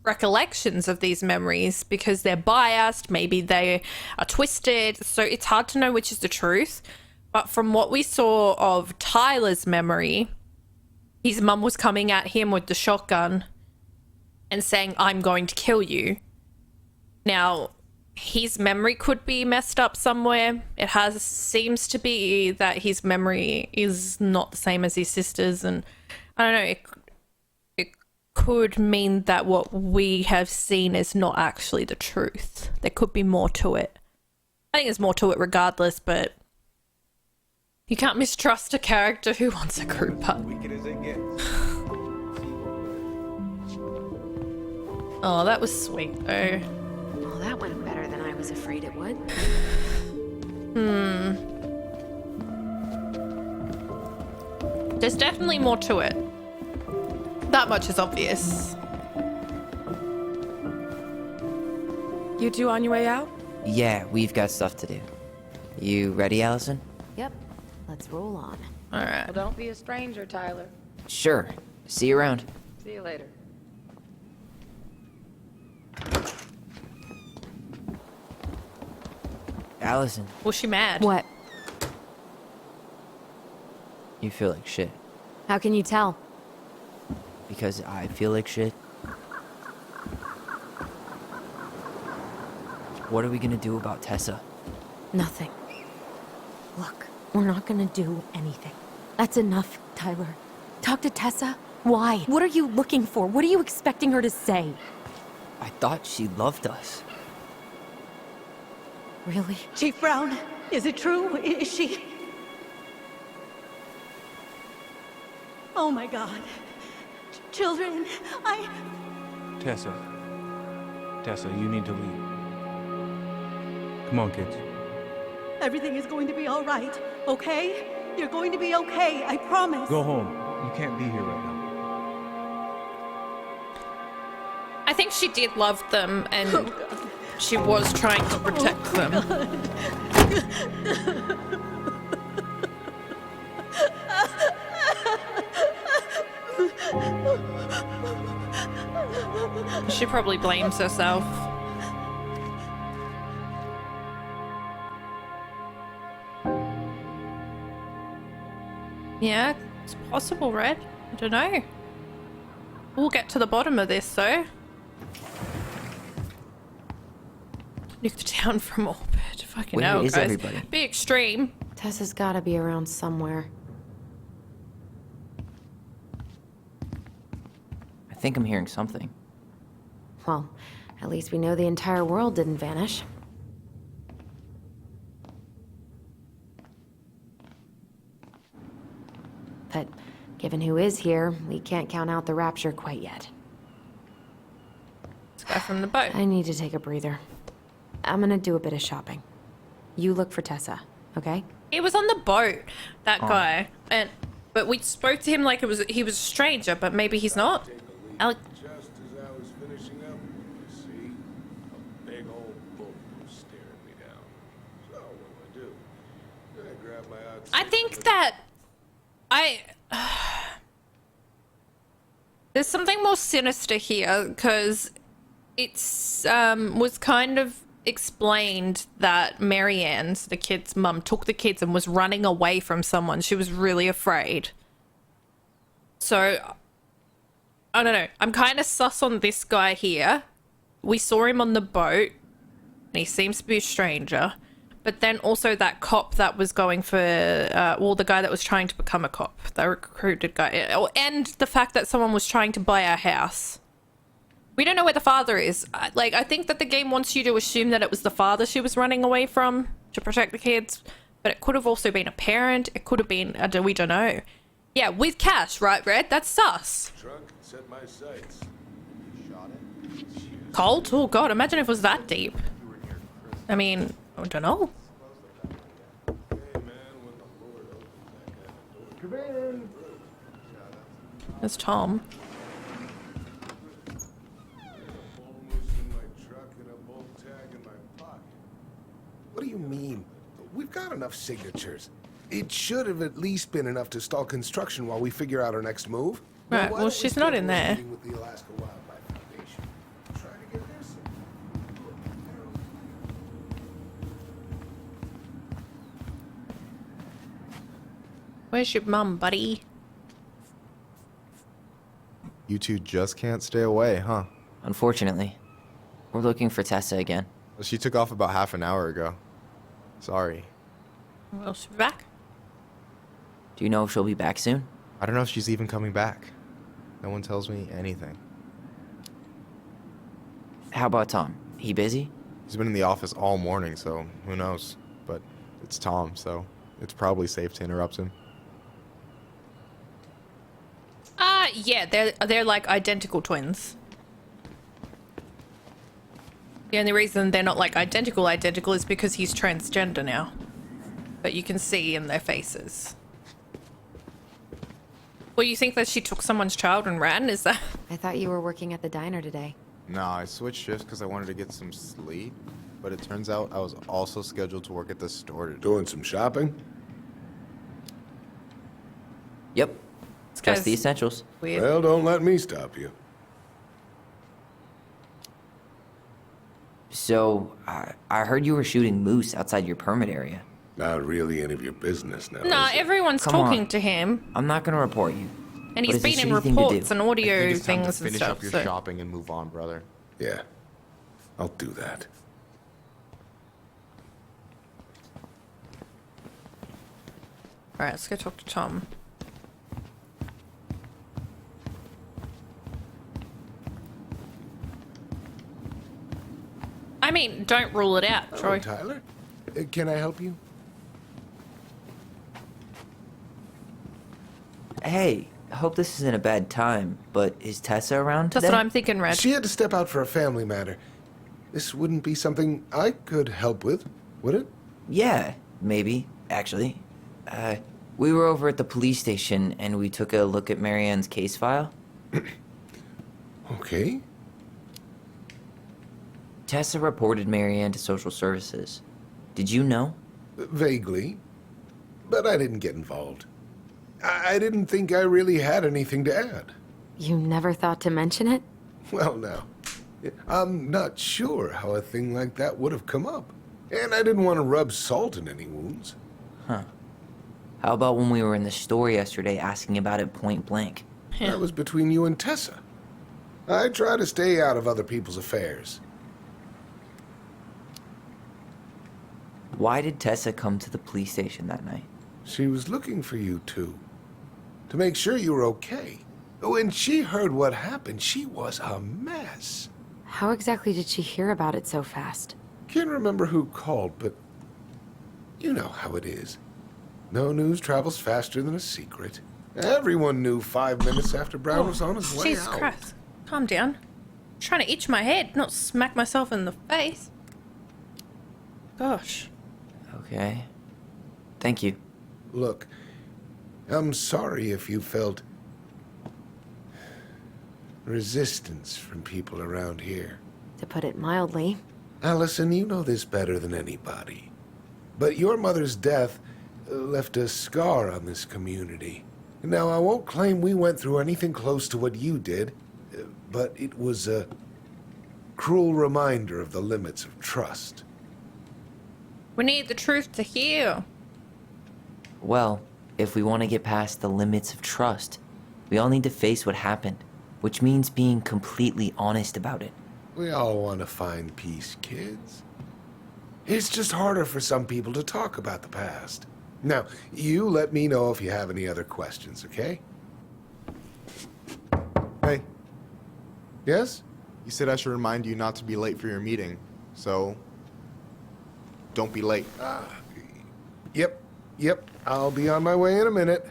recollections of these memories, because they're biased, maybe they are twisted, so it's hard to know which is the truth. But from what we saw of Tyler's memory, his mum was coming at him with the shotgun and saying, "I'm going to kill you." Now, his memory could be messed up somewhere. It seems to be that his memory is not the same as his sister's, and I don't know, it could mean that what we have seen is not actually the truth. There could be more to it. I think there's more to it regardless, but you can't mistrust a character who wants a group hug. Wicked as it gets. Oh, that was sweet though. Well, that went better than I was afraid it would. There's definitely more to it. That much is obvious. You two on your way out? Yeah, we've got stuff to do. You ready, Allison? Yep. Let's roll on. All right. Well, don't be a stranger, Tyler. Sure. See you around. See you later. Allison, Was she mad? What? you feel like shit. How can you tell? Because I feel like shit. What are we gonna do about Tessa? Nothing. Look, we're not gonna do anything. That's enough, Tyler. Talk to Tessa? Why? What are you looking for? What are you expecting her to say? I thought she loved us. Really? Chief Brown, is it true? Is she... Oh my God. Children, Tessa. Tessa, you need to leave. Come on, kids. Everything is going to be all right, okay? You're going to be okay, I promise. Go home. You can't be here right now. I think she did love them, and she was trying to protect them. She probably blames herself. Yeah, it's possible, Red. I don't know. We'll get to the bottom of this, though. Nuked down from orbit. Fucking Where hell, is guys. everybody? Be extreme. Tessa's gotta be around somewhere. I think I'm hearing something. Well, at least we know the entire world didn't vanish. But given who is here, we can't count out the rapture quite yet. Let's go from the boat. I need to take a breather. I'm gonna do a bit of shopping. You look for Tessa, okay? He was on the boat, that guy, but we spoke to him like he was a stranger, but maybe he's not. Alec. Just as I was finishing up, you see, a big old boat was staring me down. So what do? Then I grabbed my I think that there's something more sinister here, because it's was kind of explained that Marianne's, the kid's mum, took the kids and was running away from someone. She was really afraid. So I don't know. I'm kind of sus on this guy here. We saw him on the boat, and he seems to be a stranger. But then also that cop that was going for, well, the guy that was trying to become a cop, the recruited guy, and the fact that someone was trying to buy our house. We don't know where the father is. Like, I think that the game wants you to assume that it was the father she was running away from to protect the kids, but it could have also been a parent. It could have been, we don't know. Yeah, with cash, right, Red? That's sus. Trunk set my sights. Shot it. Cold? Oh god, imagine if it was that deep. I mean, I don't know. There's Tom. What do you mean? We've got enough signatures. It should have at least been enough to stall construction while we figure out our next move. Right, well, she's not in there. With the Alaska Wildlife Foundation. Try to get there soon. Where's your mum, buddy? You two just can't stay away, huh? Unfortunately. We're looking for Tessa again. She took off about half an hour ago. Sorry. Will she be back? Do you know if she'll be back soon? I don't know if she's even coming back. No one tells me anything. How about Tom? He busy? He's been in the office all morning, so who knows? But it's Tom, so it's probably safe to interrupt him. Yeah, they're like identical twins. The only reason they're not like identical is because he's transgender now. But you can see in their faces. Well, you think that she took someone's child and ran? Is that? I thought you were working at the diner today. No, I switched shifts because I wanted to get some sleep. But it turns out I was also scheduled to work at the store today. Doing some shopping? Yep. Just the essentials. Weird. Well, don't let me stop you. So, I heard you were shooting moose outside your permit area. Not really any of your business now. Nah, everyone's talking to him. I'm not gonna report you. And he's been in reports and audio things and finish stuff. up your So. shopping and move on, brother. Yeah, I'll do that. Alright, let's go talk to Tom. I mean, don't rule it out, Troy. Hello, Tyler. Can I help you? Hey, I hope this isn't a bad time, but is Tessa around today? That's what I'm thinking, Red. She had to step out for a family matter. This wouldn't be something I could help with, would it? Yeah, maybe, actually. We were over at the police station and we took a look at Marianne's case file. Okay. Tessa reported Marianne to social services. Did you know? Vaguely. But I didn't get involved. I didn't think I really had anything to add. You never thought to mention it? Well, now, I'm not sure how a thing like that would have come up. And I didn't want to rub salt in any wounds. Huh. How about when we were in the store yesterday asking about it point blank? That was between you and Tessa. I try to stay out of other people's affairs. Why did Tessa come to the police station that night? She was looking for you two. To make sure you were okay. When she heard what happened, she was a mess. How exactly did she hear about it so fast? Can't remember who called, but you know how it is. No news travels faster than a secret. Everyone knew 5 minutes after Brown was on his way Jesus out. Christ. Calm down. I'm trying to itch my head, not smack myself in the face. Gosh. Okay. Thank you. Look, I'm sorry if you felt resistance from people around here. To put it mildly. Allison, you know this better than anybody. But your mother's death left a scar on this community. Now, I won't claim we went through anything close to what you did, but it was a cruel reminder of the limits of trust. We need the truth to heal. Well, if we want to get past the limits of trust, we all need to face what happened, which means being completely honest about it. We all want to find peace, kids. It's just harder for some people to talk about the past. Now, you let me know if you have any other questions, okay? Hey. Yes? You said I should remind you not to be late for your meeting, so don't be late. Yep. I'll be on my way in a minute.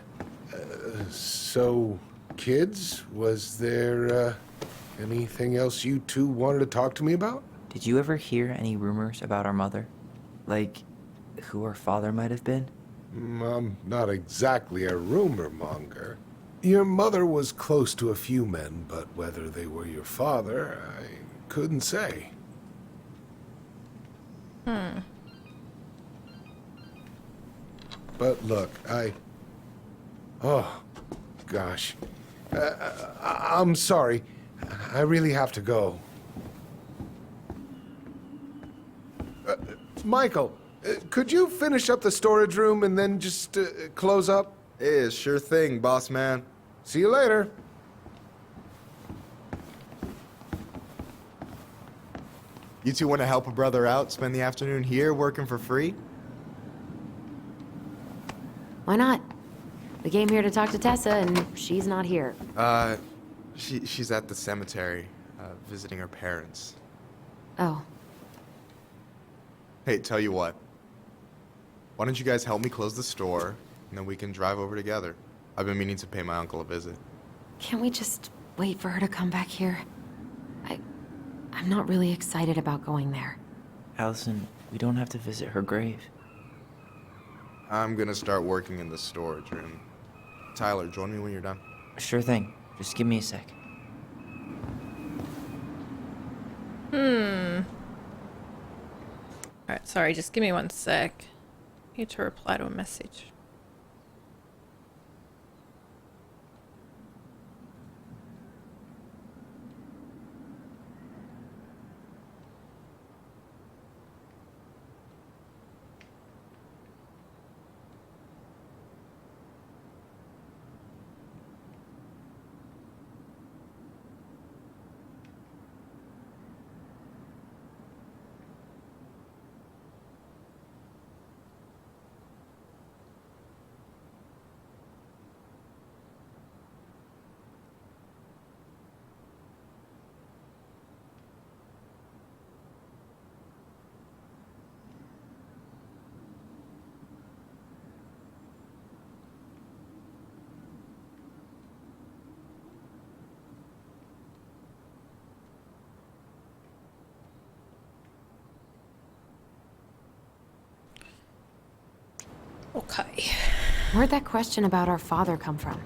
So, kids, was there anything else you two wanted to talk to me about? Did you ever hear any rumors about our mother? Like, who our father might have been? I'm not exactly a rumor monger. Your mother was close to a few men, but whether they were your father, I couldn't say. But look, oh, gosh. I'm sorry. I really have to go. Michael, could you finish up the storage room and then just close up? Yeah, sure thing, boss man. See you later. You two want to help a brother out, spend the afternoon here working for free? Why not? We came here to talk to Tessa, and she's not here. She's at the cemetery, visiting her parents. Oh. Hey, tell you what. Why don't you guys help me close the store, and then we can drive over together. I've been meaning to pay my uncle a visit. Can't we just wait for her to come back here? I'm not really excited about going there. Allison, we don't have to visit her grave. I'm gonna start working in the storage room. Tyler, join me when you're done. Sure thing. Just give me a sec. Alright, sorry, just give me 1 sec. I need to reply to a message. Okay. Where'd that question about our father come from?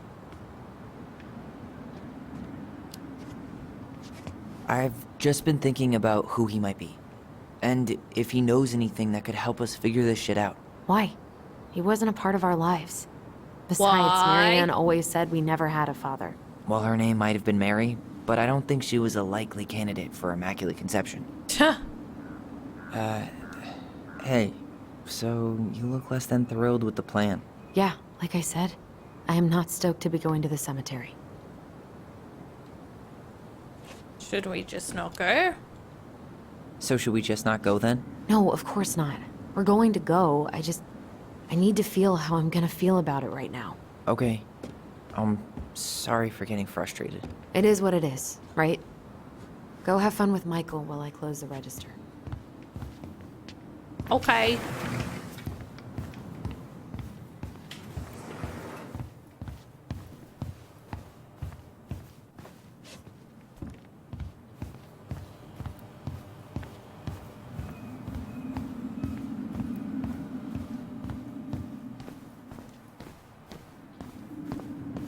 I've just been thinking about who he might be. And if he knows anything that could help us figure this shit out. Why? He wasn't a part of our lives. Besides, Why? Marianne always said we never had a father. Well, her name might have been Mary, but I don't think she was a likely candidate for Immaculate Conception. Hey, so you look less than thrilled with the plan. Yeah, like I said, I am not stoked to be going to the cemetery. Should we just not go? So should we just not go then? No, of course not. We're going to go. I need to feel how I'm gonna feel about it right now. Okay. I'm sorry for getting frustrated. It is what it is, right? Go have fun with Michael while I close the register. Okay.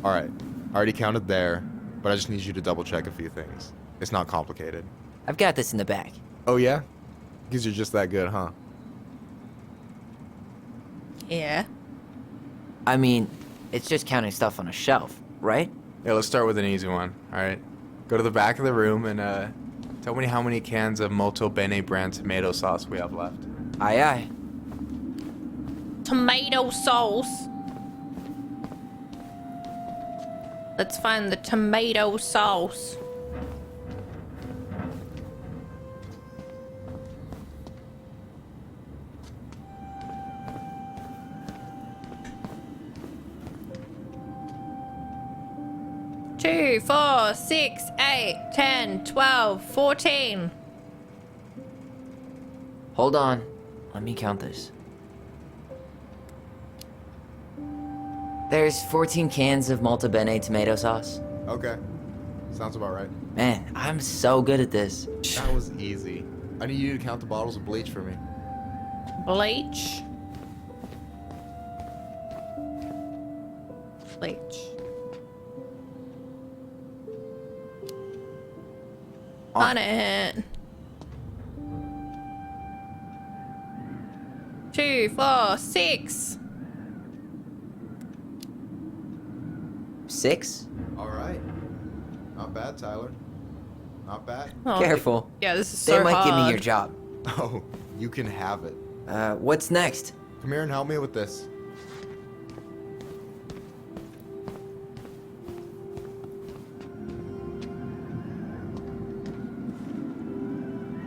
Alright, I already counted there, but I just need you to double check a few things. It's not complicated. I've got this in the bag. Oh yeah? Because you're just that good, huh? Yeah. I mean, it's just counting stuff on a shelf, right? Yeah, let's start with an easy one, alright? Go to the back of the room and tell me how many cans of Molto Bene brand tomato sauce we have left. Aye aye. Tomato sauce. Let's find the tomato sauce. Two, 4, 6, 8, 10, 12, 14. Hold on. Let me count this. There's 14 cans of Molto Bene tomato sauce. Okay. Sounds about right. Man, I'm so good at this. That was easy. I need you to count the bottles of bleach for me. Bleach. Bleach. On it. 2, 4, 6. 6? Alright. Not bad, Tyler. Not bad. Oh, Careful. Yeah, this is They so might give me hard. your job. Oh, you can have it. What's next? Come here and help me with this.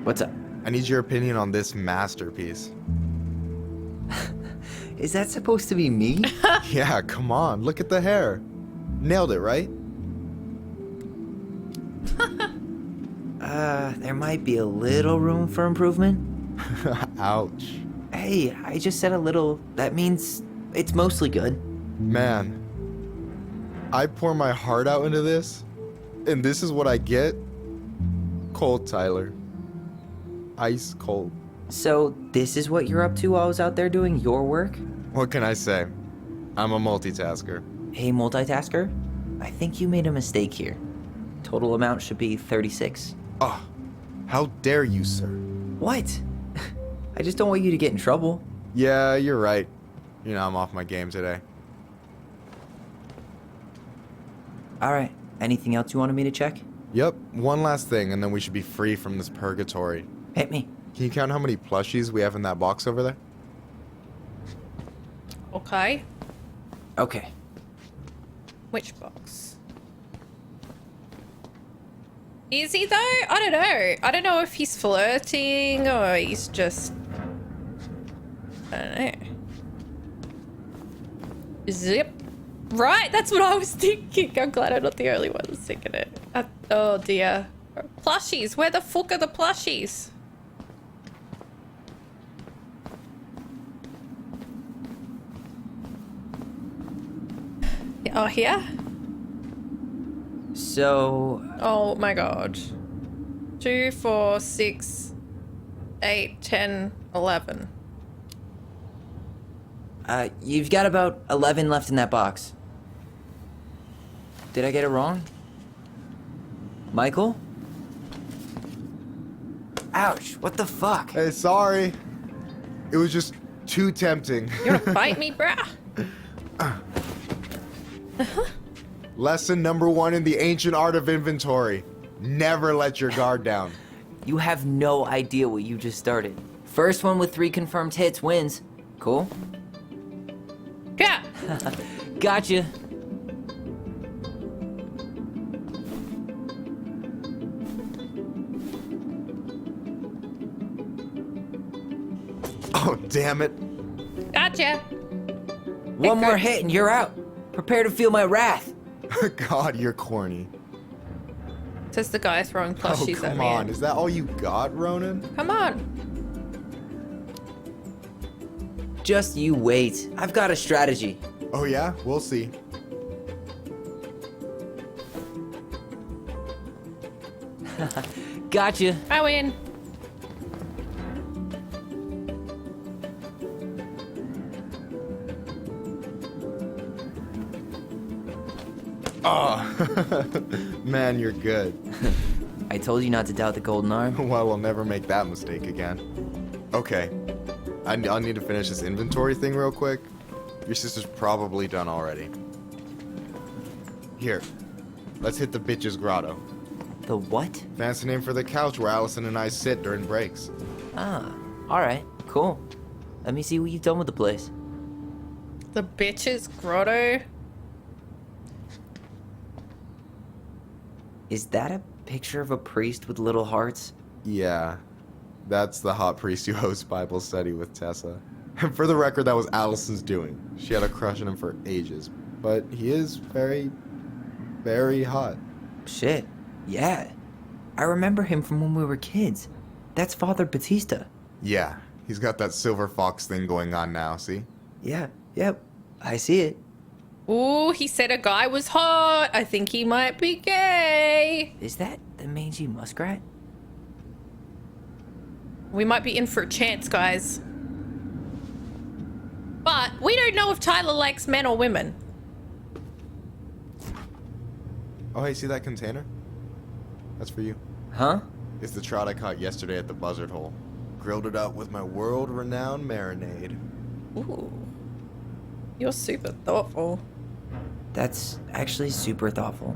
What's up? I need your opinion on this masterpiece. Is that supposed to be me? Yeah, come on. Look at the hair. Nailed it, right? There might be a little room for improvement. Ouch. Hey, I just said a little. That means it's mostly good. Man, I pour my heart out into this, and this is what I get? Cold, Tyler. Ice cold. So, this is what you're up to while I was out there doing your work? What can I say? I'm a multitasker. Hey, multitasker. I think you made a mistake here. Total amount should be 36. Oh, how dare you, sir? What? I just don't want you to get in trouble. Yeah, you're right. You know, I'm off my game today. Alright, anything else you wanted me to check? Yep, one last thing, and then we should be free from this purgatory. Hit me. Can you count how many plushies we have in that box over there? Okay. Okay. Which box? Is he though? I don't know. I don't know if he's flirting or he's just... I don't know. Zip. Right, that's what I was thinking. I'm glad I'm not the only one that's thinking it. Oh dear. Plushies. Where the fuck are the plushies? Oh, here? So... Oh my god. 2, 4, 6, 8, 10, 11. You've got about 11 left in that box. Did I get it wrong? Michael? Ouch, what the fuck? Hey, sorry. It was just too tempting. You wanna fight me, brah? Lesson number 1 in the ancient art of inventory. Never let your guard down. You have no idea what you just started. First one with 3 confirmed hits wins. Cool? Yeah. Gotcha. Oh, damn it. Gotcha. One more hit and you're out. Prepare to feel my wrath. God, you're corny. Says the guy throwing plushies at me. Come on, is that all you got, Ronan? Come on. Just you wait. I've got a strategy. Oh yeah? We'll see. Gotcha. I win. Oh, man, you're good. I told you not to doubt the golden arm. Well, we'll never make that mistake again. Okay, I'll need to finish this inventory thing real quick. Your sister's probably done already. Here, let's hit the bitch's grotto. The what? Fancy name for the couch where Allison and I sit during breaks. Ah, alright, cool. Let me see what you've done with the place. The bitch's grotto. Is that a picture of a priest with little hearts? Yeah, that's the hot priest who hosts Bible study with Tessa. For the record, that was Allison's doing. She had a crush on him for ages, but he is very, very hot. Shit, yeah. I remember him from when we were kids. That's Father Batista. Yeah, he's got that silver fox thing going on now, see? Yeah, yep, I see it. Ooh, he said a guy was hot. I think he might be gay. Is that the mangy muskrat? We might be in for a chance, guys. But we don't know if Tyler likes men or women. Oh, hey, see that container? That's for you. Huh? It's the trout I caught yesterday at the buzzard hole. Grilled it up with my world-renowned marinade. Ooh. You're super thoughtful. That's actually super thoughtful.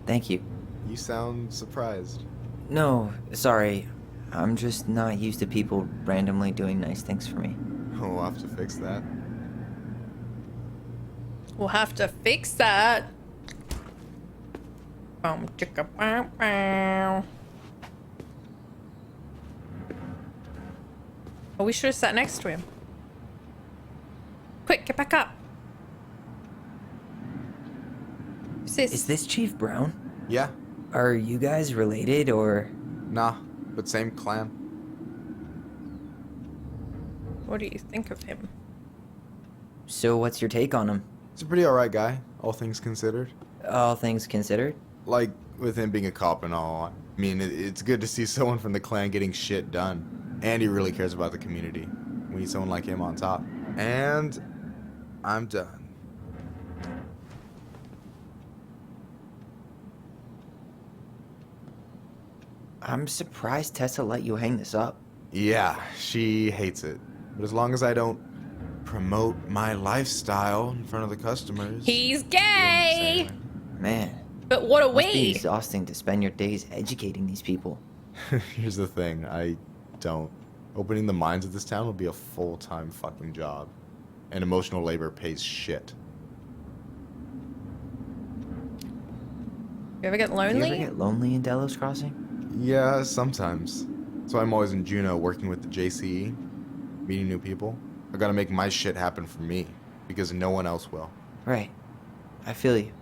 Thank you. You sound surprised. No, sorry. I'm just not used to people randomly doing nice things for me. Oh, we'll have to fix that. We'll have to fix that. Chicka, bow, bow. Oh, we should have sat next to him. Quick, get back up. Is this Chief Brown? Yeah. Are you guys related or? Nah, but same clan. What do you think of him? So what's your take on him? He's a pretty alright guy, all things considered. All things considered? Like, with him being a cop and all. I mean, it's good to see someone from the clan getting shit done. And he really cares about the community. We need someone like him on top. And I'm done. I'm surprised Tessa let you hang this up. Yeah, she hates it. But as long as I don't promote my lifestyle in front of the customers. He's gay! Man. But what are Must be we? exhausting to spend your days educating these people. Here's the thing, I don't. Opening the mines of this town would be a full-time fucking job. And emotional labor pays shit. You ever get Do lonely? you ever get lonely in Delos Crossing? Yeah, sometimes. So I'm always in Juneau working with the JCE, meeting new people. I gotta make my shit happen for me, because no one else will. Right. I feel you.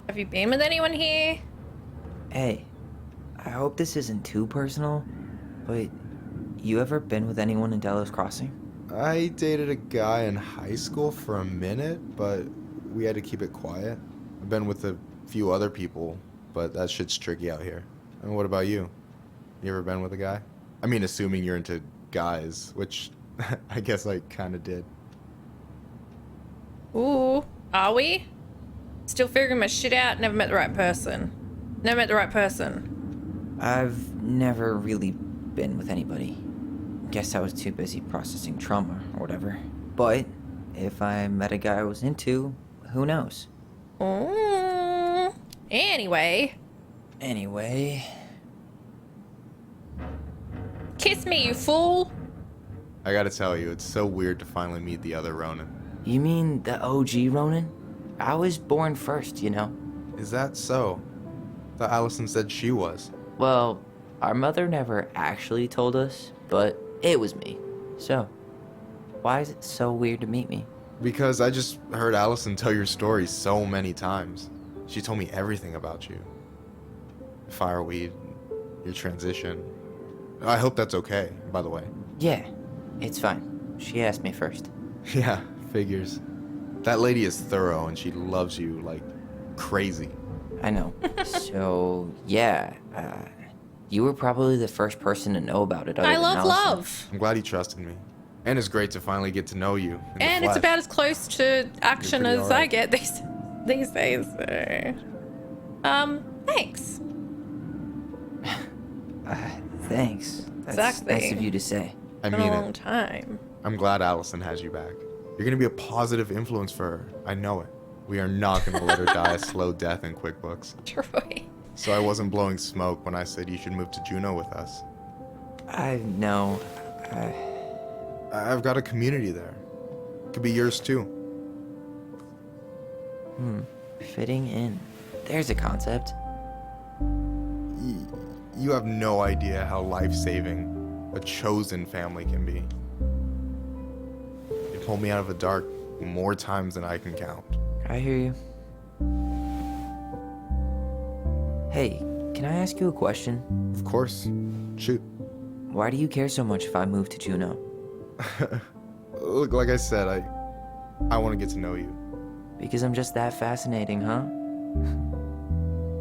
Have you been with anyone here? Hey, I hope this isn't too personal, but you ever been with anyone in Delos Crossing? I dated a guy in high school for a minute, but we had to keep it quiet. I've been with a few other people, but that shit's tricky out here. And what about you? You ever been with a guy? I mean, assuming you're into guys, which I guess I kind of did. Ooh, are we? Still figuring my shit out. Never met the right person. Never met the right person. I've never really been with anybody. Guess I was too busy processing trauma or whatever. But if I met a guy I was into, who knows? Anyway. Kiss me, you fool. I gotta tell you, it's so weird to finally meet the other Ronan. You mean the OG Ronan? I was born first, you know. Is that so? Thought Allison said she was. Well, our mother never actually told us, but it was me. So, why is it so weird to meet me? Because I just heard Allison tell your story so many times. She told me everything about you. Fireweed, your transition. I hope that's okay, by the way. Yeah, it's fine. She asked me first. Yeah, figures. That lady is thorough and she loves you like crazy. I know. So, yeah, you were probably the first person to know about it. I love love. I'm glad he trusted me. And it's great to finally get to know you. And it's about as close to action as alright. I get these days. So. Thanks. Thanks. That's Exactly. nice of you to say. I Been mean a long it. time. I'm glad Allison has you back. You're gonna be a positive influence for her. I know it. We are not gonna let her die a slow death in QuickBooks. Troy. So I wasn't blowing smoke when I said you should move to Juneau with us. I know. I've got a community there. Could be yours too. Fitting in. There's a concept. You have no idea how life-saving a chosen family can be. It pulled me out of the dark more times than I can count. I hear you. Hey, can I ask you a question? Of course. Shoot. Why do you care so much if I move to Juneau? Look, like I said, I want to get to know you. Because I'm just that fascinating, huh?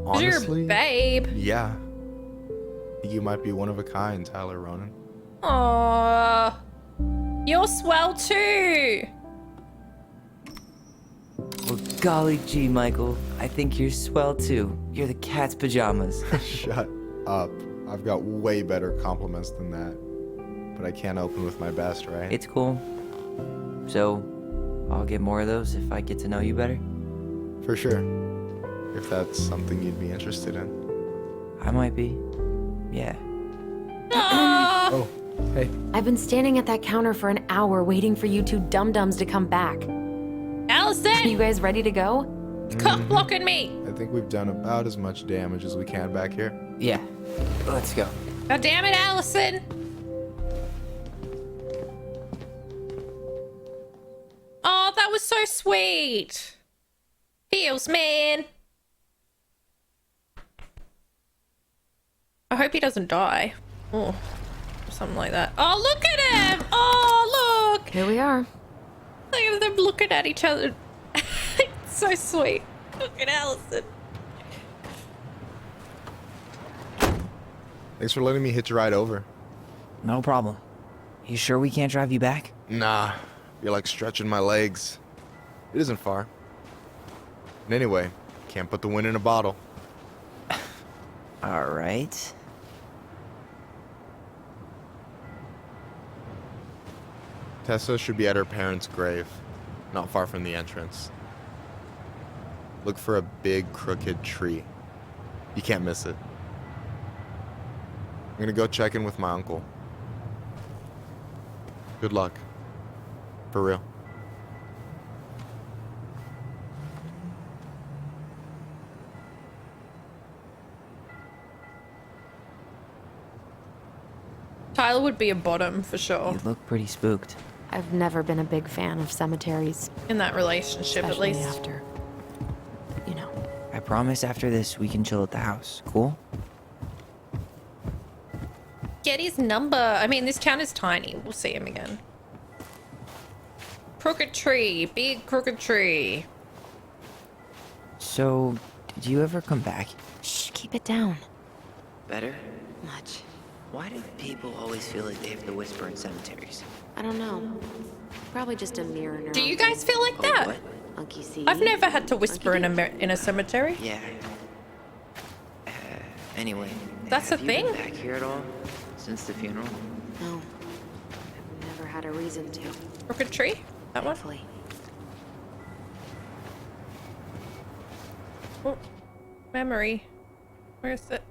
Honestly, You're a babe. yeah. I think you might be one of a kind, Tyler Ronan. Aww. You're swell too. Well, golly gee, Michael. I think you're swell too. You're the cat's pajamas. Shut up. I've got way better compliments than that. But I can't open with my best, right? It's cool. So, I'll get more of those if I get to know you better. For sure. If that's something you'd be interested in. I might be. Yeah. Oh, hey. I've been standing at that counter for an hour waiting for you two dum-dums to come back. Allison! Are you guys ready to go? Stop blocking me! I think we've done about as much damage as we can back here. Yeah. Let's go. God damn it, Allison! Oh, that was so sweet. Feels, man. I hope he doesn't die. Oh, something like that. Oh, look at him! Oh, look! Here we are. Look at them looking at each other. It's so sweet. Look at Allison. Thanks for letting me hitch a ride over. No problem. You sure we can't drive you back? Nah, feel like stretching my legs. It isn't far. And anyway, can't put the wind in a bottle. All right. Tessa should be at her parents' grave, not far from the entrance. Look for a big crooked tree. You can't miss it. I'm gonna go check in with my uncle. Good luck. For real. Tyler would be a bottom for sure. You look pretty spooked. I've never been a big fan of cemeteries. In that relationship, Especially at least. after, you know. I promise after this we can chill at the house. Cool? Get his number. I mean, this town is tiny. We'll see him again. Crooked tree. Big crooked tree. So, did you ever come back? Shh, keep it down. Better? Much. Why do people always feel like they have to whisper in cemeteries? I don't know. Probably just a mirror neuron. Do you guys feel like that? What? Monkey see. I've never had to whisper in a cemetery. Yeah. Anyway. That's a have thing? you been back here at all? Since the funeral? No. I've never had a reason to. Crooked tree? That one? Thankfully. Oh, memory. Where is it?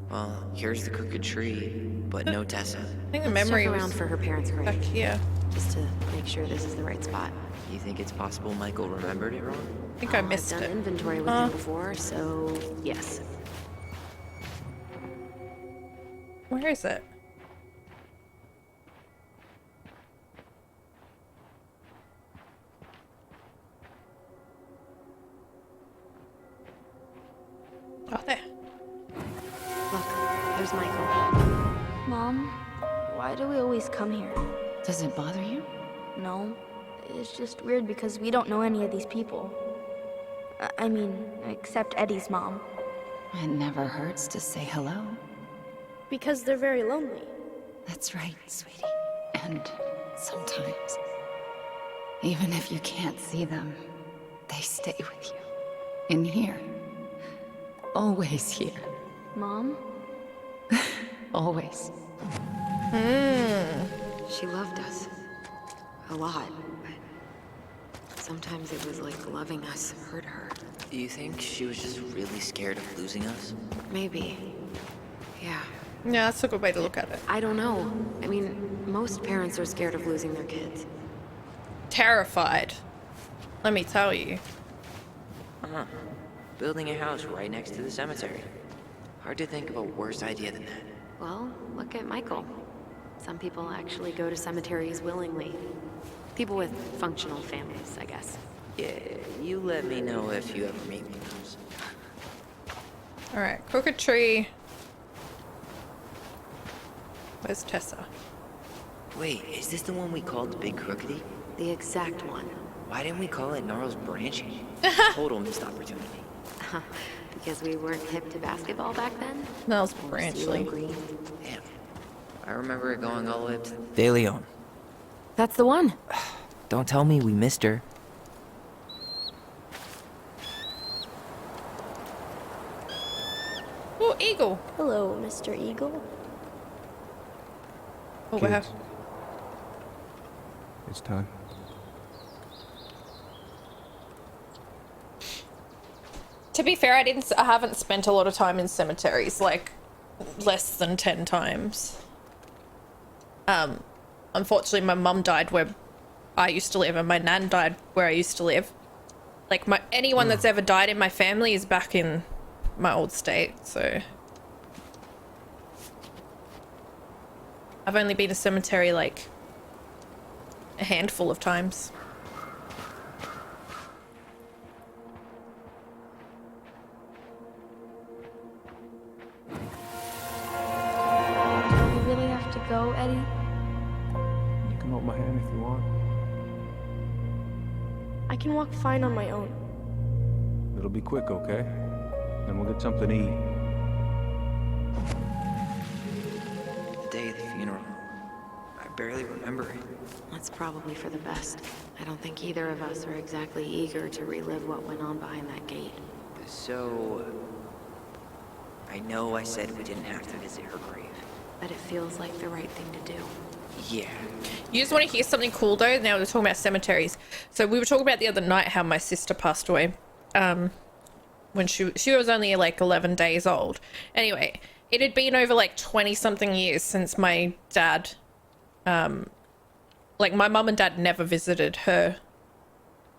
Well, here's the crooked tree, but no Tessa. I think the Let's memory check was around for her parents' grave. back here. Just to make sure this is the right spot. You think it's possible Michael remembered it wrong? I think I missed I've done it. inventory with him before, so yes. Where is it? Oh, there. Look, there's Michael. Mom, why do we always come here? Does it bother you? No, it's just weird because we don't know any of these people. I mean, except Eddie's mom. It never hurts to say hello. Because they're very lonely. That's right, sweetie. And sometimes, even if you can't see them, they stay with you. In here. Always here. Mom? Always. She loved us. A lot, but sometimes it was like loving us hurt her. Do you think she was just really scared of losing us? Maybe. Yeah. Yeah, that's a good way to look at it. I don't know. I mean, most parents are scared of losing their kids. Terrified. Let me tell you. Huh. Building a house right next to the cemetery. Hard to think of a worse idea than that. Well, look at Michael. Some people actually go to cemeteries willingly. People with functional families, I guess. Yeah, you let me know if you ever meet one of those. Alright, crooked tree. Where's Tessa? Wait, is this the one we called the Big Crookedy? The exact one. Why didn't we call it Gnarls Branching? Total missed opportunity. Because we weren't hip to basketball back then? Gnarls CeeLo Branching. Green. Damn. I remember it going all the way up to De Leon. That's the one. Don't tell me we missed her. Oh, eagle. Hello, Mr. Eagle. Oh, we have. It's time. To be fair, I haven't spent a lot of time in cemeteries, like less than 10 times. Unfortunately, my mum died where I used to live, and my nan died where I used to live. Like, anyone that's ever died in my family is back in my old state, so I've only been to cemetery like a handful of times. Do we really have to go, Eddie? You can hold my hand if you want. I can walk fine on my own. It'll be quick, okay? Then we'll get something to eat. The day of the funeral. I barely remember it. That's probably for the best. I don't think either of us are exactly eager to relive what went on behind that gate. So... I know I said we didn't have to visit her grave. But it feels like the right thing to do. Yeah. You just want to hear something cool though? Now we're talking about cemeteries. So we were talking about the other night how my sister passed away. When she was only like 11 days old. Anyway, it had been over like 20 something years since my dad, like my mum and dad never visited her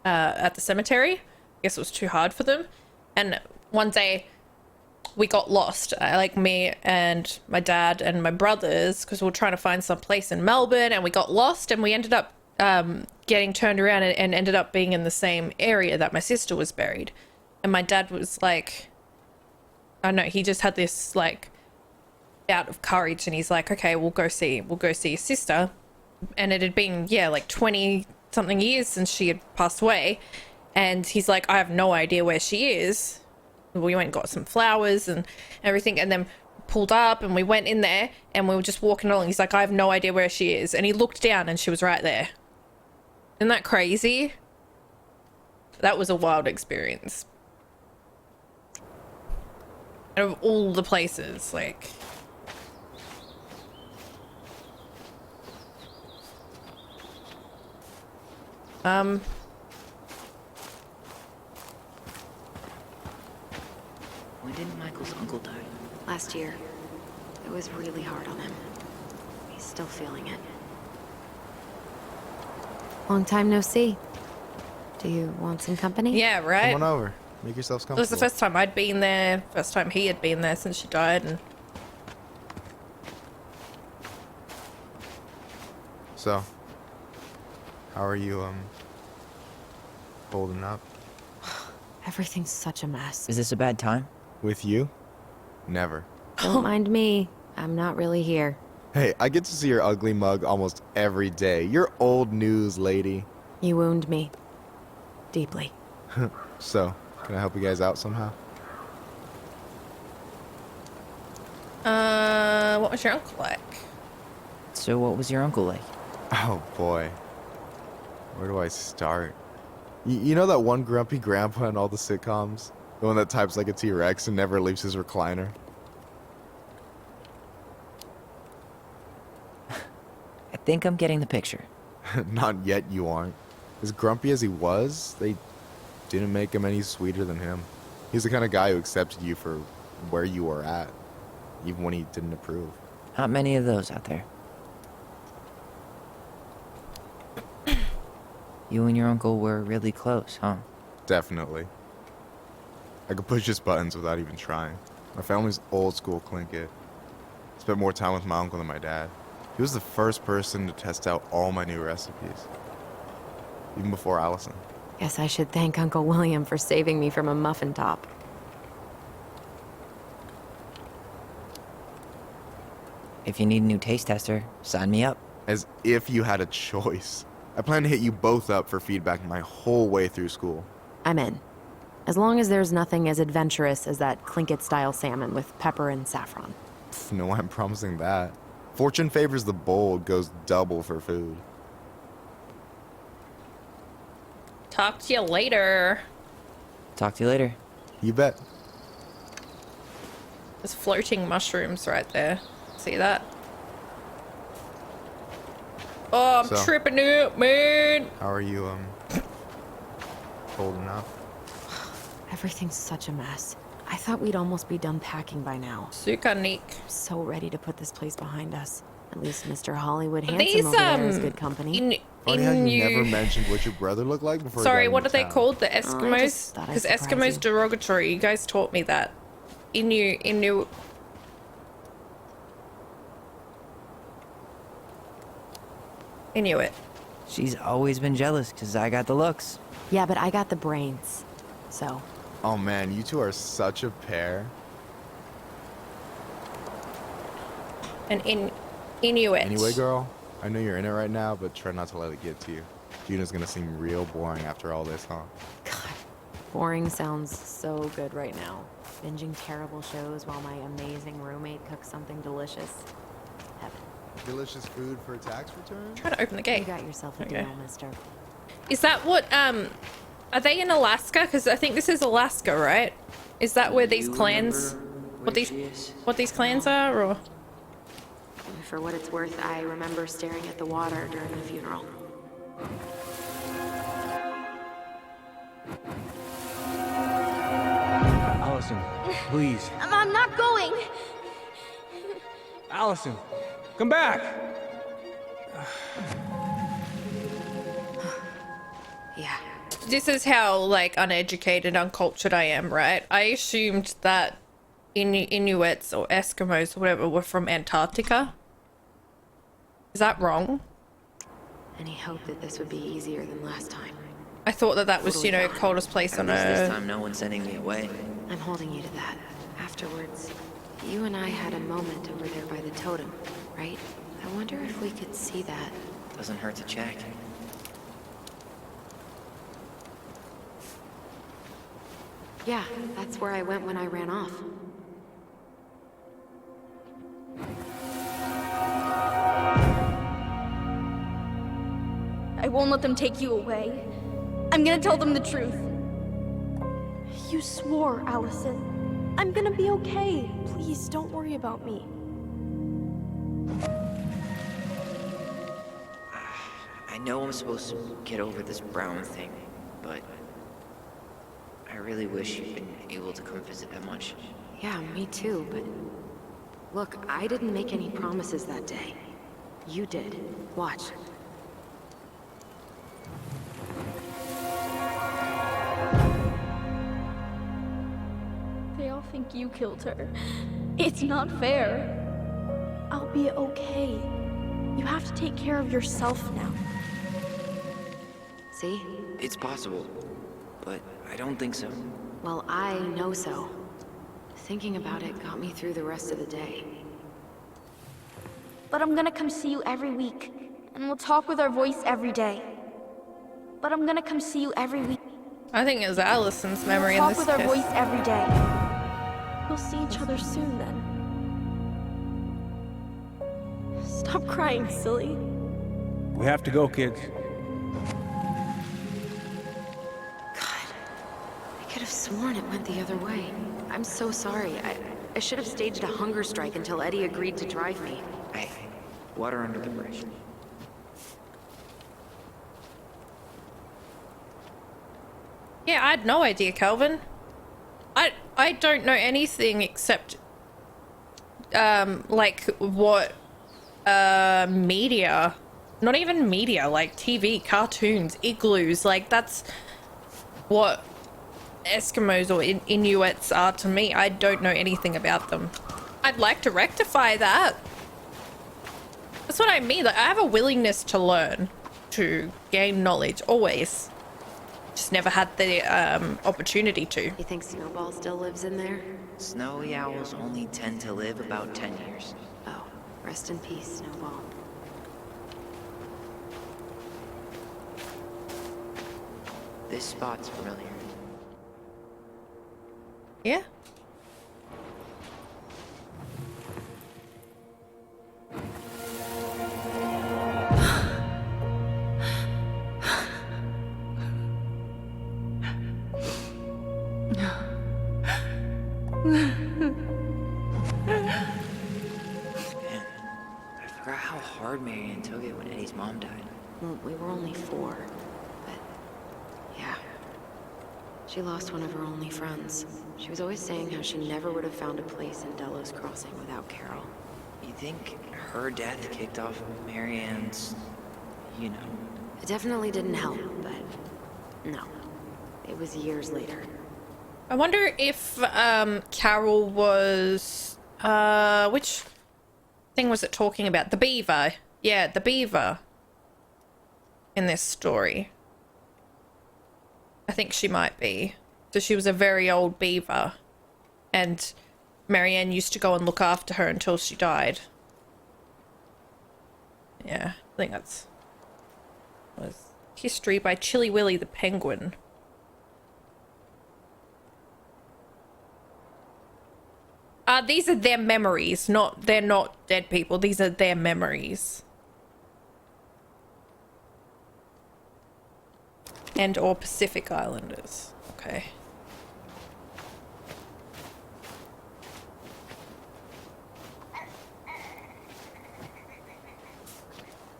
at the cemetery. I guess it was too hard for them. And one day we got lost, like me and my dad and my brothers, because we were trying to find some place in Melbourne, and we got lost, and we ended up getting turned around and ended up being in the same area that my sister was buried. And my dad was like, I don't know, he just had this like bout of courage, and he's like, okay, we'll go see your sister. And it had been, yeah, like 20 something years since she had passed away. And he's like, I have no idea where she is. We went and got some flowers and everything, and then pulled up and we went in there and we were just walking along. He's like, I have no idea where she is. And he looked down and she was right there. Isn't that crazy? That was a wild experience. Out of all the places, like... When didn't Michael's uncle die? Last year. It was really hard on him. He's still feeling it. Long time no see. Do you want some company? Yeah, right? Come on over. Make yourselves It comfortable. was the first time I'd been there, first time he had been there since she died, and... So, how are you, holding up? Everything's such a mess. Is this a bad time? With you? Never. Don't mind me. I'm not really here. Hey, I get to see your ugly mug almost every day. You're old news, lady. You wound me. Deeply. So, can I help you guys out somehow? What was your uncle like? So what was your uncle like? Oh boy. Where do I start? You know that one grumpy grandpa in all the sitcoms? The one that types like a T-Rex and never leaves his recliner? I think I'm getting the picture. Not yet, you aren't. As grumpy as he was, they didn't make him any sweeter than him. He's the kind of guy who accepted you for where you were at, even when he didn't approve. Not many of those out there. You and your uncle were really close, huh? Definitely. I could push his buttons without even trying. My family's old school Tlingit. Spent more time with my uncle than my dad. He was the first person to test out all my new recipes. Even before Allison. Guess I should thank Uncle William for saving me from a muffin top. If you need a new taste tester, sign me up. As if you had a choice. I plan to hit you both up for feedback my whole way through school. I'm in. As long as there's nothing as adventurous as that Tlingit-style salmon with pepper and saffron. No way I'm promising that. Fortune favors the bold, goes double for food. Talk to you later. Talk to you later. You bet. There's floating mushrooms right there. See that? Oh, I'm So, tripping up, man. How are you, holding up? Everything's such a mess. I thought we'd almost be done packing by now. Super neat. So ready to put this place behind us. At least Mr. Hollywood Are Handsome these, over there is good company. Funny how you never mentioned what your brother looked like before. Sorry, he got what are into they town. called? The I Eskimos? just thought I'd Because surprise Eskimos you. derogatory. You guys taught me that. Inuit. She's always been jealous because I got the looks. Yeah, but I got the brains. So, Oh man, you two are such a pair. An Inuit. Anyway, girl, I know you're in it right now, but try not to let it get to you. Juna's gonna seem real boring after all this, huh? boring sounds so good right now. Binging terrible shows while my amazing roommate cooks something delicious. Heaven. Delicious food for a tax return? Try to open the gate. You got yourself a Okay. deal, mister. Is that what, are they in Alaska? Because I think this is Alaska, right? Is that where these clans, what these clans are, or? For what it's worth, I remember staring at the water during the funeral. Allison, please. I'm not going. Allison, come back. Yeah. This is how, like, uneducated, uncultured I am, right? I assumed that Inuits or Eskimos or whatever were from Antarctica. Is that wrong? Any hope that this would be easier than last time? I thought that that was, you know, coldest place on At least this Earth. time, no one's sending me away. I'm holding you to that. Afterwards, you and I had a moment over there by the totem, right? I wonder if we could see that. Doesn't hurt to check. Yeah, that's where I went when I ran off. I won't let them take you away. I'm gonna tell them the truth. You swore, Allison. I'm gonna be okay. Please, don't worry about me. I know I'm supposed to get over this Brown thing, but I really wish you'd been able to come visit that much. Yeah, me too, but... Look, I didn't make any promises that day. You did. Watch. They all think you killed her. It's not fair. I'll be okay. You have to take care of yourself now. See? It's possible, but I don't think so. Well, I know so. Thinking about it got me through the rest of the day. But I'm gonna come see you every week, and we'll talk with our voice every day. But I'm gonna come see you every week. I think it was Allison's memory in We'll this talk with our case. voice every day. We'll see each other soon then. Stop crying, silly. We have to go, kids. I could have sworn it went the other way. I'm so sorry. I should have staged a hunger strike until Eddie agreed to drive me. Hey, water under the bridge. Yeah, I had no idea, Calvin. I don't know anything except like what media, not even media, like TV, cartoons, igloos, like that's what Eskimos or Inuits are to me. I don't know anything about them. I'd like to rectify that. That's what I mean. Like, I have a willingness to learn, to gain knowledge, always. Just never had the opportunity to. You think Snowball still lives in there? Snowy owls only tend to live about 10 years. Oh, rest in peace, Snowball. This spot's familiar. Yeah. Man, I forgot how hard Marianne took it when Eddie's mom died. Well, we were only 4, but yeah. She lost one of her only friends. She was always saying how she never would have found a place in Delos Crossing without Carol. You think her death kicked off Marianne's, you know? It definitely didn't help, but no. It was years later. I wonder if Carol was which thing was it talking about? The beaver. Yeah, the beaver in this story. I think she might be. So she was a very old beaver, and Marianne used to go and look after her until she died. Yeah, I think that's was History by Chilly Willy the Penguin. These are their memories, they're not dead people. These are their memories. And or Pacific Islanders. Okay.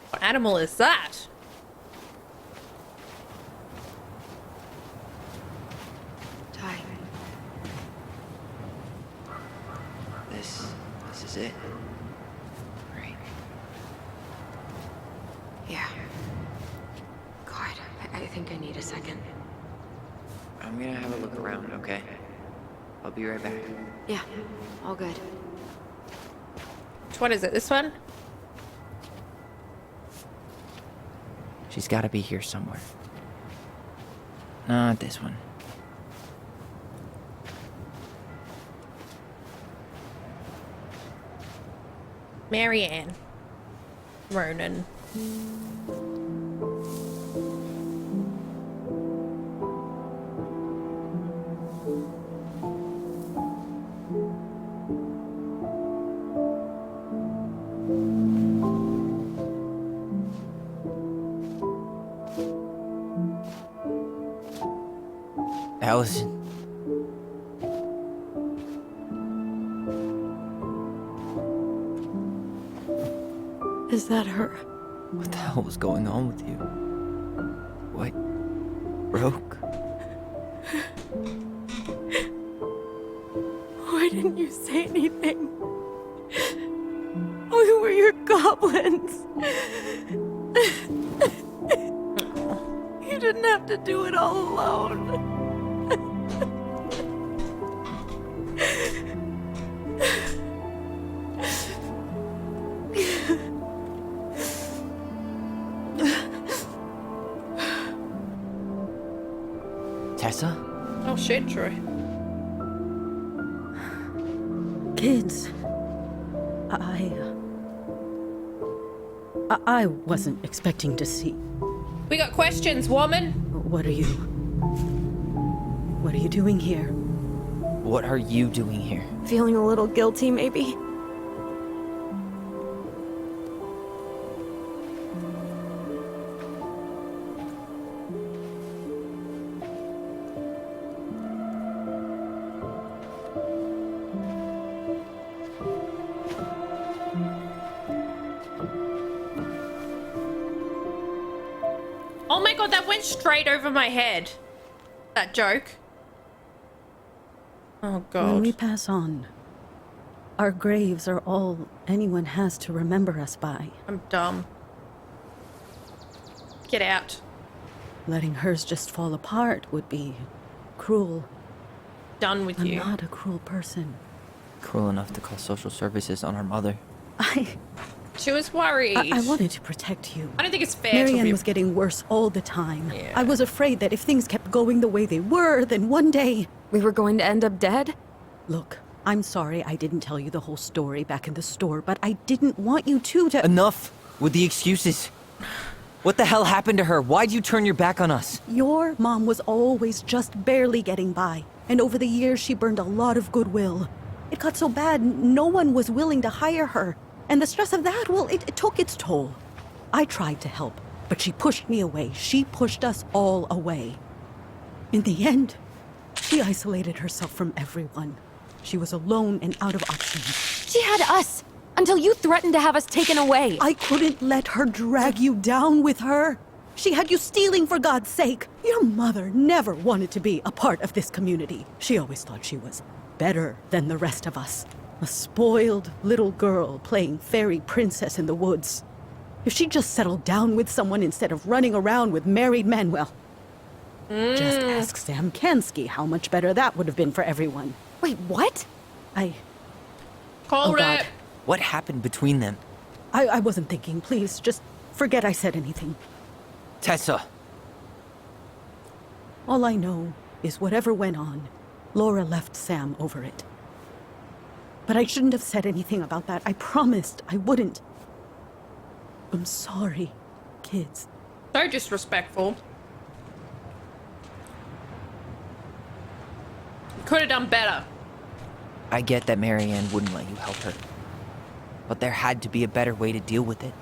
What animal is that? Ty. This is it. Right. Yeah. God, I think I need a second. I'm gonna have a look around, okay? I'll be right back. Yeah, all good. Which one is it? This one? She's gotta be here somewhere. Not this one. Marianne. Ronan. Allison. Is that her? What the hell was going on with you? What broke? Why didn't you say anything? We were your goblins. You didn't have to do it all alone. Tessa? Oh shit, Troy. Kids, I wasn't expecting to see. We got questions, woman. What are you doing here? What are you doing here? Feeling a little guilty, maybe? Oh my god, that went straight over my head. That joke. Oh god. When we pass on, our graves are all anyone has to remember us by. I'm dumb. Get out. Letting hers just fall apart would be cruel. Done with you. I'm not a cruel person. Cruel enough to call social services on our mother. She was worried. I wanted to protect you. I don't think it's fair Marianne to be... was getting worse all the time. Yeah. I was afraid that if things kept going the way they were, then one day... We were going to end up dead? Look, I'm sorry I didn't tell you the whole story back in the store, but I didn't want you to... Enough with the excuses. What the hell happened to her? Why'd you turn your back on us? Your mom was always just barely getting by, and over the years she burned a lot of goodwill. It got so bad, no one was willing to hire her. And the stress of that, well, it took its toll. I tried to help, but she pushed me away. She pushed us all away. In the end, she isolated herself from everyone. She was alone and out of options. She had us until you threatened to have us taken away. I couldn't let her drag you down with her. She had you stealing for God's sake. Your mother never wanted to be a part of this community. She always thought she was better than the rest of us. A spoiled little girl playing fairy princess in the woods. If she just settled down with someone instead of running around with married men, well... Just ask Sam Kansky how much better that would have been for everyone. Wait, what? Call Oh, rep. God. What happened between them? I wasn't thinking. Please, just forget I said anything. Tessa! All I know is whatever went on, Laura left Sam over it. But I shouldn't have said anything about that. I promised I wouldn't. I'm sorry, kids. So disrespectful. You could have done better. I get that Marianne wouldn't let you help her. But there had to be a better way to deal with it.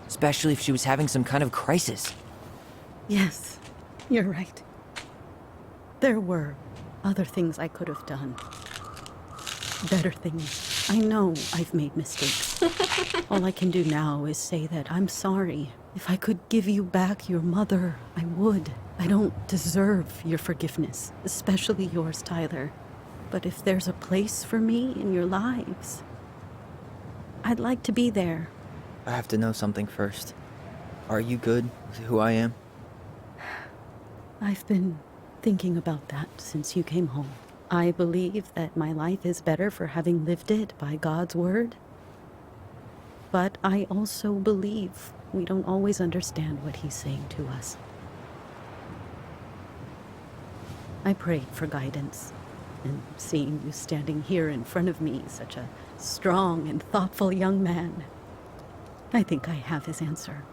Especially if she was having some kind of crisis. Yes, you're right. There were other things I could have done. Better things. I know I've made mistakes. All I can do now is say that I'm sorry. If I could give you back your mother, I would. I don't deserve your forgiveness, especially yours, Tyler. But if there's a place for me in your lives, I'd like to be there. I have to know something first. Are you good with who I am? I've been thinking about that since you came home. I believe that my life is better for having lived it by God's word. But I also believe we don't always understand what he's saying to us. I prayed for guidance, and seeing you standing here in front of me, such a strong and thoughtful young man, I think I have his answer.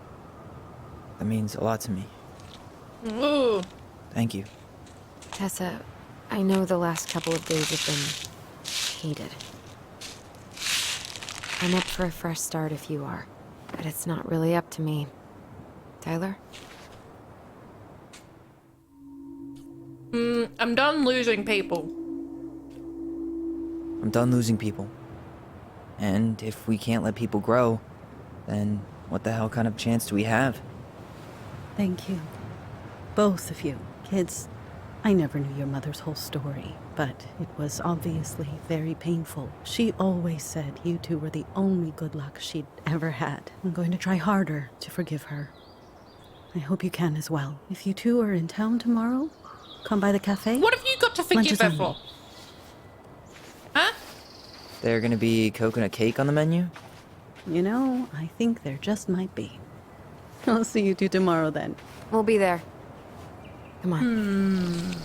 That means a lot to me. Ooh. Thank you. Tessa, I know the last couple of days have been hated. I'm up for a fresh start if you are, but it's not really up to me. Tyler? I'm done losing people. I'm done losing people. And if we can't let people grow, then what the hell kind of chance do we have? Thank you. Both of you. Kids, I never knew your mother's whole story, but it was obviously very painful. She always said you two were the only good luck she'd ever had. I'm going to try harder to forgive her. I hope you can as well. If you two are in town tomorrow, come by the cafe. What have you got to forgive her for? Huh? There gonna be coconut cake on the menu? You know, I think there just might be. I'll see you two tomorrow then. We'll be there. Come on.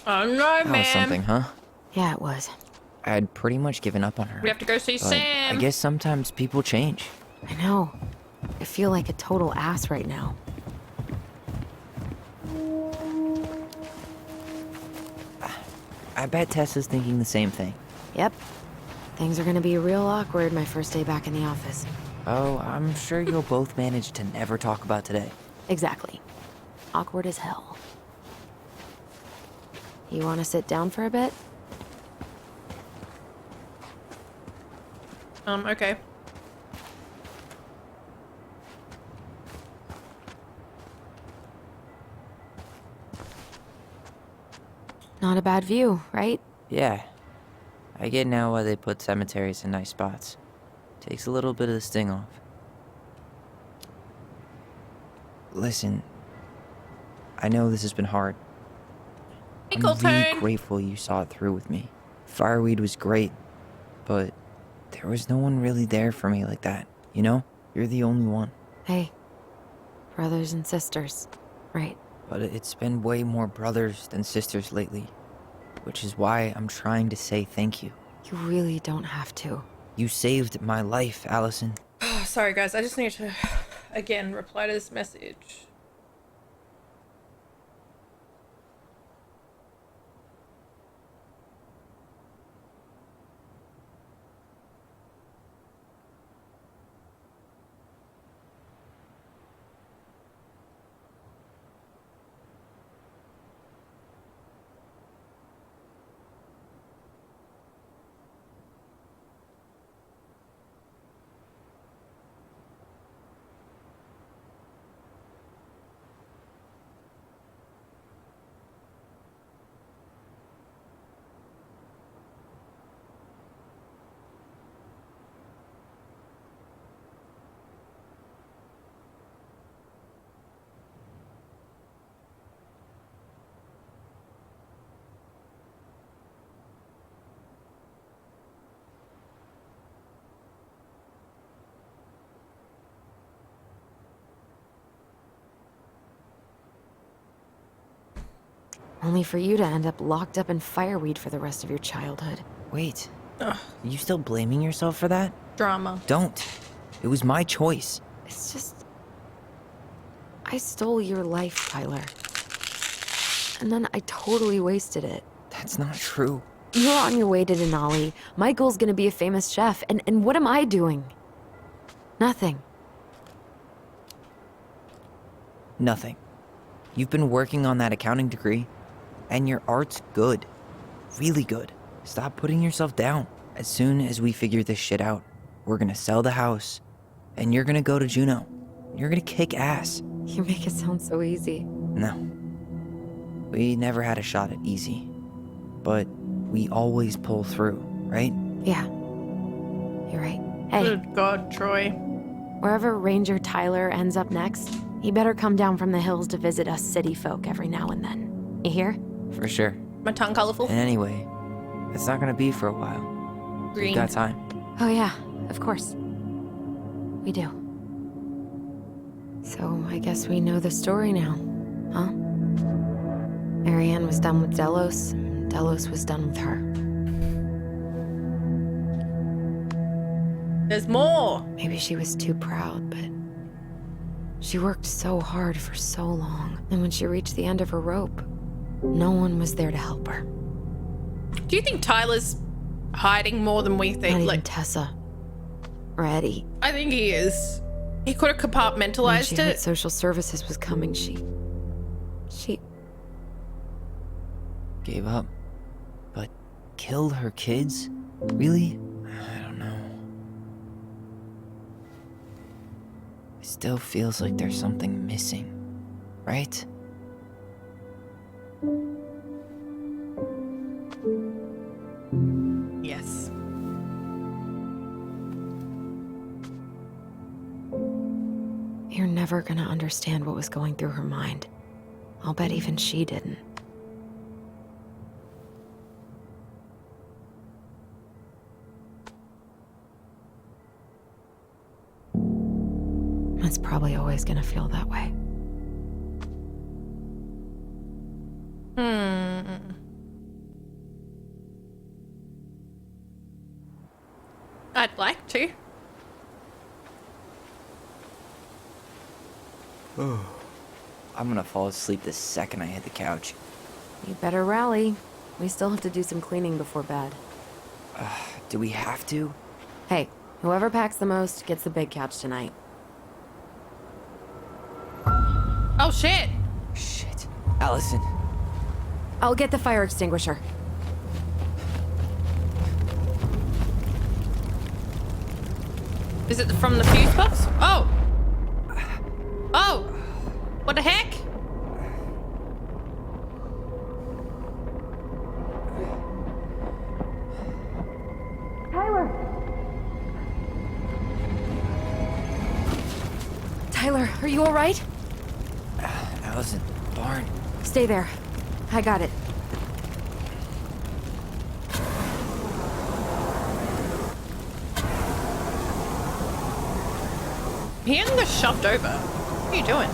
Oh no, That man. was something, huh? Yeah, it was. I had pretty much given up on her. We have to go see but Sam. I guess sometimes people change. I know. I feel like a total ass right now. I bet Tessa's thinking the same thing. Yep. Things are gonna be real awkward my first day back in the office. Oh, I'm sure you'll both manage to never talk about today. Exactly. Awkward as hell. You wanna sit down for a bit? Okay. Not a bad view, right? Yeah. I get now why they put cemeteries in nice spots. Takes a little bit of the sting off. Listen, I know this has been hard. I'm really grateful you saw it through with me. Fireweed was great, but there was no one really there for me like that, you know? You're the only one. Hey, brothers and sisters, right? But it's been way more brothers than sisters lately, which is why I'm trying to say thank you. You really don't have to. You saved my life, Allison. Sorry guys, I just need to, again, reply to this message. Only for you to end up locked up in fireweed for the rest of your childhood. Wait, are you still blaming yourself for that? Drama. Don't. It was my choice. It's just... I stole your life, Tyler. And then I totally wasted it. That's not true. You're on your way to Denali. Michael's gonna be a famous chef, and what am I doing? Nothing. Nothing. You've been working on that accounting degree, and your art's good. Really good. Stop putting yourself down. As soon as we figure this shit out, we're gonna sell the house, and you're gonna go to Juneau. You're gonna kick ass. You make it sound so easy. No. We never had a shot at easy. But we always pull through, right? Yeah. You're right. Hey. Good God, Troy. Wherever Ranger Tyler ends up next, he better come down from the hills to visit us city folk every now and then. You hear? For sure. My tongue colorful? And anyway, it's not gonna be for a while. Green. We've got time. Oh yeah, of course. We do. So I guess we know the story now, huh? Marianne was done with Delos, and Delos was done with her. There's more! Maybe she was too proud, but she worked so hard for so long, and when she reached the end of her rope, no one was there to help her. Do you think Tyler's hiding more than we think? Not even Tessa. ready. I think he is. He could have When compartmentalized she heard it. social services was coming, she Gave up. But killed her kids? Really? I don't know. It still feels like there's something missing, right? Yes. You're never gonna understand what was going through her mind. I'll bet even she didn't. It's probably always gonna feel that way. I'd like to. I'm gonna fall asleep the second I hit the couch. You better rally. We still have to do some cleaning before bed. Do we have to? Hey, whoever packs the most gets the big couch tonight. Oh, shit. Shit. Allison. I'll get the fire extinguisher. Is it from the fuse box? Oh. Oh. What the heck? Tyler, are you all right? Allison, barn. Stay there. I got it. He hasn't got shoved over. What are you doing?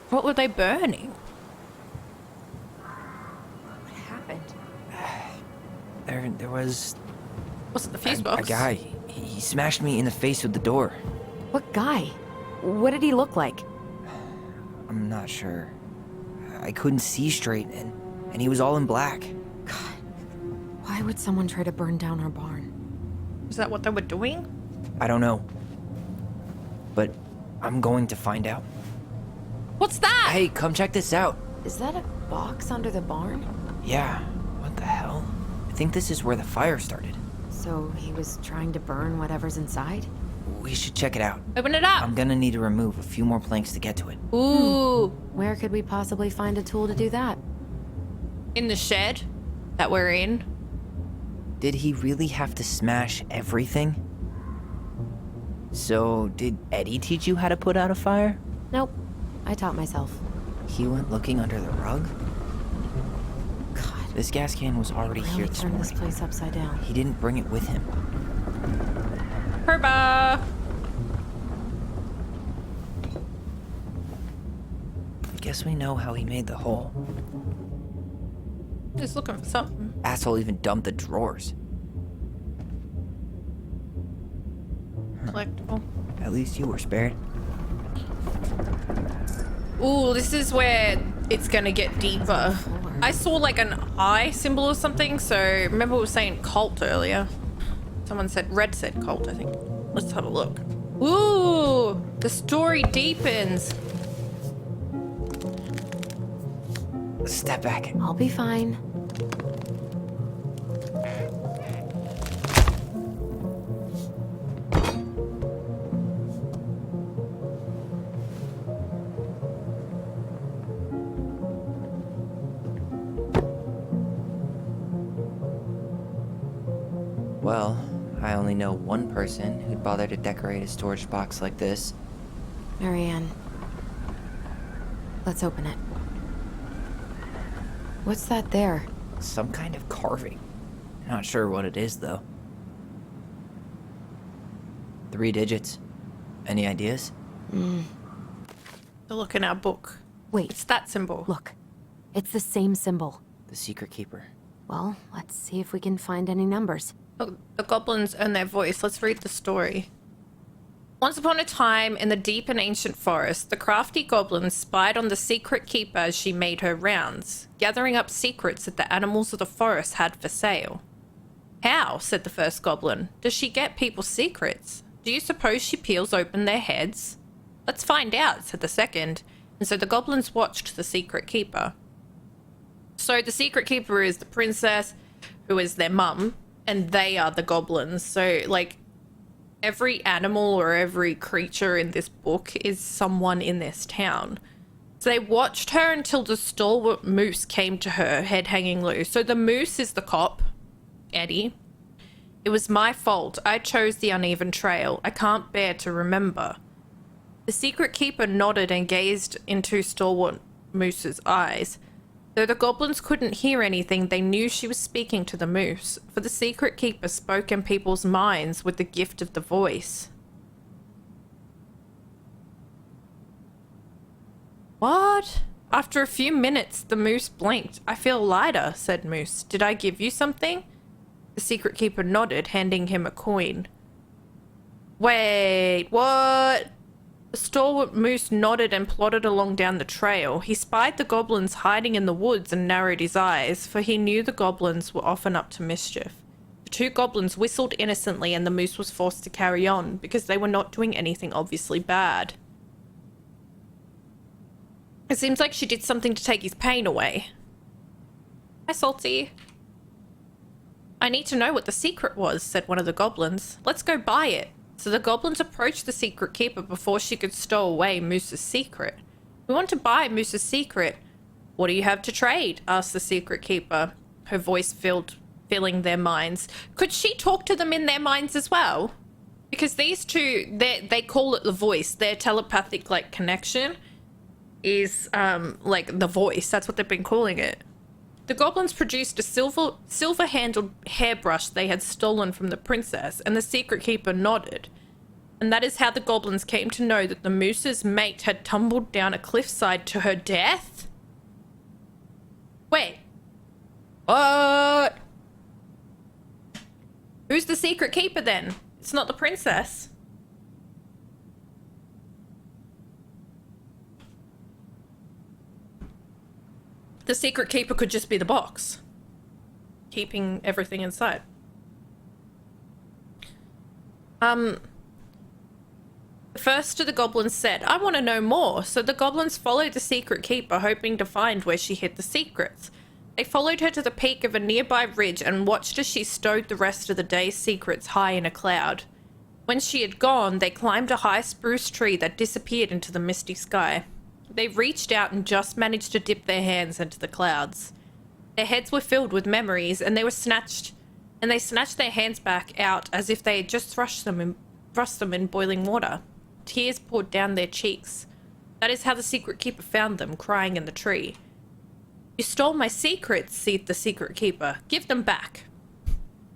What were they burning? What happened? There was Was it the fuse box? a guy. He smashed me in the face with the door. What guy? What did he look like? I'm not sure. I couldn't see straight, and he was all in black. Why would someone try to burn down our barn? Is that what they were doing? I don't know. But I'm going to find out. What's that? Hey, come check this out. Is that a box under the barn? Yeah, what the hell? I think this is where the fire started. So he was trying to burn whatever's inside? We should check it out. Open it up. I'm gonna need to remove a few more planks to get to it. Ooh. Where could we possibly find a tool to do that? In the shed that we're in. Did he really have to smash everything? So, did Eddie teach you how to put out a fire? Nope. I taught myself. He went looking under the rug? God. This gas can was already here this Turn morning. this place upside down. He didn't bring it with him. Herba. Guess we know how he made the hole. Just looking for something. Asshole even dumped the drawers. Collectible. At least you were spared. Ooh, this is where it's gonna get deeper. I saw like an eye symbol or something, so remember we were saying cult earlier. Someone said, Red said cult, I think. Let's have a look. Ooh, the story deepens. Step back. I'll be fine. Well, I only know one person who'd bother to decorate a storage box like this. Marianne. Let's open it. What's that there? Some kind of carving. Not sure what it is, though. 3 digits. Any ideas? To look in our book. Wait. It's that symbol. Look. It's the same symbol. The secret keeper. Well, let's see if we can find any numbers. Look, the goblins earn their voice. Let's read the story. Once upon a time, in the deep and ancient forest, the crafty goblin spied on the secret keeper as she made her rounds, gathering up secrets that the animals of the forest had for sale. How, said the first goblin, does she get people's secrets? Do you suppose she peels open their heads? Let's find out, said the second, and so the goblins watched the secret keeper. So the secret keeper is the princess, who is their mum, and they are the goblins. So, like, every animal or every creature in this book is someone in this town. So they watched her until the stalwart moose came to her, head hanging loose. So the moose is the cop, Eddie. It was my fault. I chose the uneven trail. I can't bear to remember. The secret keeper nodded and gazed into stalwart moose's eyes. Though the goblins couldn't hear anything, they knew she was speaking to the moose, for the secret keeper spoke in people's minds with the gift of the voice. What? After a few minutes, the moose blinked. I feel lighter, said Moose. Did I give you something? The secret keeper nodded, handing him a coin. Wait, what? The stalwart moose nodded and plodded along down the trail. He spied the goblins hiding in the woods and narrowed his eyes, for he knew the goblins were often up to mischief. The two goblins whistled innocently and the moose was forced to carry on, because they were not doing anything obviously bad. It seems like she did something to take his pain away. Hi, Salty. I need to know what the secret was, said one of the goblins. Let's go buy it. So the goblins approached the secret keeper before she could stow away Moose's secret. We want to buy Moose's secret. What do you have to trade? Asked the secret keeper, her voice filling their minds. Could she talk to them in their minds as well? Because these two, they call it the voice. Their telepathic, like, connection is, like, the voice. That's what they've been calling it. The goblins produced a silver-handled hairbrush they had stolen from the princess, and the secret keeper nodded. And that is how the goblins came to know that the moose's mate had tumbled down a cliffside to her death? Wait. What? Who's the secret keeper then? It's not the princess. The secret keeper could just be the box, keeping everything inside. The first of the goblins said, I want to know more. So the goblins followed the secret keeper, hoping to find where she hid the secrets. They followed her to the peak of a nearby ridge and watched as she stowed the rest of the day's secrets high in a cloud. When she had gone, they climbed a high spruce tree that disappeared into the misty sky. They reached out and just managed to dip their hands into the clouds. Their heads were filled with memories, and they snatched their hands back out as if they had just thrust them in boiling water. Tears poured down their cheeks. That is how the secret keeper found them, crying in the tree. You stole my secrets, said the secret keeper. Give them back.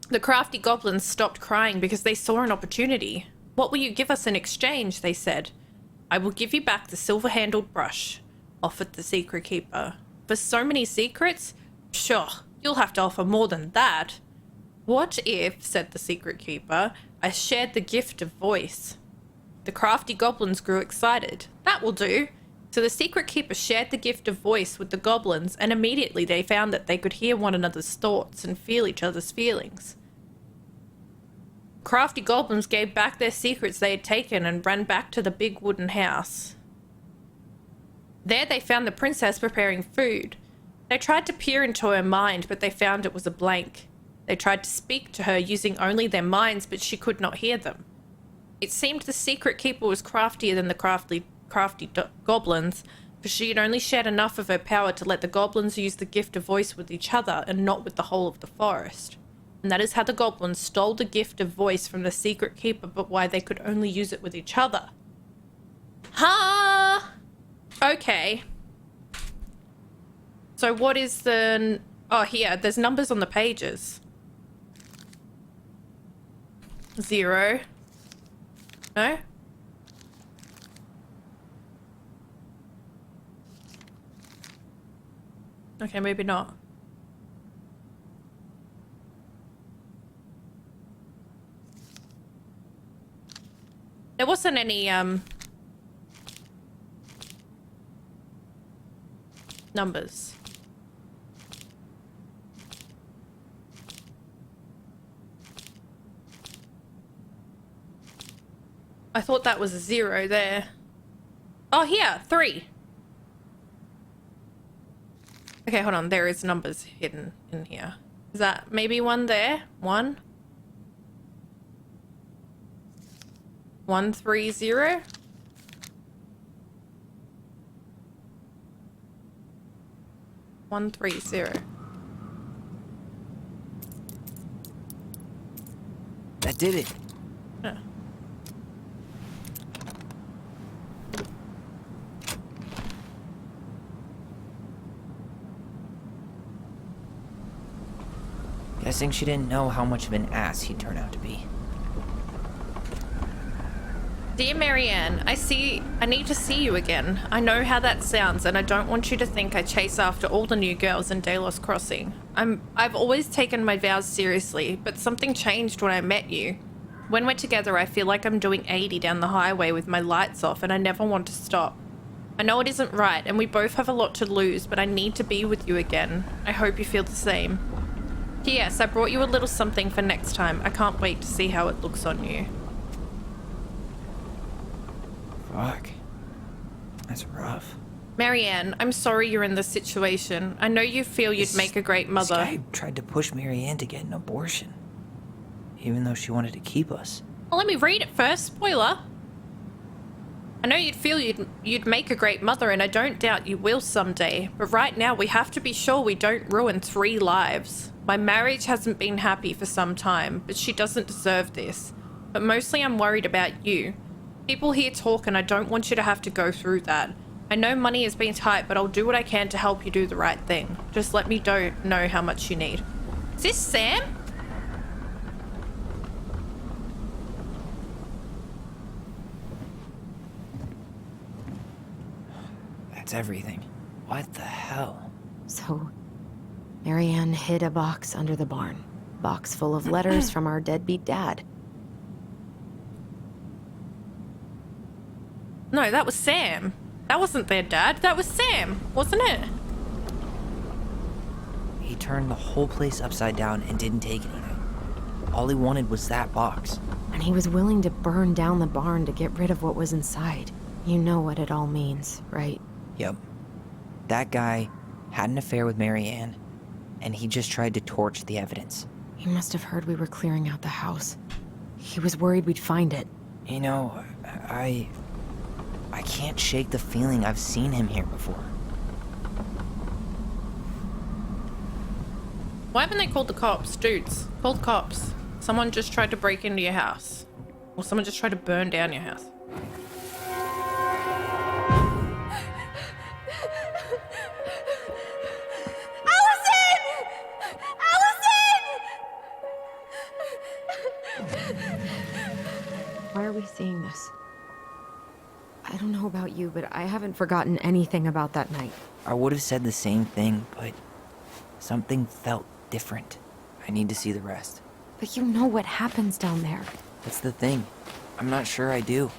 The crafty goblins stopped crying because they saw an opportunity. What will you give us in exchange? They said. I will give you back the silver-handled brush, offered the secret keeper. For so many secrets? Sure, you'll have to offer more than that. What if, said the secret keeper, I shared the gift of voice? The crafty goblins grew excited. That will do. So the secret keeper shared the gift of voice with the goblins, and immediately they found that they could hear one another's thoughts and feel each other's feelings. Crafty goblins gave back their secrets they had taken and ran back to the big wooden house. There they found the princess preparing food. They tried to peer into her mind, but they found it was a blank. They tried to speak to her using only their minds, but she could not hear them. It seemed the secret keeper was craftier than the crafty goblins, for she had only shared enough of her power to let the goblins use the gift of voice with each other and not with the whole of the forest. And that is how the goblins stole the gift of voice from the secret keeper, but why they could only use it with each other. Huh? Okay. So what is the... Oh, here. There's numbers on the pages. 0. No? Okay, maybe not. There wasn't any, numbers. I thought that was a 0 there. Oh, here, 3. Okay, hold on. There is numbers hidden in here. Is that maybe one there? 1? 130? That did it. Yeah. Guessing she didn't know how much of an ass he'd turn out to be. Dear Marianne, I need to see you again. I know how that sounds, and I don't want you to think I chase after all the new girls in Delos Crossing. I've always taken my vows seriously, but something changed when I met you. When we're together, I feel like I'm doing 80 down the highway with my lights off, and I never want to stop. I know it isn't right, and we both have a lot to lose, but I need to be with you again. I hope you feel the same. P.S. I brought you a little something for next time. I can't wait to see how it looks on you. Fuck. That's rough. Marianne, I'm sorry you're in this situation. I know you feel you'd make a great mother. This guy tried to push Marianne to get an abortion. Even though she wanted to keep us. Well, let me read it first. Spoiler. I know you'd feel you'd make a great mother, and I don't doubt you will someday. But right now, we have to be sure we don't ruin 3 lives. My marriage hasn't been happy for some time, but she doesn't deserve this. But mostly I'm worried about you. People here talk, and I don't want you to have to go through that. I know money has been tight, but I'll do what I can to help you do the right thing. Just let me know how much you need. Is this Sam? That's everything. What the hell? So, Marianne hid a box under the barn. Box full of letters from our deadbeat dad. No, that was Sam. That wasn't their dad. That was Sam, wasn't it? He turned the whole place upside down and didn't take anything. All he wanted was that box. And he was willing to burn down the barn to get rid of what was inside. You know what it all means, right? Yep. That guy had an affair with Marianne, and he just tried to torch the evidence. He must have heard we were clearing out the house. He was worried we'd find it. You know, I can't shake the feeling I've seen him here before. Why haven't they called the cops? Dudes, call the cops. Someone just tried to break into your house. Or someone just tried to burn down your house. Why are we seeing this? I don't know about you, but I haven't forgotten anything about that night. I would have said the same thing, but something felt different. I need to see the rest. But you know what happens down there. That's the thing. I'm not sure I do.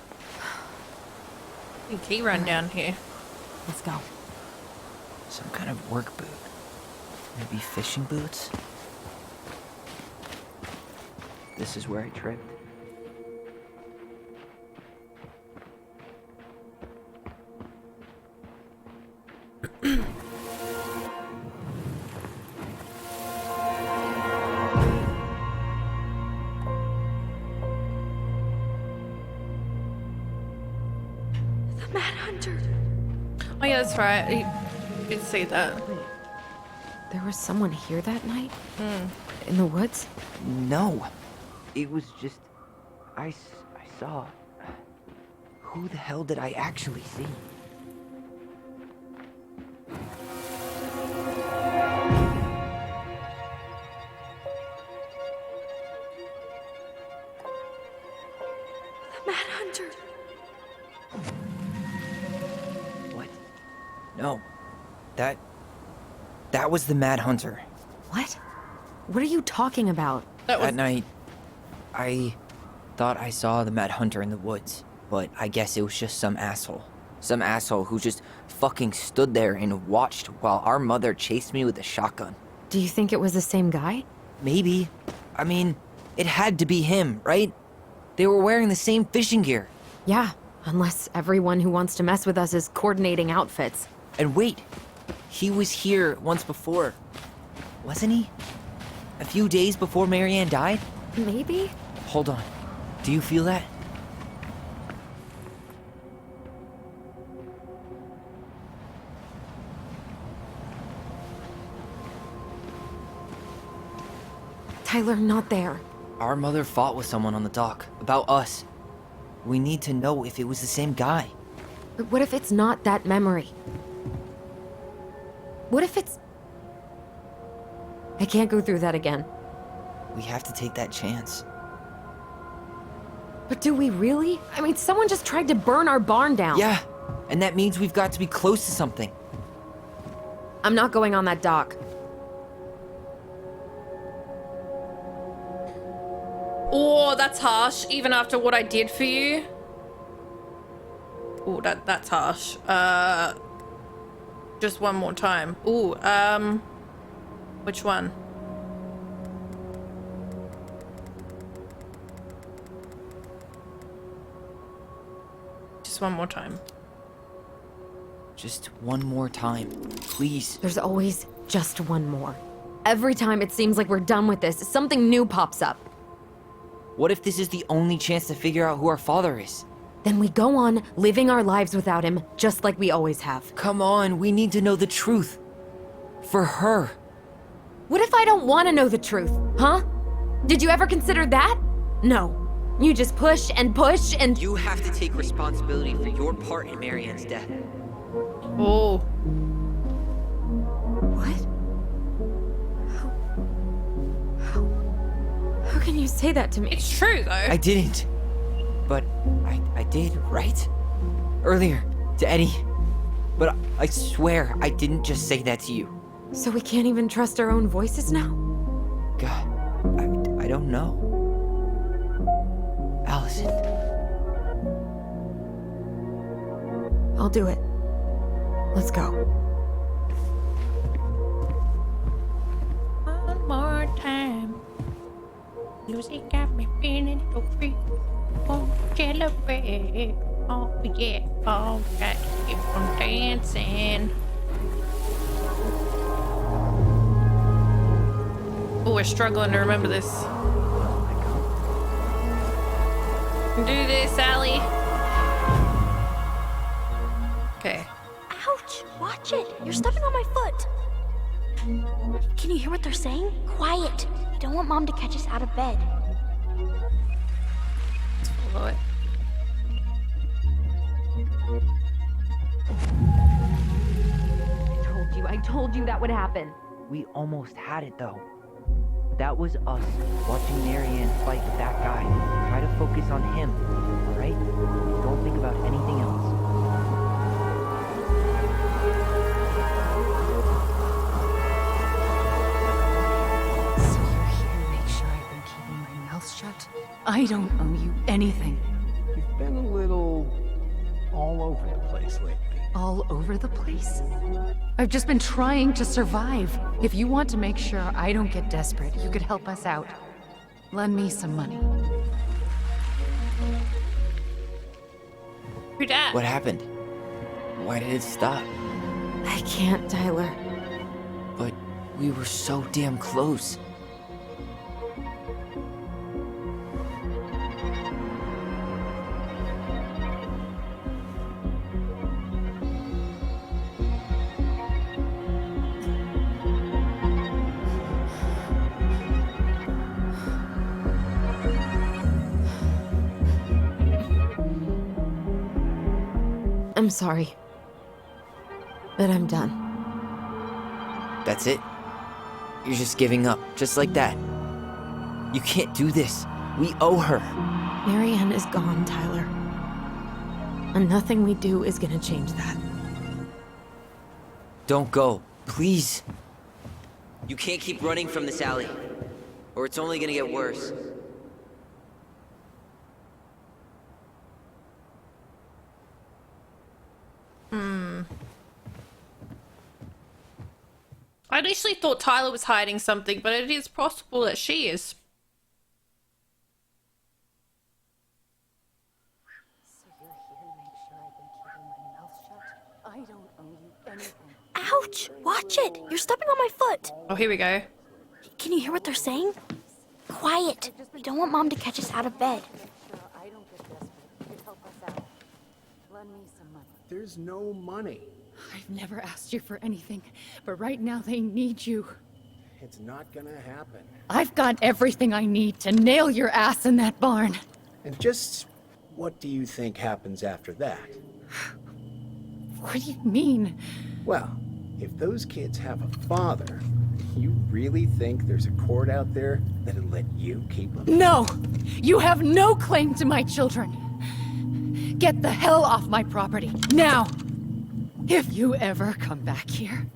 Key run down here. Let's go. Some kind of work boot. Maybe fishing boots? This is where I tripped. The Mad Hunter. Oh yeah, that's right. You did see that. There was someone here that night? In the woods? No. It was just... I saw... Who the hell did I actually see? The Mad Hunter. What? No. That was the Mad Hunter. What? What are you talking about? That night, I thought I saw the Mad Hunter in the woods. but I guess it was just some asshole. Some asshole who just fucking stood there and watched while our mother chased me with a shotgun. Do you think it was the same guy? Maybe. I mean, it had to be him, right? They were wearing the same fishing gear. Yeah, unless everyone who wants to mess with us is coordinating outfits. And wait, he was here once before, wasn't he? A few days before Marianne died? Maybe? Hold on. Do you feel that? Tyler, not there. Our mother fought with someone on the dock about us. We need to know if it was the same guy. But what if it's not that memory? What if it's... I can't go through that again. We have to take that chance. But do we really? I mean, someone just tried to burn our barn down. Yeah, and that means we've got to be close to something. I'm not going on that dock. Oh, that's harsh, even after what I did for you. Oh, that's harsh. Just one more time. Ooh, which one? Just one more time. Just one more time, please. There's always just one more. Every time it seems like we're done with this, something new pops up. What if this is the only chance to figure out who our father is? Then we go on living our lives without him, just like we always have. Come on, we need to know the truth. For her. What if I don't want to know the truth, huh? Did you ever consider that? No. You just push and push and... You have to take responsibility for your part in Marianne's death. Oh. What? How can you say that to me? It's true, though. I didn't. But I did, right? Earlier, to Eddie. But I swear I didn't just say that to you. So we can't even trust our own voices now? God, I don't know. Allison. I'll do it. Let's go. One more time. Lucy got me feeling so free. Won't celebrate. Oh yeah, oh, got to keep on dancing. Oh, we're struggling to remember this. Do this, Allie. Okay. Ouch! Watch it! You're stepping on my foot! Can you hear what they're saying? Quiet! I don't want Mom to catch us out of bed. Let's follow it. I told you that would happen. We almost had it, though. That was us watching Marianne fight with that guy. Try to focus on him, alright? Don't think about anything else. So you're here to make sure I've been keeping my mouth shut? I don't owe you anything. You've been a little all over the place lately. All over the place? I've just been trying to survive. If you want to make sure I don't get desperate, you could help us out. Lend me some money. Who dat? What happened? Why did it stop? I can't, Tyler. But we were so damn close. I'm sorry. But I'm done. That's it? You're just giving up, just like that. You can't do this. We owe her. Marianne is gone, Tyler. And nothing we do is gonna change that. Don't go, please. You can't keep running from this alley, or it's only gonna get worse. initially thought Tyler was hiding something, but it is possible that she is. Ouch! Watch it! You're stepping on my foot! Oh, here we go. Can you hear what they're saying? Quiet! We don't want Mom to catch us out of bed. There's no money. I've never asked you for anything, but right now they need you. It's not gonna happen. I've got everything I need to nail your ass in that barn. And just what do you think happens after that? What do you mean? Well, if those kids have a father, you really think there's a court out there that'll let you keep them? No! You have no claim to my children. Get the hell off my property, now! If you ever come back here,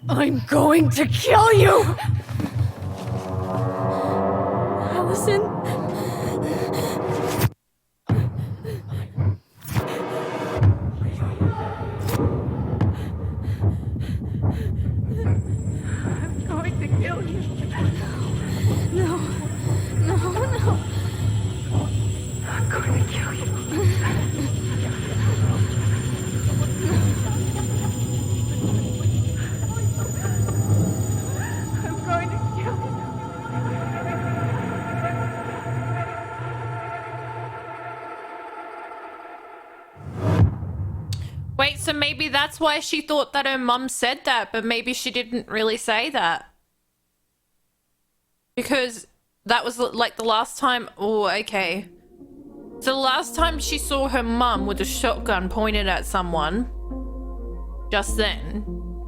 I'm going to kill you! Allison? I'm going to kill you. No. I'm going to kill you. I'm going to kill you. Wait, so maybe that's why she thought that her mum said that, but maybe she didn't really say that. Because that was like the last time... Oh, okay. So the last time she saw her mum with a shotgun pointed at someone, just then,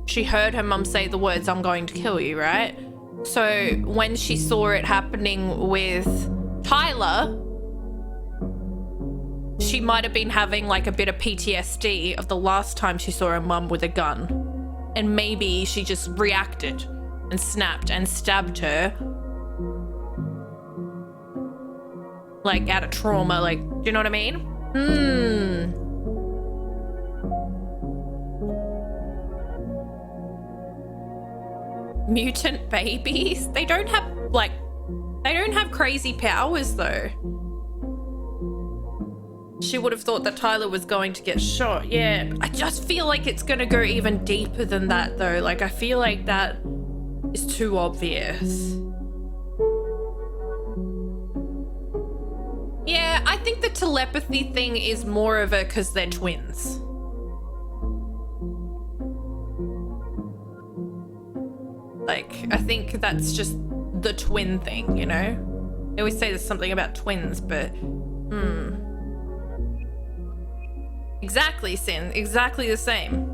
she heard her mum say the words, "I'm going to kill you," right? So when she saw it happening with Tyler, she might have been having like a bit of PTSD of the last time she saw her mum with a gun. And maybe she just reacted and snapped and stabbed her. Like out of trauma, like, do you know what I mean? Mutant babies? They don't have, like, they don't have crazy powers though. She would have thought that Tyler was going to get shot. Yeah, I just feel like it's gonna go even deeper than that though. Like, I feel like that is too obvious. Yeah, I think the telepathy thing is more of a because they're twins. Like, I think that's just the twin thing, you know? They always say there's something about twins, but... Exactly, Sin. Exactly the same.